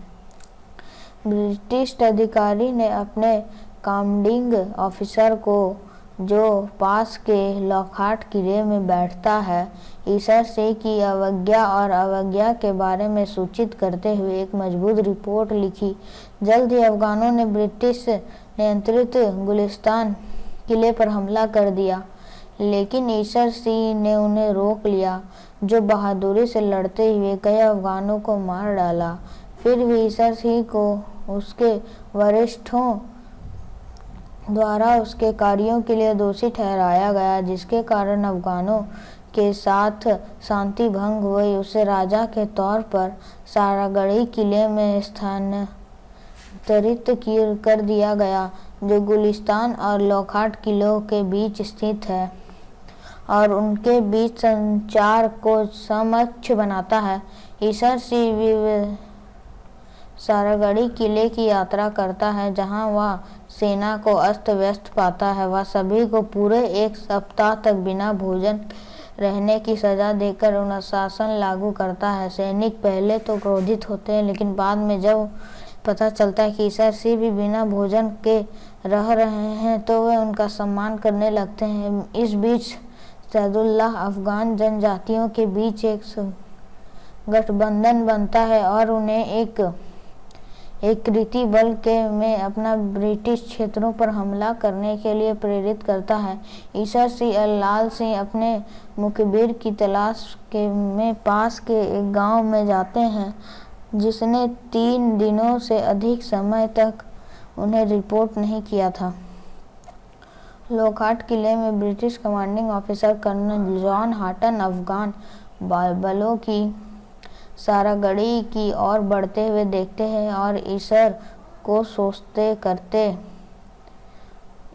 ब्रिटिश अधिकारी ने अपने कमांडिंग ऑफिसर को, जो पास के लॉकहार्ट किले में बैठता है, ईसर सिंह की अवज्ञा के बारे में सूचित करते हुए एक मजबूत रिपोर्ट लिखी। जल्द ही अफगानों ने ब्रिटिश नियंत्रित गुलिस्तान किले पर हमला कर दिया, लेकिन ईसर सिंह ने उन्हें रोक लिया, जो बहादुरी से लड़ते हुए कई अफगानों को मार डाला। फिर भी ईसर सिंह को उसके वरिष्ठों द्वारा उसके कार्यों के लिए दोषी ठहराया गया, जिसके कारण अफगानों के साथ शांति भंग हुई। उसे राजा के तौर पर सारागढ़ी किले में स्थानांतरित कर दिया गया, जो गुलिस्तान और लॉकहार्ट किलों के बीच स्थित है और उनके बीच संचार को सक्षम बनाता है। ईसर सिंह सारागढ़ी किले की यात्रा करता है, जहां वह सेना को अस्त व्यस्त पाता है। वह सभी को पूरे एक सप्ताह तक बिना भोजन रहने की सजा देकर अनुशासन लागू करता है। सैनिक पहले तो क्रोधित होते हैं, लेकिन बाद में जब पता चलता है कि ईसर सिंह भी बिना भोजन के रह रहे हैं तो वे उनका सम्मान करने लगते हैं। इस बीच सैदुल्लाह अफगान जनजातियों के बीच एक गठबंधन बनता है और उन्हें एक रीति बल में अपना ब्रिटिश क्षेत्रों पर हमला करने के लिए प्रेरित करता है। ईसर सिंह और लाल सिंह अपने मुखबिर की तलाश में पास के एक गांव में जाते हैं, जिसने 3 दिनों से अधिक समय तक उन्हें रिपोर्ट नहीं किया था। लॉकहार्ट किले में British commanding officer colonel John Haughton Afghan बलों की सारागढ़ी की ओर बढ़ते हुए देखते हैं और ईसर को सोचते करते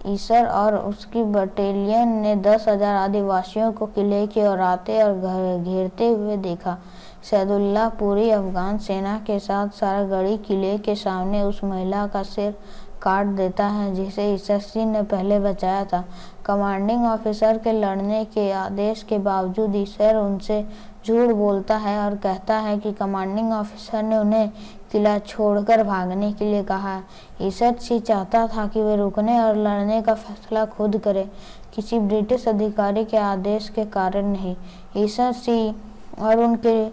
ईसर और उसकी बटालियन ने 10,000 आदिवासियों को किले की ओर आते और घेरते हुए देखा। सैदुल्लाह पूरी अफगान सेना के साथ सारागढ़ी किले के सामने उस महिला का सिर काट देता है जिसे ईसर सिंह ने पहले बचाया था। कमांडिंग ऑफिसर के लड़ने के आदेश के बावजूद ईसर उनसे झूठ बोलता है और कहता है कि कमांडिंग ऑफिसर ने उन्हें किला छोड़कर भागने के लिए कहा। ईसर सिंह चाहता था कि वे रुकने और लड़ने का फैसला खुद करें, किसी ब्रिटिश अधिकारी के आदेश के कारण नहीं। ईसर सिंह और उनके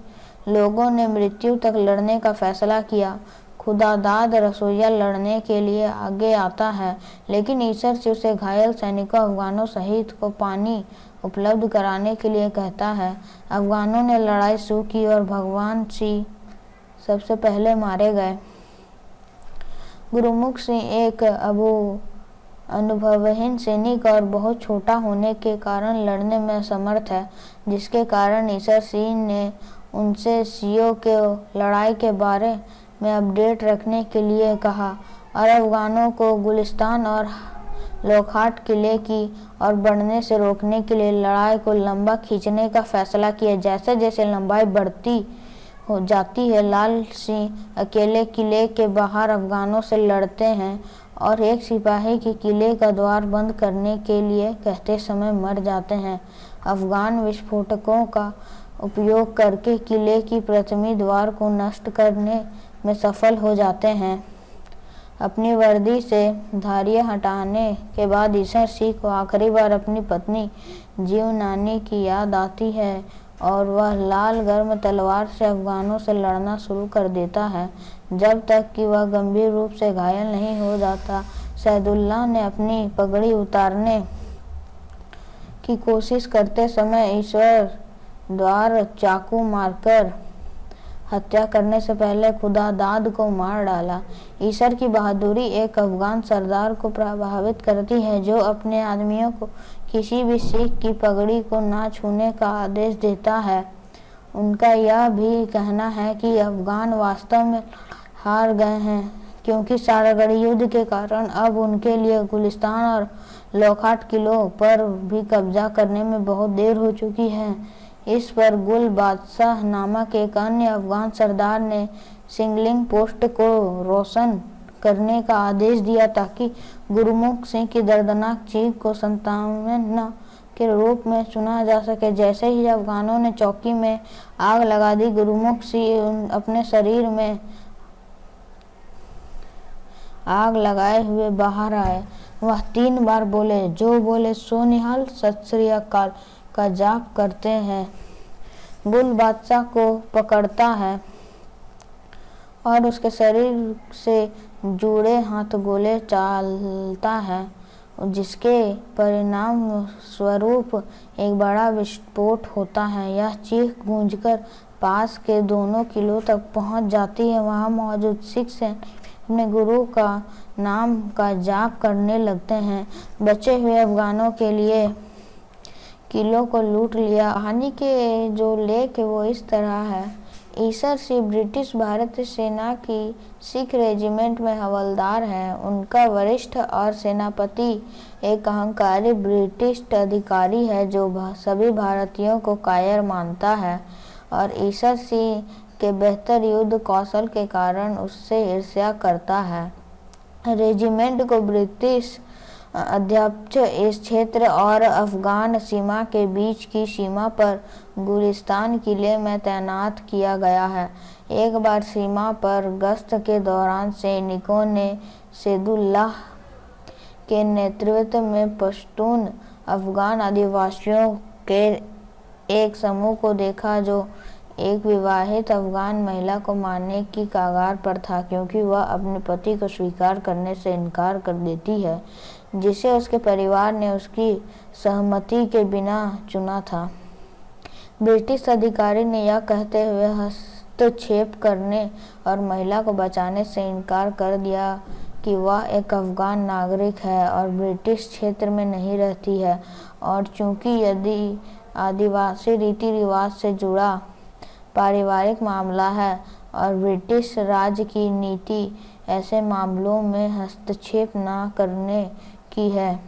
लोगों ने मृत्यु तक लड़ने का फैसला किया। खुदादाद रसोइया लड़ने के लिए आगे आता है, लेकिन ईसर सिंह उसे घायल सैनिकों अफगानों सहित को पानी उपलब्ध कराने के लिए कहता है। अफगानों ने लड़ाई शुरू की और भगवान सिंह सबसे पहले मारे गए। गुरुमुख सिंह एक अनुभवहीन सैनिक और बहुत छोटा होने के कारण लड़ने में असमर्थ है, जिसके कारण ईसर सिंह ने उनसे सियों के लड़ाई के बारे में अपडेट रखने के लिए कहा और अफगानों को गुलिस्तान और लोखंड किले की ओर बढ़ने से रोकने के लिए लड़ाई को लंबा खींचने का फैसला किया। जैसे जैसे लंबाई बढ़ती हो जाती है, लाल सिंह अकेले किले के बाहर अफगानों से लड़ते हैं और एक सिपाही की किले का द्वार बंद करने के लिए कहते समय मर जाते हैं। अफगान विस्फोटकों का उपयोग करके किले की प्रथमी द्वार को नष्ट करने में सफल हो जाते हैं। अपनी वर्दी से धारियां हटाने के बाद ईसर सिंह को आखिरी बार अपनी पत्नी जीवनानी की याद आती है और वह लाल गर्म तलवार से अफगानों से लड़ना शुरू कर देता है जब तक कि वह गंभीर रूप से घायल नहीं हो जाता। सैदुल्लाह ने अपनी पगड़ी उतारने की कोशिश करते समय ईश्वर द्वार चाकू मारकर हत्या करने से पहले खुदादाद को मार डाला। ईसर की बहादुरी एक अफगान सरदार को प्रभावित करती है जो अपने आदमियों को किसी भी सिख की पगड़ी को ना छूने का आदेश देता है। उनका यह भी कहना है कि अफगान वास्तव में हार गए हैं क्योंकि सारागढ़ी युद्ध के कारण अब उनके लिए गुलिस्तान और लोखंड किलों पर भी कब्जा करने में बहुत देर हो चुकी है। इस पर गुल बादशाह नामक एक अन्य अफगान सरदार ने सिंगलिंग पोस्ट को रोशन करने का आदेश दिया ताकि गुरुमुख सिंह की दर्दनाक चीख को सांत्वना के रूप में सुना जा सके। जैसे ही अफगानों ने चौकी में आग लगा दी, गुरुमुख सिंह अपने शरीर में आग लगाए हुए बाहर आए। वह 3 बार बोले, जो बोले सो निहाल, सत श्री अकाल का जाप करते हैं। गुल बादशाह को पकड़ता है और उसके शरीर से जुड़े हाथ गोले चालता है, जिसके परिणाम स्वरूप एक बड़ा विस्फोट होता है। यह चीख गूंजकर पास के दोनों किलों तक पहुंच जाती है। वहां मौजूद सिख सैनिक अपने गुरु का नाम का जाप करने लगते हैं। बचे हुए अफगानों के लिए किलों को लूट लिया। कहानी के जो लेख है वो इस तरह है। ईसर सिंह ब्रिटिश भारतीय सेना की सिख रेजिमेंट में हवलदार हैं। उनका वरिष्ठ और सेनापति एक अहंकारी ब्रिटिश अधिकारी है जो सभी भारतीयों को कायर मानता है और ईसर सिंह के बेहतर युद्ध कौशल के कारण उससे ईर्ष्या करता है। रेजिमेंट को ब्रिटिश अध्यक्ष इस क्षेत्र और अफगान सीमा के बीच की सीमा पर गुलिस्तान किले में तैनात किया गया है। एक बार सीमा पर गश्त के दौरान सैनिकों ने सैदुल्लाह के नेतृत्व में पश्तून अफगान आदिवासियों के एक समूह को देखा जो एक विवाहित अफगान महिला को मारने की कगार पर था क्योंकि वह अपने पति को स्वीकार करने से इनकार कर देती है, जिसे उसके परिवार ने उसकी सहमति के बिना चुना था। ब्रिटिश अधिकारी ने यह कहते हुए हस्तक्षेप करने और महिला को बचाने से इनकार कर दिया कि वह एक अफगान नागरिक है और ब्रिटिश क्षेत्र में नहीं रहती है और चूंकि यदि आदिवासी रीति रिवाज से जुड़ा पारिवारिक मामला है और ब्रिटिश राज की नीति ऐसे मामलों में हस्तक्षेप न करने की है।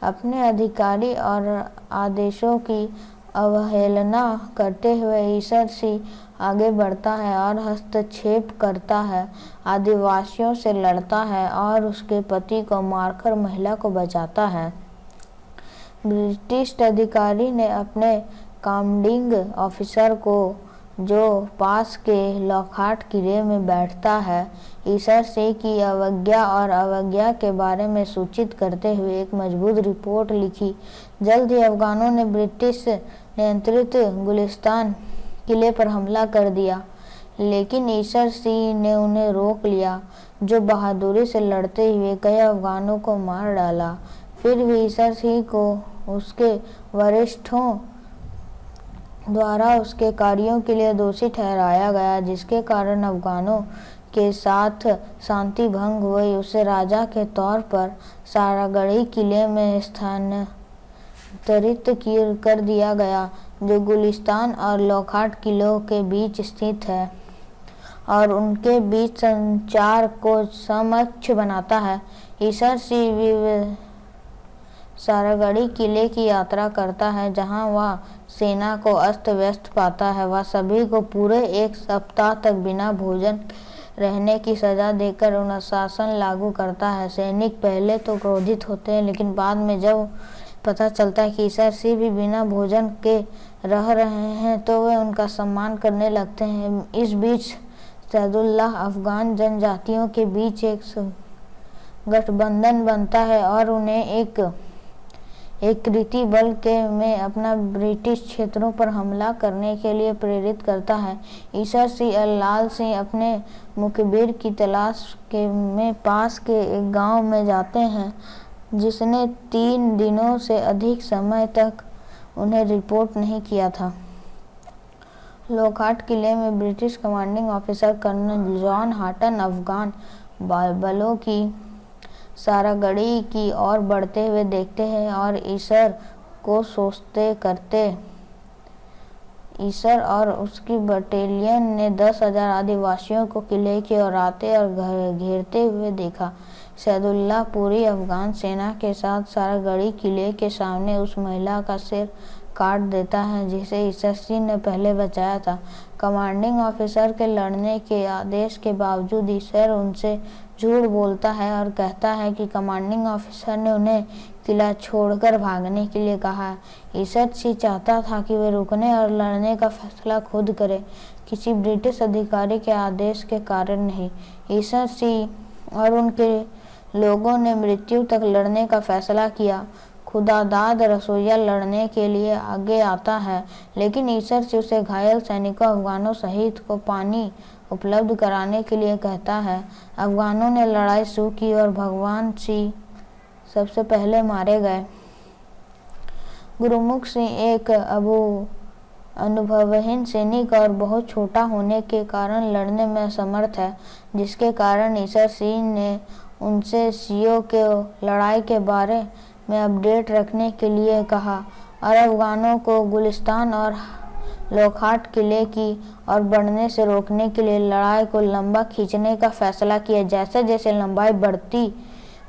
अपने अधिकारी और आदेशों की अवहेलना करते हुए ईसर सिंह आगे बढ़ता है और हस्तक्षेप करता है, आदिवासियों से लड़ता है और उसके पति को मारकर महिला को बचाता है। ब्रिटिश अधिकारी ने अपने कमांडिंग ऑफिसर को, जो पास के लॉकहार्ट किले में बैठता है, ईसर सिंह की अवज्ञा के बारे में सूचित करते हुए एक मजबूत रिपोर्ट लिखी। जल्द ही अफगानों ने ब्रिटिश नियंत्रित गुलिस्तान किले पर हमला कर दिया, लेकिन ईसर सिंह ने उन्हें रोक लिया, जो बहादुरी से लड़ते हुए कई अफगानों को मार डाला। फिर भी ईसर सिंह को उसके वरिष्ठों द्वारा उसके कार्यों के लिए दोषी ठहराया गया, जिसके कारण अफगानों के साथ शांति भंग हुई। उसे राजा के तौर पर सारागढ़ी किले में स्थानांतरित कर दिया गया, जो गुलिस्तान और लॉकहार्ट किलों के बीच स्थित है और उनके बीच संचार को सक्षम बनाता है। ईसर सिंह सारागढ़ी किले की यात्रा करता है, जहां वह सेना को अस्त व्यस्त पाता है। वह सभी को पूरे 1 सप्ताह तक बिना भोजन रहने की सजा देकर अनुशासन लागू करता है। सैनिक पहले तो क्रोधित होते हैं, लेकिन बाद में जब पता चलता है कि ईसर सिंह भी बिना भोजन के रह रहे हैं, तो वे उनका सम्मान करने लगते हैं। इस बीच सैदुल्लाह अफगान जनजातियों के बीच एक गठबंधन बनता है और उन्हें एक कृति बल में अपना ब्रिटिश क्षेत्रों पर हमला करने के लिए प्रेरित करता है। ईसर सिंह और लाल सिंह अपने मुखबिर की तलाश में पास के एक गांव में जाते हैं, जिसने 3 दिनों से अधिक समय तक उन्हें रिपोर्ट नहीं किया था। लॉकहार्ट किले में British commanding officer colonel John Haughton Afghan बलों की सारागढ़ी की ओर बढ़ते हुए देखते हैं और ईसर और उसकी बटालियन ने 10,000 आदिवासियों को किले की ओर आते और घेरते हुए देखा। सैदुल्लाह पूरी अफगान सेना के साथ सारागढ़ी किले के सामने उस महिला का सिर काट देता है, जिसे ईसर सिंह ने पहले बचाया था। कमांडिंग ऑफिसर के लड़ने के आदेश के बावजूद ईसर उनसे झूठ बोलता है और कहता है कि कमांडिंग ऑफिसर ने उन्हें किला छोड़कर भागने के लिए कहा। ईसर सिंह चाहता था कि वे रुकने और लड़ने का फैसला खुद करें, किसी ब्रिटिश अधिकारी के आदेश के कारण नहीं। ईसर सिंह और उनके लोगों ने मृत्यु तक लड़ने का फैसला किया। खुदादाद रसोइया लड़ने के लिए आगे आता है, लेकिन ईसर सिंह उसे घायल सैनिकों अफगानों सहित को पानी उपलब्ध कराने के लिए कहता है। अफगानों ने लड़ाई शुरू की और भगवान सिंह सबसे पहले मारे गए। गुरुमुख सिंह एक अनुभवहीन सैनिक और बहुत छोटा होने के कारण लड़ने में असमर्थ है, जिसके कारण ईसर सिंह ने उनसे सियों के लड़ाई के बारे में अपडेट रखने के लिए कहा और अफगानों को गुलिस्तान और लॉकहार्ट किले की ओर बढ़ने से रोकने के लिए लड़ाई को लंबा खींचने का फैसला किया। जैसे जैसे लंबाई बढ़ती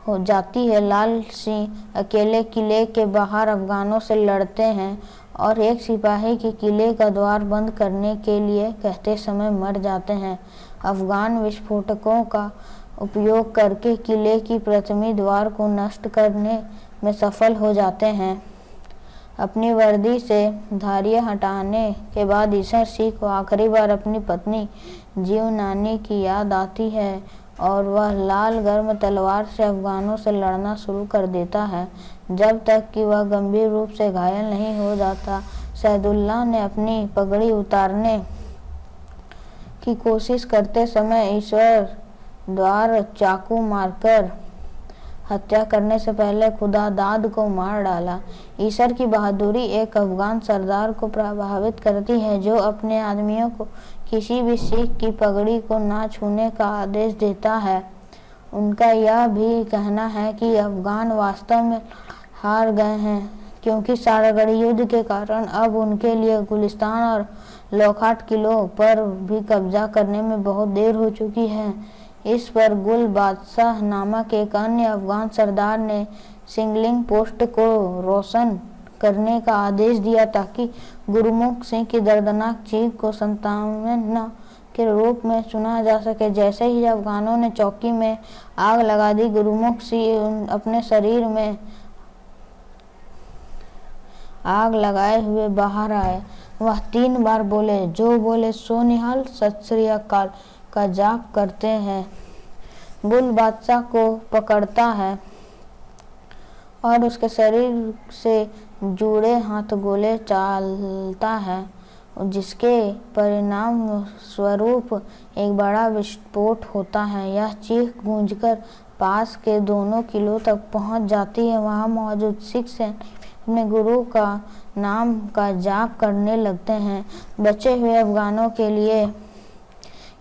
हो जाती है, लाल सिंह अकेले किले के बाहर अफगानों से लड़ते हैं और एक सिपाही के किले का द्वार बंद करने के लिए कहते समय मर जाते हैं। अफगान विस्फोटकों का उपयोग करके किले की प्रथमी द्वार को नष्ट करने में सफल हो जाते हैं। अपनी वर्दी से धारियां हटाने के बाद ईसर सिंह को आखिरी बार अपनी पत्नी जीवनानी की याद आती है और वह लाल गर्म तलवार से अफगानों से लड़ना शुरू कर देता है, जब तक कि वह गंभीर रूप से घायल नहीं हो जाता। सैदुल्लाह ने अपनी पगड़ी उतारने की कोशिश करते समय ईश्वर द्वार चाकू मारकर हत्या करने से पहले खुदादाद को मार डाला। ईसर की बहादुरी एक अफगान सरदार को प्रभावित करती है, जो अपने आदमियों को किसी भी सिख की पगड़ी को ना छूने का आदेश देता है। उनका यह भी कहना है कि अफगान वास्तव में हार गए हैं, क्योंकि सारागढ़ी युद्ध के कारण अब उनके लिए गुलिस्तान और लॉकहार्ट किलों पर भी कब्जा करने में बहुत देर हो चुकी है। इस पर गुल बादशाह नामक एक अन्य अफगान सरदार ने सिंगलिंग पोस्ट को रोशन करने का आदेश दिया ताकि गुरमुख सिंह की दर्दनाक चीख को सांत्वना के रूप में सुना जा सके। जैसे ही अफगानों ने चौकी में आग लगा दी, गुरमुख सिंह अपने शरीर में आग लगाए हुए बाहर आए। वह 3 बार बोले, जो बोले सो निहाल, सत श्री अकाल का जाप करते हैं, गुल बादशाह को पकड़ता है और उसके शरीर से जुड़े हाथ गोले चालता है, जिसके परिणाम स्वरूप एक बड़ा विस्फोट होता है। यह चीख गूंजकर पास के दोनों किलों तक पहुंच जाती है। वहां मौजूद सिख सैनिक अपने गुरु का नाम का जाप करने लगते हैं। बचे हुए अफगानों के लिए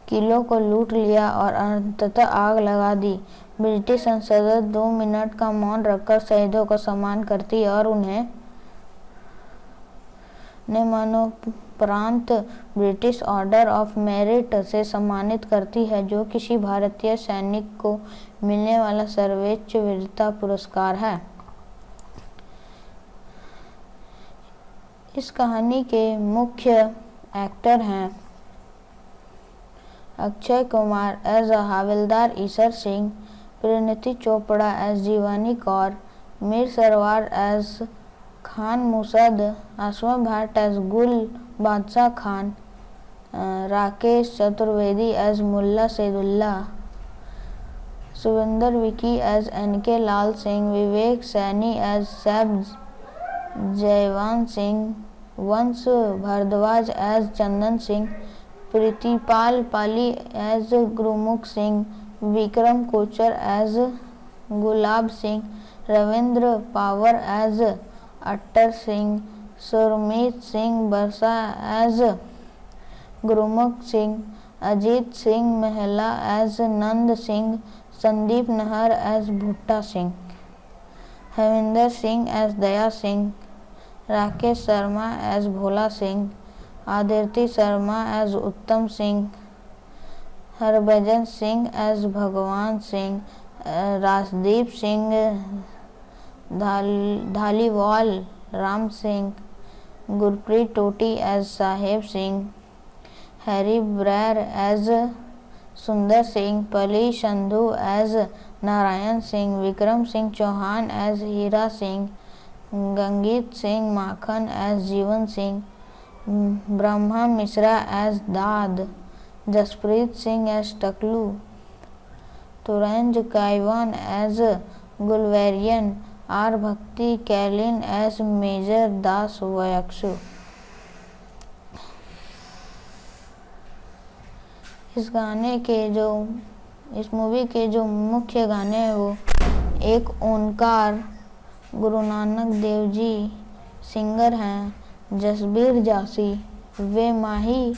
किलों को लूट लिया और अंततः आग लगा दी। ब्रिटिश संसद 2 मिनट का मौन रखकर शहीदों का सम्मान करती है और उन्हें मरणोपरांत ब्रिटिश ऑर्डर ऑफ मेरिट से सम्मानित करती है, जो किसी भारतीय सैनिक को मिलने वाला सर्वोच्च वीरता पुरस्कार है। इस कहानी के मुख्य एक्टर हैं अक्षय कुमार एज हवलदार ईशर सिंह, परिणीति चोपड़ा एज जीवानी कौर, मीर सरवार एज खान मुसद, आसमा भट्ट एज गुल बादशाह खान, राकेश चतुर्वेदी एज मुल्ला सैदुल्ला, सुविंदर विकी एज NK लाल सिंह, विवेक सैनी एज सैब जयवान सिंह, वंश भारद्वाज एज चंदन सिंह, प्रीतिपाल पाली एज गुरमुख Singh, Vikram Kochhar as Gulab Singh, Ravindra power as attar Singh, सुरमीत Singh बरसा एज गुरमुख सिंह, अजीत सिंह महला एज नंद सिंह, संदीप नहर एज भुट्टा सिंह, हविंदर सिंह एज दया सिंह, राकेश शर्मा एज भोला सिंह, आदित्य शर्मा एज उत्तम सिंह, हरभजन सिंह एज भगवान Singh, Rajdeep Singh Dhaliwal Ram Singh, Gurpreet Toti as Saheb Singh, Harry Brar as Sundar Singh, Pali Sandhu as Narayan Singh, Vikram Singh Chauhan as Hira Singh, Gangeet Singh Makhan as Jivan Singh, Brahma Mishra as Daad, Jaspreet Singh as Taklu, Toranj Kayvon as गुलवेरियन, आर भक्ति कैलिन एज मेजर दास वयक्सु। इस मूवी के जो मुख्य गाने हैं वो एक ओंकार गुरु नानक देव जी सिंगर हैं, जसबीर जासी वे माही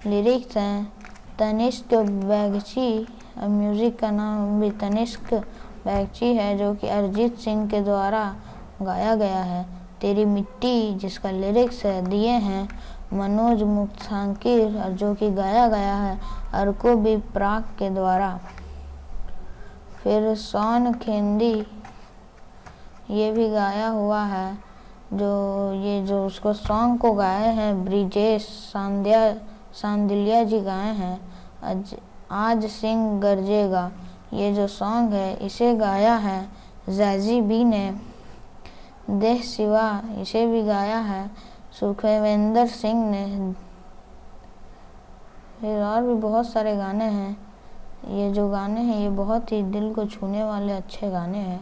लिरिक्स हैं, तनिष्क बैगची म्यूज़िक का नाम भी तनिष्क बैगची है जो कि अरिजीत सिंह के द्वारा गाया गया है। तेरी मिट्टी जिसका लिरिक्स है दिए हैं मनोज मुक्तांकिर जो कि गाया गया है अर्को बी प्राक के द्वारा। फिर सोन खेंदी ये भी गाया हुआ है, जो उसको सॉन्ग को गाए हैं ब्रिजेश सांदिलिया जी गाए हैं। आज सिंह गरजेगा ये जो सॉन्ग है इसे गाया है जैजी बी ने। देह सिवा इसे भी गाया है सुखविंदर सिंह ने। फिर और भी बहुत सारे गाने हैं। ये जो गाने हैं ये बहुत ही दिल को छूने वाले अच्छे गाने हैं।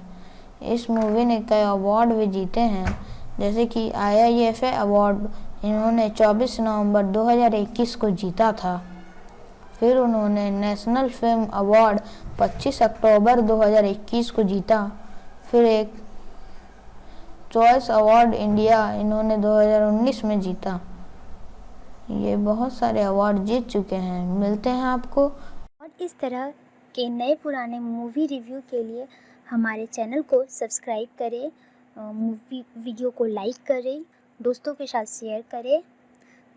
इस मूवी ने कई अवार्ड भी जीते हैं, जैसे कि IIFA अवार्ड इन्होंने 24 नवंबर 2021 को जीता था। फिर उन्होंने नेशनल फिल्म अवार्ड 25 अक्टूबर 2021 को जीता। फिर एक चॉइस अवार्ड इंडिया इन्होंने 2019 में जीता। ये बहुत सारे अवार्ड जीत चुके हैं। मिलते हैं आपको और इस तरह के नए पुराने मूवी रिव्यू के लिए हमारे चैनल को सब्सक्राइब करें, मूवी वीडियो को लाइक करें, दोस्तों के साथ शेयर करें।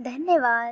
धन्यवाद।